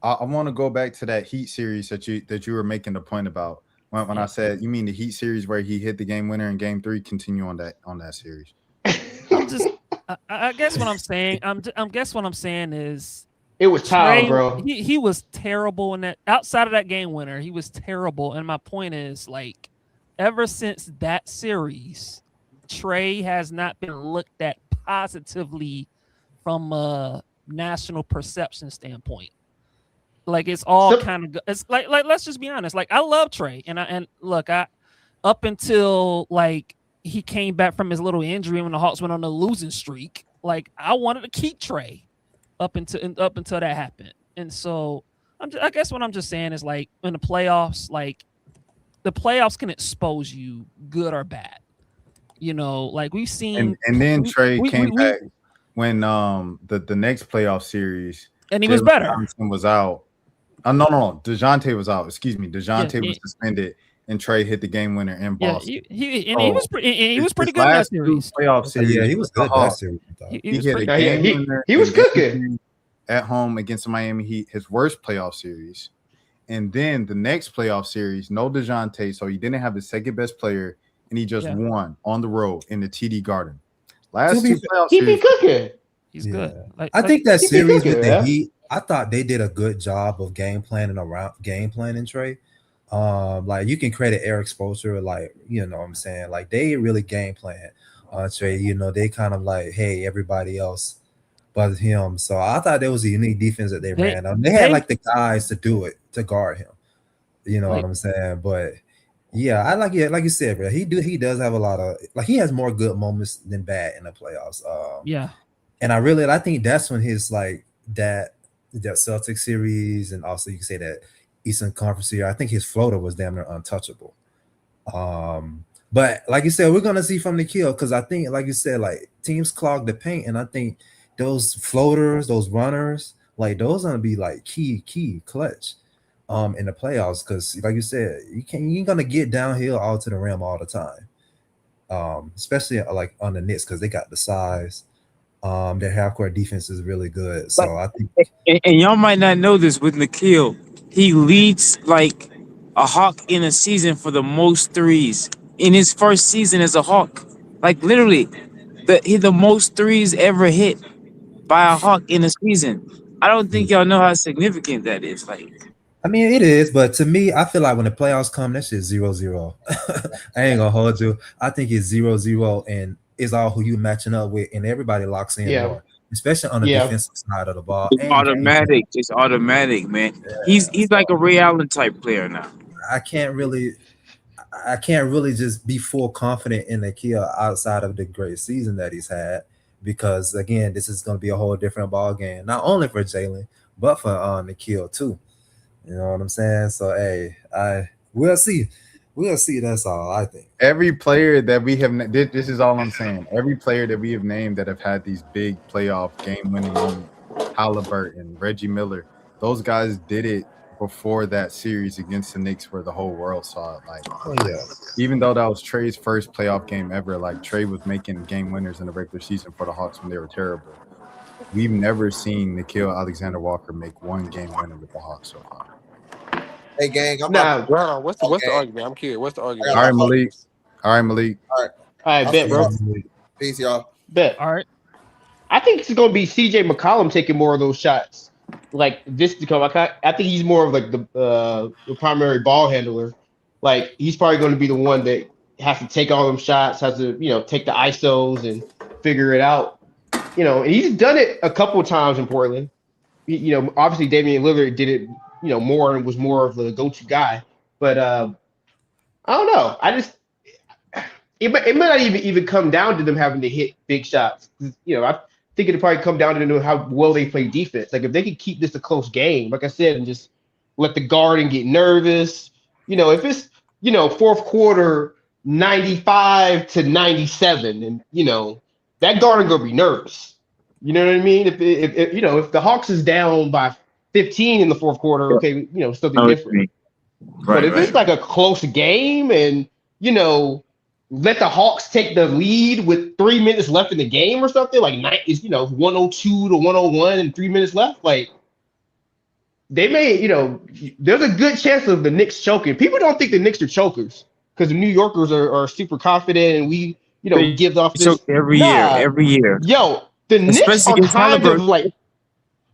[SPEAKER 7] I want to go back to that Heat series that you were making the point about when I said you mean the Heat series where he hit the game winner in Game 3. Continue on that series.
[SPEAKER 9] I guess what I'm saying is
[SPEAKER 10] It was time,
[SPEAKER 9] Trey,
[SPEAKER 10] bro.
[SPEAKER 9] he was terrible in that. Outside of that game winner, he was terrible. And my point is, like, ever since that series, Trey has not been looked at positively from a national perception standpoint. Like, it's all kind of, it's like let's just be honest. Like, I love Trey, and look, up until like he came back from his little injury when the Hawks went on a losing streak, like I wanted to keep Trey up until that happened. And so I guess what I'm just saying is, like, in the playoffs, like the playoffs can expose you good or bad. You know, like we've seen,
[SPEAKER 7] and then Trey came back when the next playoff series,
[SPEAKER 9] and he was better.
[SPEAKER 7] Robinson was out. No. DeJounte was out. Excuse me. DeJounte was suspended, and Trey hit the game winner in Boston.
[SPEAKER 9] He was pretty good in that series.
[SPEAKER 7] Playoff series.
[SPEAKER 13] Yeah, he was good that series.
[SPEAKER 7] He hit a game winner.
[SPEAKER 10] He was cooking
[SPEAKER 7] at home against the Miami Heat, his worst playoff series. And then the next playoff series, no DeJounte, so he didn't have the second best player, and he just won on the road in the TD Garden. Last two playoff
[SPEAKER 10] he
[SPEAKER 7] series,
[SPEAKER 10] be cooking.
[SPEAKER 9] He's good.
[SPEAKER 13] I think that series with the Heat, I thought they did a good job of game planning, Trey. Like, you can credit Eric Spoelstra, like, you know what I'm saying? Like, they really game plan on Trey. You know, they kind of like, hey, everybody else but him. So I thought there was a unique defense that they ran. They had like the guys to do it, to guard him. You know what I'm saying? But yeah, I like it. Like you said, bro, he does have a lot of, like, he has more good moments than bad in the playoffs. And I think that's when his, like, that Celtics series, and also you can say that Eastern Conference series, I think his floater was damn near untouchable. But like you said, we're gonna see from the kill, because I think, like you said, like, teams clog the paint, and I think those floaters, those runners, like, those are gonna be like key clutch in the playoffs, because like you said, you ain't gonna get downhill all to the rim all the time. Especially like on the Knicks, because they got the size. Their half-court defense is really good. So I think,
[SPEAKER 8] and y'all might not know this with Nikhil, he leads like a Hawk in a season for the most threes in his first season as a Hawk. Like, literally, the most threes ever hit by a Hawk in a season. I don't think y'all know how significant that is. Like,
[SPEAKER 13] I mean, it is, but to me, I feel like when the playoffs come, that shit's 0-0. I ain't gonna hold you. I think it's 0-0, and it's all who you matching up with, and everybody locks in more, especially on the defensive side of the ball.
[SPEAKER 8] It's automatic. It's automatic, man. Yeah. He's like a Ray Allen type player now.
[SPEAKER 13] I can't really just be full confident in Nikhil outside of the great season that he's had, because again, this is going to be a whole different ball game, not only for Jalen, but for Nikhil too. You know what I'm saying? So hey, we'll see. We'll see. That's all I think.
[SPEAKER 7] Every player that we have, this is all I'm saying. Every player that we have named that have had these big playoff game-winning moments, Halliburton, Reggie Miller, those guys did it before that series against the Knicks, where the whole world saw it. Like, even though that was Trey's first playoff game ever, like, Trey was making game winners in the regular season for the Hawks when they were terrible. We've never seen Nikhil Alexander-Walker make one game winner with the Hawks so far.
[SPEAKER 4] Hey, gang, I'm
[SPEAKER 11] not. What's the argument? I'm curious. What's the argument?
[SPEAKER 7] All right, Malik. All
[SPEAKER 10] right, bet, bro.
[SPEAKER 4] Peace, y'all.
[SPEAKER 10] Bet.
[SPEAKER 9] All right.
[SPEAKER 10] I think it's gonna be CJ McCollum taking more of those shots. Like, this to come. I think he's more of like the primary ball handler. Like, he's probably going to be the one that has to take all them shots, has to, you know, take the ISOs and figure it out. You know, and he's done it a couple of times in Portland. You know, obviously Damian Lillard did it, you know, more and was more of the go-to guy. But I don't know. It might not even come down to them having to hit big shots. You know, I think it'd probably come down to how well they play defense. Like, if they could keep this a close game, like I said, and just let the guard and get nervous. You know, if it's, you know, fourth quarter 95-97, and, you know, that guard gonna be nervous. You know what I mean? If you know, if the Hawks is down by 15 in the fourth quarter, okay, you know, something different. But if it's like a close game, and, you know, let the Hawks take the lead with 3 minutes left in the game or something, like, is, you know, 102-101 and 3 minutes left, like, they may, you know, there's a good chance of the Knicks choking. People don't think the Knicks are chokers because the New Yorkers are super confident, and we, you know, give off this
[SPEAKER 8] every year.
[SPEAKER 10] Yo, the Knicks are kind of like,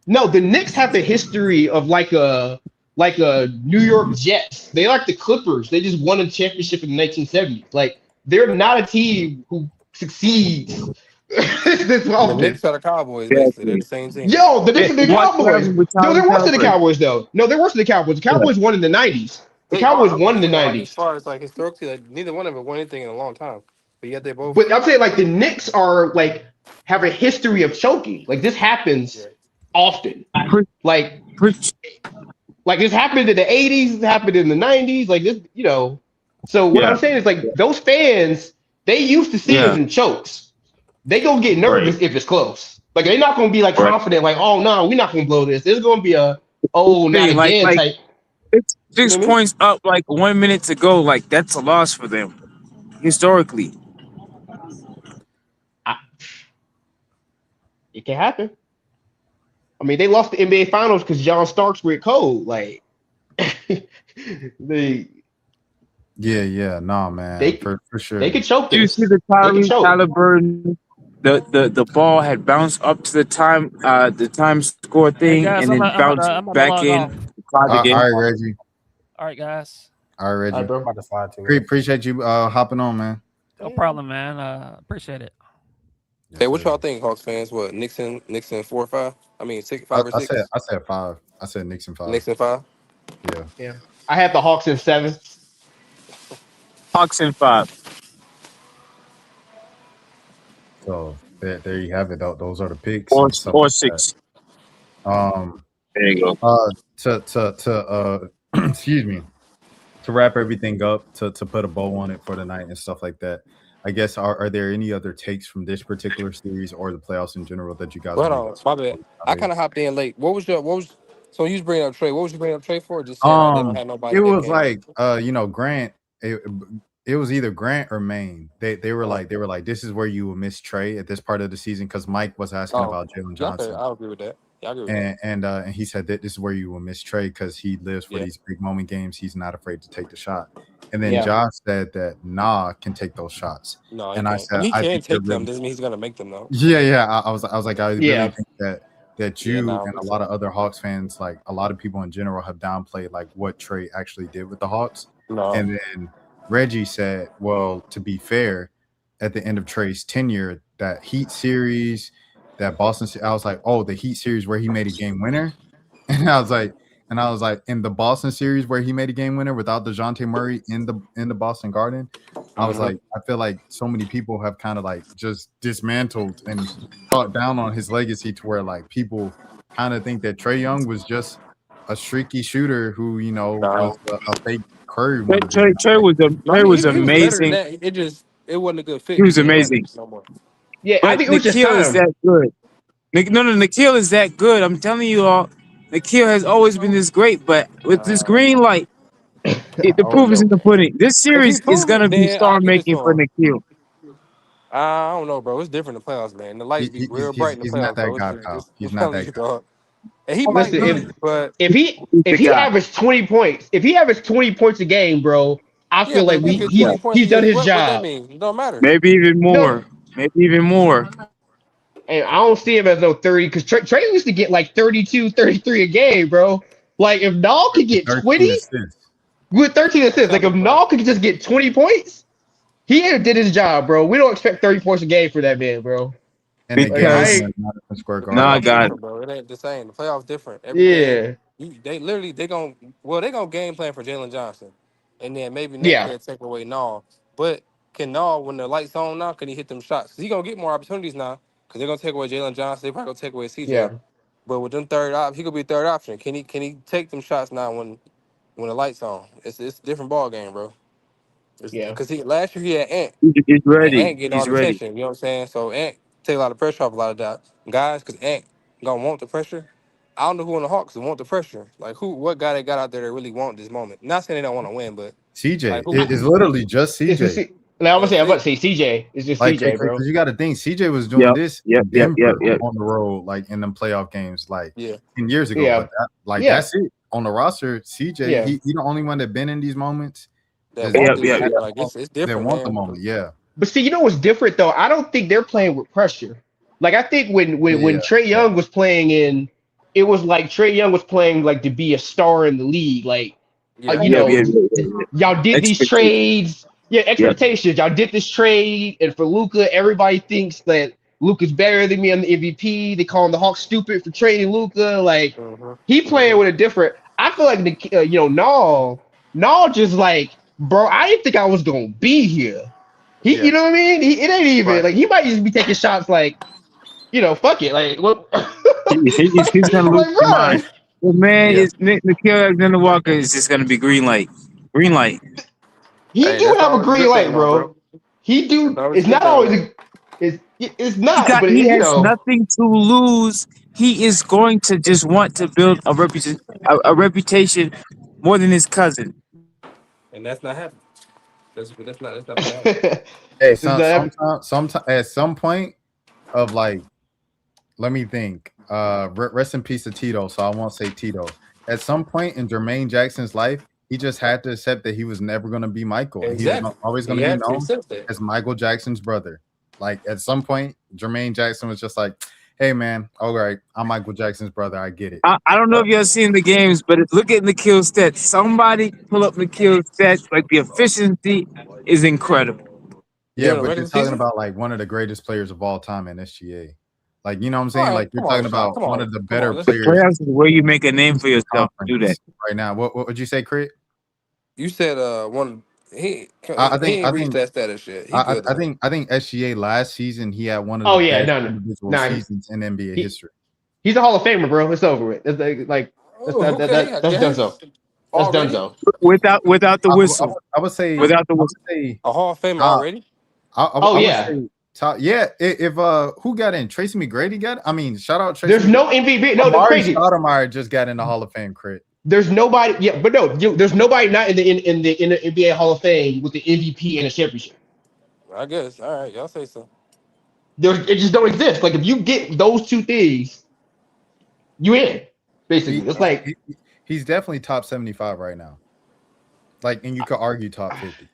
[SPEAKER 10] No, the Knicks have the history of like a New York Jets. They like the Clippers. They just won a championship in the 1970s. Like they're not a team who succeeds this
[SPEAKER 11] The
[SPEAKER 10] often.
[SPEAKER 11] Knicks are the Cowboys, basically. They're the same team.
[SPEAKER 10] Yo, the Knicks are the Cowboys.
[SPEAKER 8] happened with
[SPEAKER 10] No,
[SPEAKER 8] Tom
[SPEAKER 10] they're worse than the
[SPEAKER 8] Cowboys?
[SPEAKER 10] Cowboys though. No, they're worse than the Cowboys. The Cowboys won in the 90s. The
[SPEAKER 11] They
[SPEAKER 10] Cowboys
[SPEAKER 11] are. I'm
[SPEAKER 10] won in
[SPEAKER 11] just
[SPEAKER 10] the
[SPEAKER 11] saying, like, as
[SPEAKER 10] 90s.
[SPEAKER 11] far as like historically, like neither one of them won anything in a long time. But yet they both.
[SPEAKER 10] But I'm saying like the Knicks are like have a history of choking. Like this happens often. Like this happened in the 80s, it happened in the 90s, like this, you know. So what I'm saying is like those fans, they used to see us in chokes. They gonna get nervous if it's close. Like they're not gonna be like confident, like, oh no, we're not gonna blow this. It's gonna be a not again type.
[SPEAKER 8] It's 6
[SPEAKER 10] You know what I mean?
[SPEAKER 8] points up, like 1 minute to go. Like that's a loss for them historically.
[SPEAKER 10] It can happen. I mean, they lost the NBA Finals because John Starks went cold. Like
[SPEAKER 7] nah, man.
[SPEAKER 10] They-
[SPEAKER 7] for sure.
[SPEAKER 10] they could choke
[SPEAKER 8] You
[SPEAKER 10] this.
[SPEAKER 8] see the
[SPEAKER 10] They can
[SPEAKER 8] Tyrese
[SPEAKER 10] choke.
[SPEAKER 8] Halliburton, the ball had bounced up to the time score thing,
[SPEAKER 9] guys,
[SPEAKER 8] and then
[SPEAKER 9] I'm
[SPEAKER 8] bounced
[SPEAKER 9] about to
[SPEAKER 8] back
[SPEAKER 9] log
[SPEAKER 8] in.
[SPEAKER 9] off.
[SPEAKER 7] All right, Reggie.
[SPEAKER 9] All right, guys.
[SPEAKER 7] All right, Reggie.
[SPEAKER 10] bro.
[SPEAKER 12] I'm about to slide to
[SPEAKER 7] Appreciate you hopping on, man.
[SPEAKER 9] No problem, man. Appreciate it.
[SPEAKER 11] Hey, what y'all think, Hawks fans? What Nixon 4 or 5? I mean 6, 5 or 6.
[SPEAKER 7] I said 5. I said Nixon 5.
[SPEAKER 11] Nixon 5.
[SPEAKER 10] Yeah. I had the Hawks in 7.
[SPEAKER 8] Hawks in 5.
[SPEAKER 7] So there you have it. Those are the picks.
[SPEAKER 8] Or
[SPEAKER 7] and stuff
[SPEAKER 8] 6.
[SPEAKER 7] That.
[SPEAKER 8] There you go.
[SPEAKER 7] To excuse me, to wrap everything up, to put a bow on it for the night and stuff like that. I guess are there any other takes from this particular series or the playoffs in general that you guys?
[SPEAKER 11] Hold on, my bad. I kind of hopped in late. So you was bringing up Trey? What was you bringing up Trey for? Just saying, I didn't have nobody.
[SPEAKER 7] It
[SPEAKER 11] that
[SPEAKER 7] was
[SPEAKER 11] came.
[SPEAKER 7] like Grant. It was either Grant or Maine. They were like this is where you will miss Trey at this part of the season because Mike was asking about Jalen Johnson.
[SPEAKER 11] I agree with that. Yeah, I agree with that.
[SPEAKER 7] And he said that this is where you will miss Trey because he lives for these big moment games. He's not afraid to take the shot. And then Josh said that can take those shots.
[SPEAKER 11] No,
[SPEAKER 7] and I said
[SPEAKER 11] he
[SPEAKER 7] I
[SPEAKER 11] can
[SPEAKER 7] think
[SPEAKER 11] take them. Doesn't mean he's gonna make them though.
[SPEAKER 7] Yeah. I was like I really think that you
[SPEAKER 11] no,
[SPEAKER 7] and a lot of other Hawks fans, like a lot of people in general, have downplayed like what Trey actually did with the Hawks.
[SPEAKER 11] No.
[SPEAKER 7] And then Reggie said, well, to be fair, at the end of Trey's tenure, that Heat series, that Boston, I was like, oh, the Heat series where he made a game winner. And I was like, in the Boston series where he made a game winner without DeJounte Murray in the Boston Garden, I was like, I feel like so many people have kind of like just dismantled and brought down on his legacy to where like people kind of think that Trae Young was just a streaky shooter who, was a fake Curry.
[SPEAKER 8] Trey was amazing.
[SPEAKER 11] It wasn't a good fit.
[SPEAKER 8] He was amazing.
[SPEAKER 11] No more.
[SPEAKER 10] Yeah,
[SPEAKER 8] but
[SPEAKER 10] I think it was
[SPEAKER 8] Nikhil is that good. Nikhil is that good. I'm telling you all, Nikhil has always been this great, but with this green light, the proof is in the pudding. This series is gonna be star making for Nikhil.
[SPEAKER 11] I don't know, bro. It's different in the playoffs, man. The lights be real bright in the playoffs.
[SPEAKER 7] He's not that guy, Kyle. He's not that guy.
[SPEAKER 11] And he might be, but
[SPEAKER 10] if he averaged 20 points, a game, bro, I feel like he's done his job.
[SPEAKER 11] What that mean? It don't matter.
[SPEAKER 8] Maybe even more.
[SPEAKER 10] And I don't see him as no 30 because Trey used to get like 32, 33 a game, bro. Like if Nall could get 20 with 13 assists, like if Nall could just get 20 points, he did his job, bro. We don't expect 30 points a game for that man, bro.
[SPEAKER 7] And because
[SPEAKER 8] God,
[SPEAKER 11] bro, it ain't the same. The playoffs different.
[SPEAKER 10] Yeah.
[SPEAKER 11] They gonna game plan for Jalen Johnson, and then maybe next year take away Nall. But can Nall, when the lights on now, can he hit them shots? He gonna get more opportunities now because they're gonna take away Jalen Johnson. They probably gonna take away CJ.
[SPEAKER 10] Yeah.
[SPEAKER 11] But with them he could be third option. Can he take them shots now when the lights on? It's a different ball game, bro. Because last year he had Ant.
[SPEAKER 8] He's ready.
[SPEAKER 11] Ant getting all the attention. You know what I'm saying? So Ant take a lot of pressure off a lot of that guys because Ant gonna want the pressure. I don't know who in the Hawks want the pressure. Like what guy they got out there that really want this moment? Not saying they don't want to win, but
[SPEAKER 7] CJ. It's literally just CJ.
[SPEAKER 10] I'm about to say CJ. It's just CJ, bro.
[SPEAKER 7] Because you got to think CJ was doing this on the road, like in them playoff games, like 10 years ago.
[SPEAKER 10] Yeah.
[SPEAKER 7] But that's it on the roster. CJ,
[SPEAKER 10] Yeah.
[SPEAKER 7] he the only one that been in these moments.
[SPEAKER 11] Like it's different.
[SPEAKER 7] They want the moment, yeah.
[SPEAKER 10] But see, you know what's different though? I don't think they're playing with pressure. Like I think when Trae Young was playing in it was like Trae Young was playing like to be a star in the league. Like,
[SPEAKER 11] Yeah.
[SPEAKER 10] y'all did these trades. Yeah, expectations. Y'all did this trade, and for Luka, everybody thinks that Luka's better than me on the MVP. They call him the Hawks stupid for trading Luka. Like, he playing with a different. I feel like Nall just like, bro. I didn't think I was gonna be here. You know what I mean? It ain't even like he might just be taking shots like, fuck it, like what?
[SPEAKER 8] He's gonna lose
[SPEAKER 10] Like,
[SPEAKER 8] his
[SPEAKER 10] bro,
[SPEAKER 8] mind. Well, man, it's Nikhil Alexander Walker is just gonna be green light. Green light.
[SPEAKER 10] he do have a green light, bro. He do. It's not always. It's not, but
[SPEAKER 8] He has nothing to lose. He is going to just want to build a reputation more than his cousin.
[SPEAKER 11] And that's not happening. That's not gonna happen.
[SPEAKER 7] Hey, sometimes at some point of like, let me think. Rest in peace to Tito. So I won't say Tito. At some point in Jermaine Jackson's life, he just had to accept that he was never going to be Michael.
[SPEAKER 11] Exactly.
[SPEAKER 7] He was always going to be known as Michael Jackson's brother. Like at some point, Jermaine Jackson was just like, "Hey man, all right, I'm Michael Jackson's brother. I get it."
[SPEAKER 8] I don't know if y'all seen the games, but look at Nikhil's stats. Somebody pull up Nikhil's stats. Like the efficiency is incredible.
[SPEAKER 7] Yeah, but you're talking about like one of the greatest players of all time in SGA. Like, you know what I'm saying?
[SPEAKER 11] Right,
[SPEAKER 7] like you're talking about one of the better players.
[SPEAKER 8] Playoffs is where you make a name for yourself. Do that
[SPEAKER 7] right now. What would you say, Crit?
[SPEAKER 11] You said one. He
[SPEAKER 7] I
[SPEAKER 11] ain't reached that status yet.
[SPEAKER 7] I think SGA last season he had one of the best individual seasons in NBA history.
[SPEAKER 10] He's a Hall of Famer, bro. It's over with. It's like that's done so. That's done so.
[SPEAKER 8] Without the whistle.
[SPEAKER 7] I would say
[SPEAKER 8] without the whistle.
[SPEAKER 11] A Hall of Famer already.
[SPEAKER 7] If who got in? Tracy McGrady got it? I mean, shout out Tracy.
[SPEAKER 10] There's no MVP. No, that's crazy.
[SPEAKER 7] Stoudemire just got in the Hall of Fame, Crit.
[SPEAKER 10] There's nobody. Yeah, but no, there's nobody not in the NBA Hall of Fame with the MVP and a championship.
[SPEAKER 11] I guess. All right, y'all say so.
[SPEAKER 10] It just don't exist. Like if you get those two things, you in. Basically, it's like
[SPEAKER 7] he's definitely top 75 right now. Like, and you could argue top 50.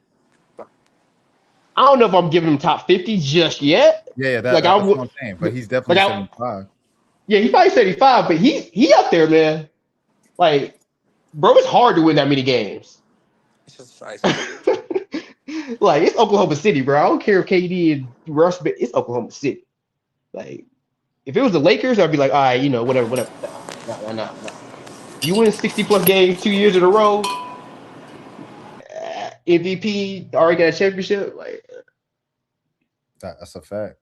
[SPEAKER 10] I don't know if I'm giving him top 50 just yet.
[SPEAKER 7] Yeah, that's what I'm saying. But he's definitely 75.
[SPEAKER 10] Yeah, he's probably 75, but he up there, man. Like, bro, it's hard to win that many games.
[SPEAKER 11] It's just nice.
[SPEAKER 10] Like, it's Oklahoma City, bro. I don't care if KD and Russ, but it's Oklahoma City. Like, if it was the Lakers, I'd be like, all right, whatever. No. You win 60+ games 2 years in a row. MVP, already got a championship. Like,
[SPEAKER 7] that's a fact.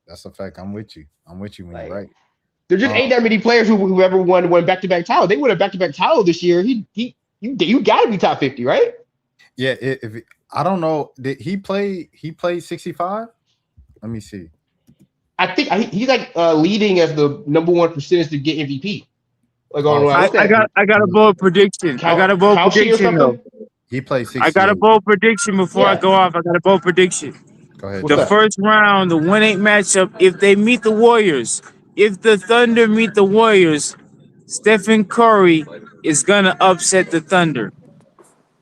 [SPEAKER 7] I'm with you when you're right.
[SPEAKER 10] There just ain't that many players who ever won back-to-back title. They won a back-to-back title this year. You got to be top 50, right?
[SPEAKER 7] Yeah. I don't know. Did he play? He played 65. Let me see.
[SPEAKER 10] I think he's like leading as the number one percentage to get MVP. Like,
[SPEAKER 8] I got a bold prediction. Though.
[SPEAKER 7] He played 60.
[SPEAKER 8] I got a bold prediction before I go off. I got a bold prediction.
[SPEAKER 7] Go ahead.
[SPEAKER 8] The first round, the 1-8 matchup. If they meet the Warriors, if the Thunder meet the Warriors, Stephen Curry is gonna upset the Thunder.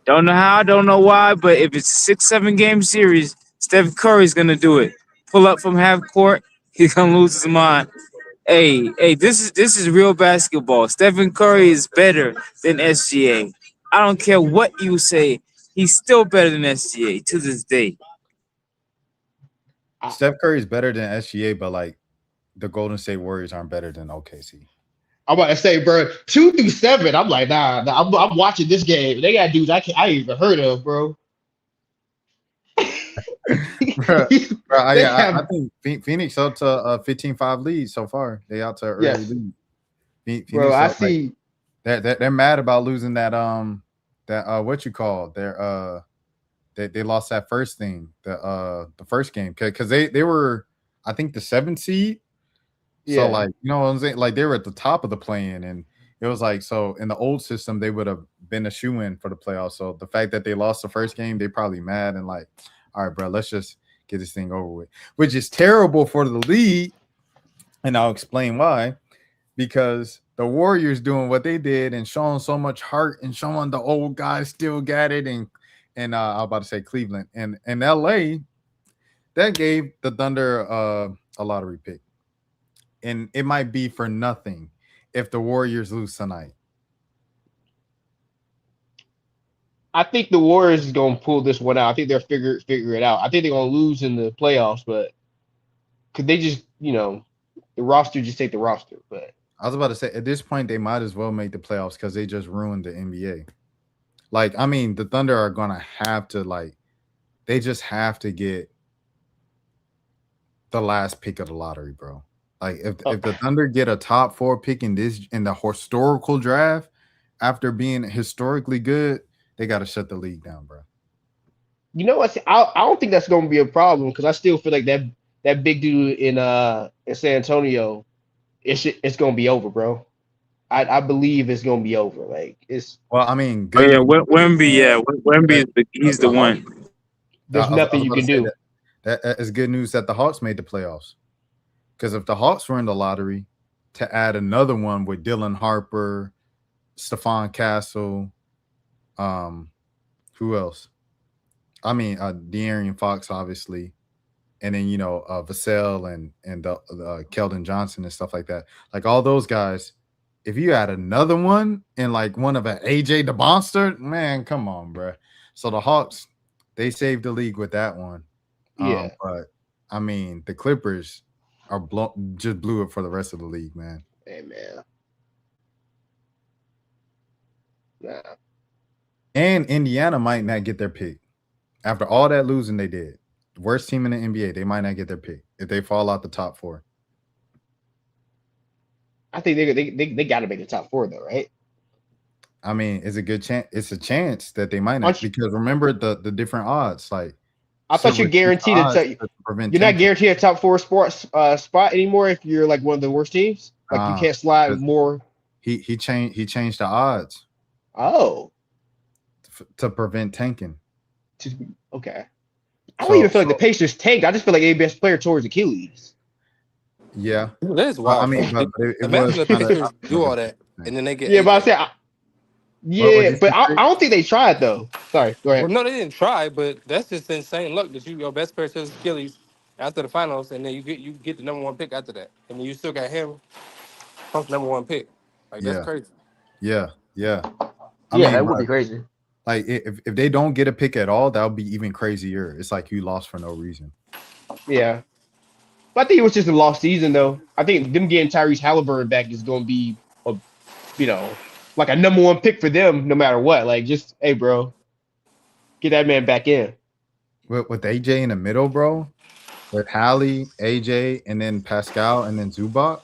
[SPEAKER 8] Don't know how, don't know why, but if it's a 6-7 game series, Stephen Curry's gonna do it. Pull up from half court, he's gonna lose his mind. Hey, this is real basketball. Stephen Curry is better than SGA. I don't care what you say, he's still better than SGA to this day.
[SPEAKER 7] Steph Curry is better than SGA, but like the Golden State Warriors aren't better than OKC.
[SPEAKER 10] I'm about to say, bro, 2 through 7. I'm like, nah. I'm watching this game. They got dudes I ain't even heard of, bro.
[SPEAKER 7] I think Phoenix out to a 15-5 lead so far. They out to early lead. Phoenix
[SPEAKER 10] bro, I see.
[SPEAKER 7] They're mad about losing that what you call they lost that first thing, the first game because they were, I think, the 7th seed. So like, you know what I'm saying? Like they were at the top of the play-in, and it was like, so in the old system they would have been a shoe-in for the playoffs. So the fact that they lost the first game, they probably mad and like, all right, bro, let's just get this thing over with, which is terrible for the league. And I'll explain why. Because the Warriors doing what they did and showing so much heart and showing the old guys still got it, and I was about to say Cleveland and LA, that gave the Thunder a lottery pick. And it might be for nothing. if the Warriors lose tonight?
[SPEAKER 10] I think the Warriors is gonna pull this one out. I think they'll figure it out. I think they're gonna lose in the playoffs, but could they just, the roster just take the roster? But
[SPEAKER 7] I was about to say at this point they might as well make the playoffs because they just ruined the NBA. Like, I mean, the Thunder are gonna have to they just have to get the last pick of the lottery, bro. Like if the Thunder get a top 4 pick in the historical draft after being historically good, they got to shut the league down, bro.
[SPEAKER 10] You know what? I don't think that's going to be a problem because I still feel like that big dude in San Antonio, it's going to be over, bro. I believe it's going to be over. Like it's.
[SPEAKER 7] Well, I mean,
[SPEAKER 8] good. Oh, yeah, Wemby is he's the one.
[SPEAKER 10] There's nothing you can do.
[SPEAKER 7] That is good news that the Hawks made the playoffs. Because if the Hawks were in the lottery, to add another one with Dylan Harper, Stephon Castle, who else? I mean, De'Aaron Fox, obviously, and then Vassell and Keldon Johnson and stuff like that. Like all those guys, if you add another one and like one of an AJ DeBonster, man, come on, bro. So the Hawks, they saved the league with that one.
[SPEAKER 10] Yeah,
[SPEAKER 7] but I mean, the Clippers just blew it for the rest of the league, man.
[SPEAKER 10] Hey, man. Nah.
[SPEAKER 7] And Indiana might not get their pick. After all that losing they did, worst team in the NBA, they might not get their pick if they fall out the top 4.
[SPEAKER 10] I think they got to make the top 4 though, right?
[SPEAKER 7] I mean, it's a good chance. It's a chance that they might not because remember the different odds. Like
[SPEAKER 10] I thought you're guaranteed you're not guaranteed a top 4 spot anymore if you're like one of the worst teams. Like you can't slide more.
[SPEAKER 7] He changed the odds.
[SPEAKER 10] Oh,
[SPEAKER 7] to prevent tanking.
[SPEAKER 10] Okay. I don't even feel like the Pacers tanked. I just feel like a best player towards Achilles.
[SPEAKER 7] Yeah,
[SPEAKER 11] that is wild.
[SPEAKER 7] I mean,
[SPEAKER 11] imagine the Pacers do all that and then they get.
[SPEAKER 10] Yeah, but I said. But I don't think they tried though. Sorry, go ahead.
[SPEAKER 11] Well, no, they didn't try, but that's just insane luck that your best player tears Achilles after the finals, and then you get the number 1 pick after that, and then you still got him, plus number 1 pick. Like that's crazy.
[SPEAKER 7] Yeah.
[SPEAKER 10] I mean, that would be crazy.
[SPEAKER 7] Like if they don't get a pick at all, that would be even crazier. It's like you lost for no reason.
[SPEAKER 10] Yeah, but I think it was just a lost season though. I think them getting Tyrese Halliburton back is going to be like a number 1 pick for them, no matter what. Like, just hey, bro, get that man back in.
[SPEAKER 7] With AJ in the middle, bro, with Hallie, AJ, and then Pascal, and then Zubac.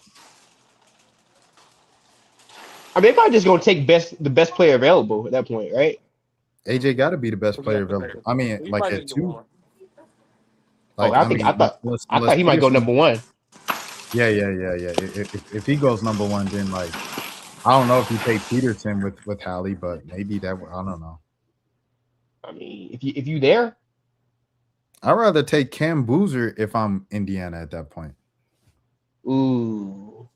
[SPEAKER 10] I mean, they're probably just gonna take the best player available at that point, right?
[SPEAKER 7] AJ got to be the best player available. I mean, like at 2.
[SPEAKER 10] Like, I thought he might go number 1.
[SPEAKER 7] Yeah. If he goes number 1, then like. I don't know if you take Peterson with Hallie, but maybe that I don't know.
[SPEAKER 10] I mean, if you there,
[SPEAKER 7] I'd rather take Cam Boozer if I'm Indiana at that point.
[SPEAKER 10] Ooh.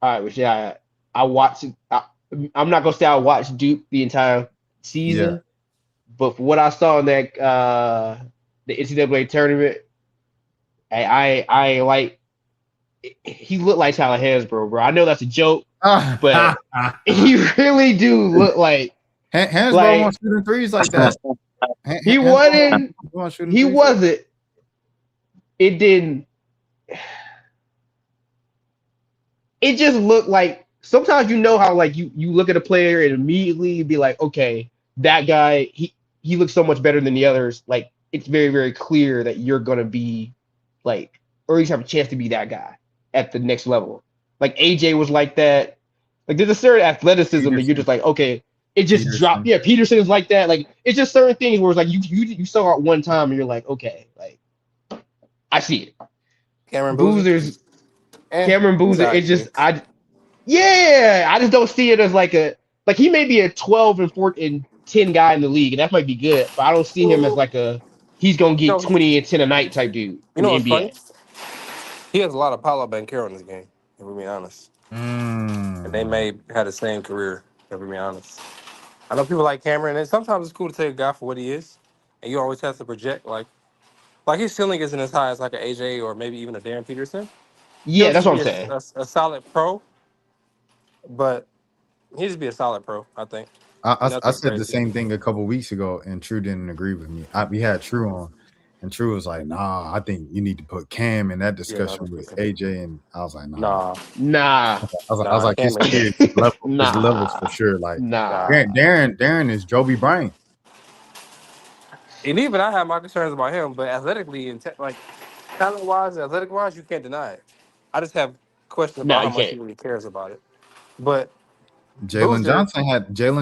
[SPEAKER 10] All right, which I watched. I'm not gonna say I watched Duke the entire season, but for what I saw in that the NCAA tournament, I like. He looked like Tyler Hansbrough, bro. I know that's a joke, but he really do look like
[SPEAKER 7] Hansbrough won't shooting threes like that.
[SPEAKER 10] He wasn't. He wasn't. It didn't. It just looked like sometimes how like you look at a player and immediately be like, okay, that guy he looks so much better than the others. Like it's very very clear that you're gonna be like, or at least have a chance to be that guy at the next level. Like AJ was like that. Like there's a certain athleticism that you're just like, okay, it just dropped. Yeah, Peterson's like that. Like it's just certain things where it's like you saw it one time and you're like, okay, like I see it. Cameron Boozer. It just I just don't see it as like he may be a 12 and 14 and 10 guy in the league, and that might be good, but I don't see him as like he's gonna get 20 and 10 a night type dude in the NBA.
[SPEAKER 11] Funny? He has a lot of Paolo Banchero in this game, if we're being honest. And they may have the same career, if we're being honest. I know people like Cameron, and sometimes it's cool to take a guy for what he is, and you always have to project like his ceiling isn't as high as like an AJ or maybe even a Darren Peterson,
[SPEAKER 10] Yeah, that's what I'm saying.
[SPEAKER 11] A solid pro, but he just be a solid pro, I think.
[SPEAKER 7] I said the same thing a couple weeks ago, and True didn't agree with me. We had True on, and True was like, "Nah, I think you need to put Cam in that discussion with AJ." And I was like, "Nah."
[SPEAKER 10] I
[SPEAKER 7] was like, his kid levels for sure. Like, Darren is Joby Bryant.
[SPEAKER 11] And even I have my concerns about him, but athletically and talent-wise, athletic-wise, you can't deny it. I just have questions about how much he really cares about it. But
[SPEAKER 7] Jalen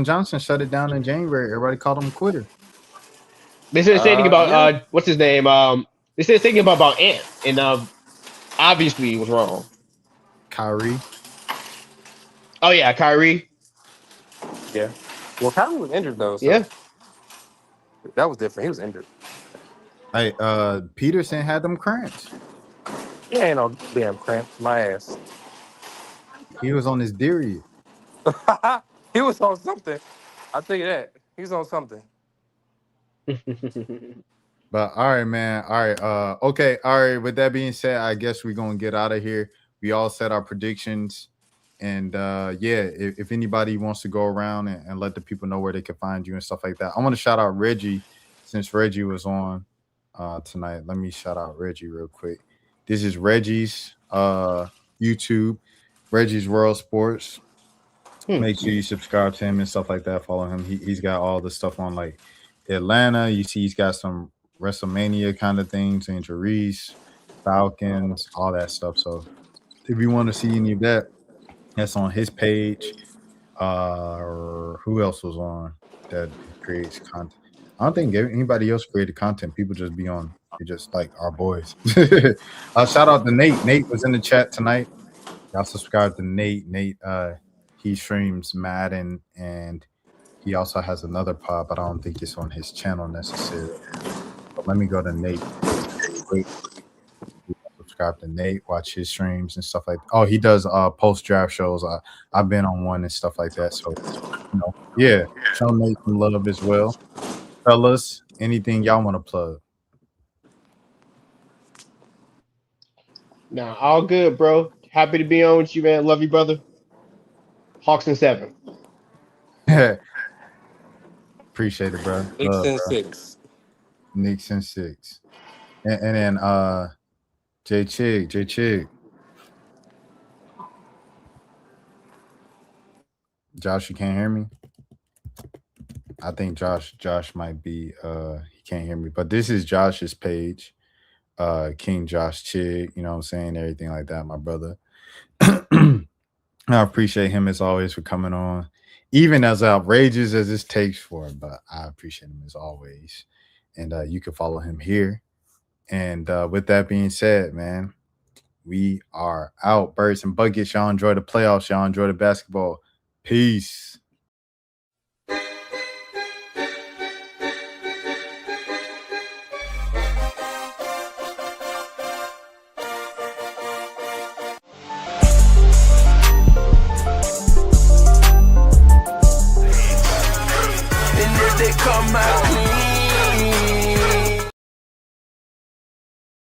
[SPEAKER 7] Johnson shut it down in January. Everybody called him a quitter.
[SPEAKER 10] They said thinking about what's his name? They said thinking about Ant, and obviously he was wrong.
[SPEAKER 7] Kyrie.
[SPEAKER 10] Oh yeah, Kyrie.
[SPEAKER 11] Yeah. Well, Kyrie was injured though. So
[SPEAKER 10] yeah.
[SPEAKER 11] That was different. He was injured.
[SPEAKER 7] Hey, Peterson had them cramps.
[SPEAKER 11] He ain't no damn cramps. My ass.
[SPEAKER 7] He was on his period.
[SPEAKER 11] He was on something. I'll tell you that. He's on something.
[SPEAKER 7] But all right, man. All right. Okay. All right. With that being said, I guess we're gonna get out of here. We all set our predictions. And if anybody wants to go around and let the people know where they can find you and stuff like that. I want to shout out Reggie, since Reggie was on tonight. Let me shout out Reggie real quick. This is Reggie's YouTube, Reggie's World Sports. Make sure you subscribe to him and stuff like that. Follow him. He's got all the stuff on like Atlanta. You see he's got some WrestleMania kind of things, and REESE, Falcons, all that stuff. So if you want to see any of that, that's on his page. Or who else was on that creates content? I don't think anybody else created content. People just be on. They're just like our boys. Shout out to Nate. Nate was in the chat tonight. Y'all subscribe to Nate. Nate, he streams Madden, and he also has another pod, but I don't think it's on his channel necessarily. But let me go to Nate. Wait. Subscribe to Nate, watch his streams and stuff like that. Oh, he does post-draft shows. I've been on one and stuff like that. So, show Nate some love as well. Fellas, anything y'all want to plug?
[SPEAKER 10] Nah, all good, bro. Happy to be on with you, man. Love you, brother. Hawks in 7.
[SPEAKER 7] Appreciate it, bro.
[SPEAKER 11] Knicks in 6.
[SPEAKER 7] Knicks in 6. And then J Chig. Josh, you can't hear me? I think Josh might be he can't hear me. But this is Josh's page. King Josh Chig, you know what I'm saying? Everything like that, my brother. I appreciate him as always for coming on. Even as outrageous as this takes for him, but I appreciate him as always. And you can follow him here. And with that being said, man, we are out. Birds and Buckets. Y'all enjoy the playoffs. Y'all enjoy the basketball. Peace.
[SPEAKER 5] And if they come out clean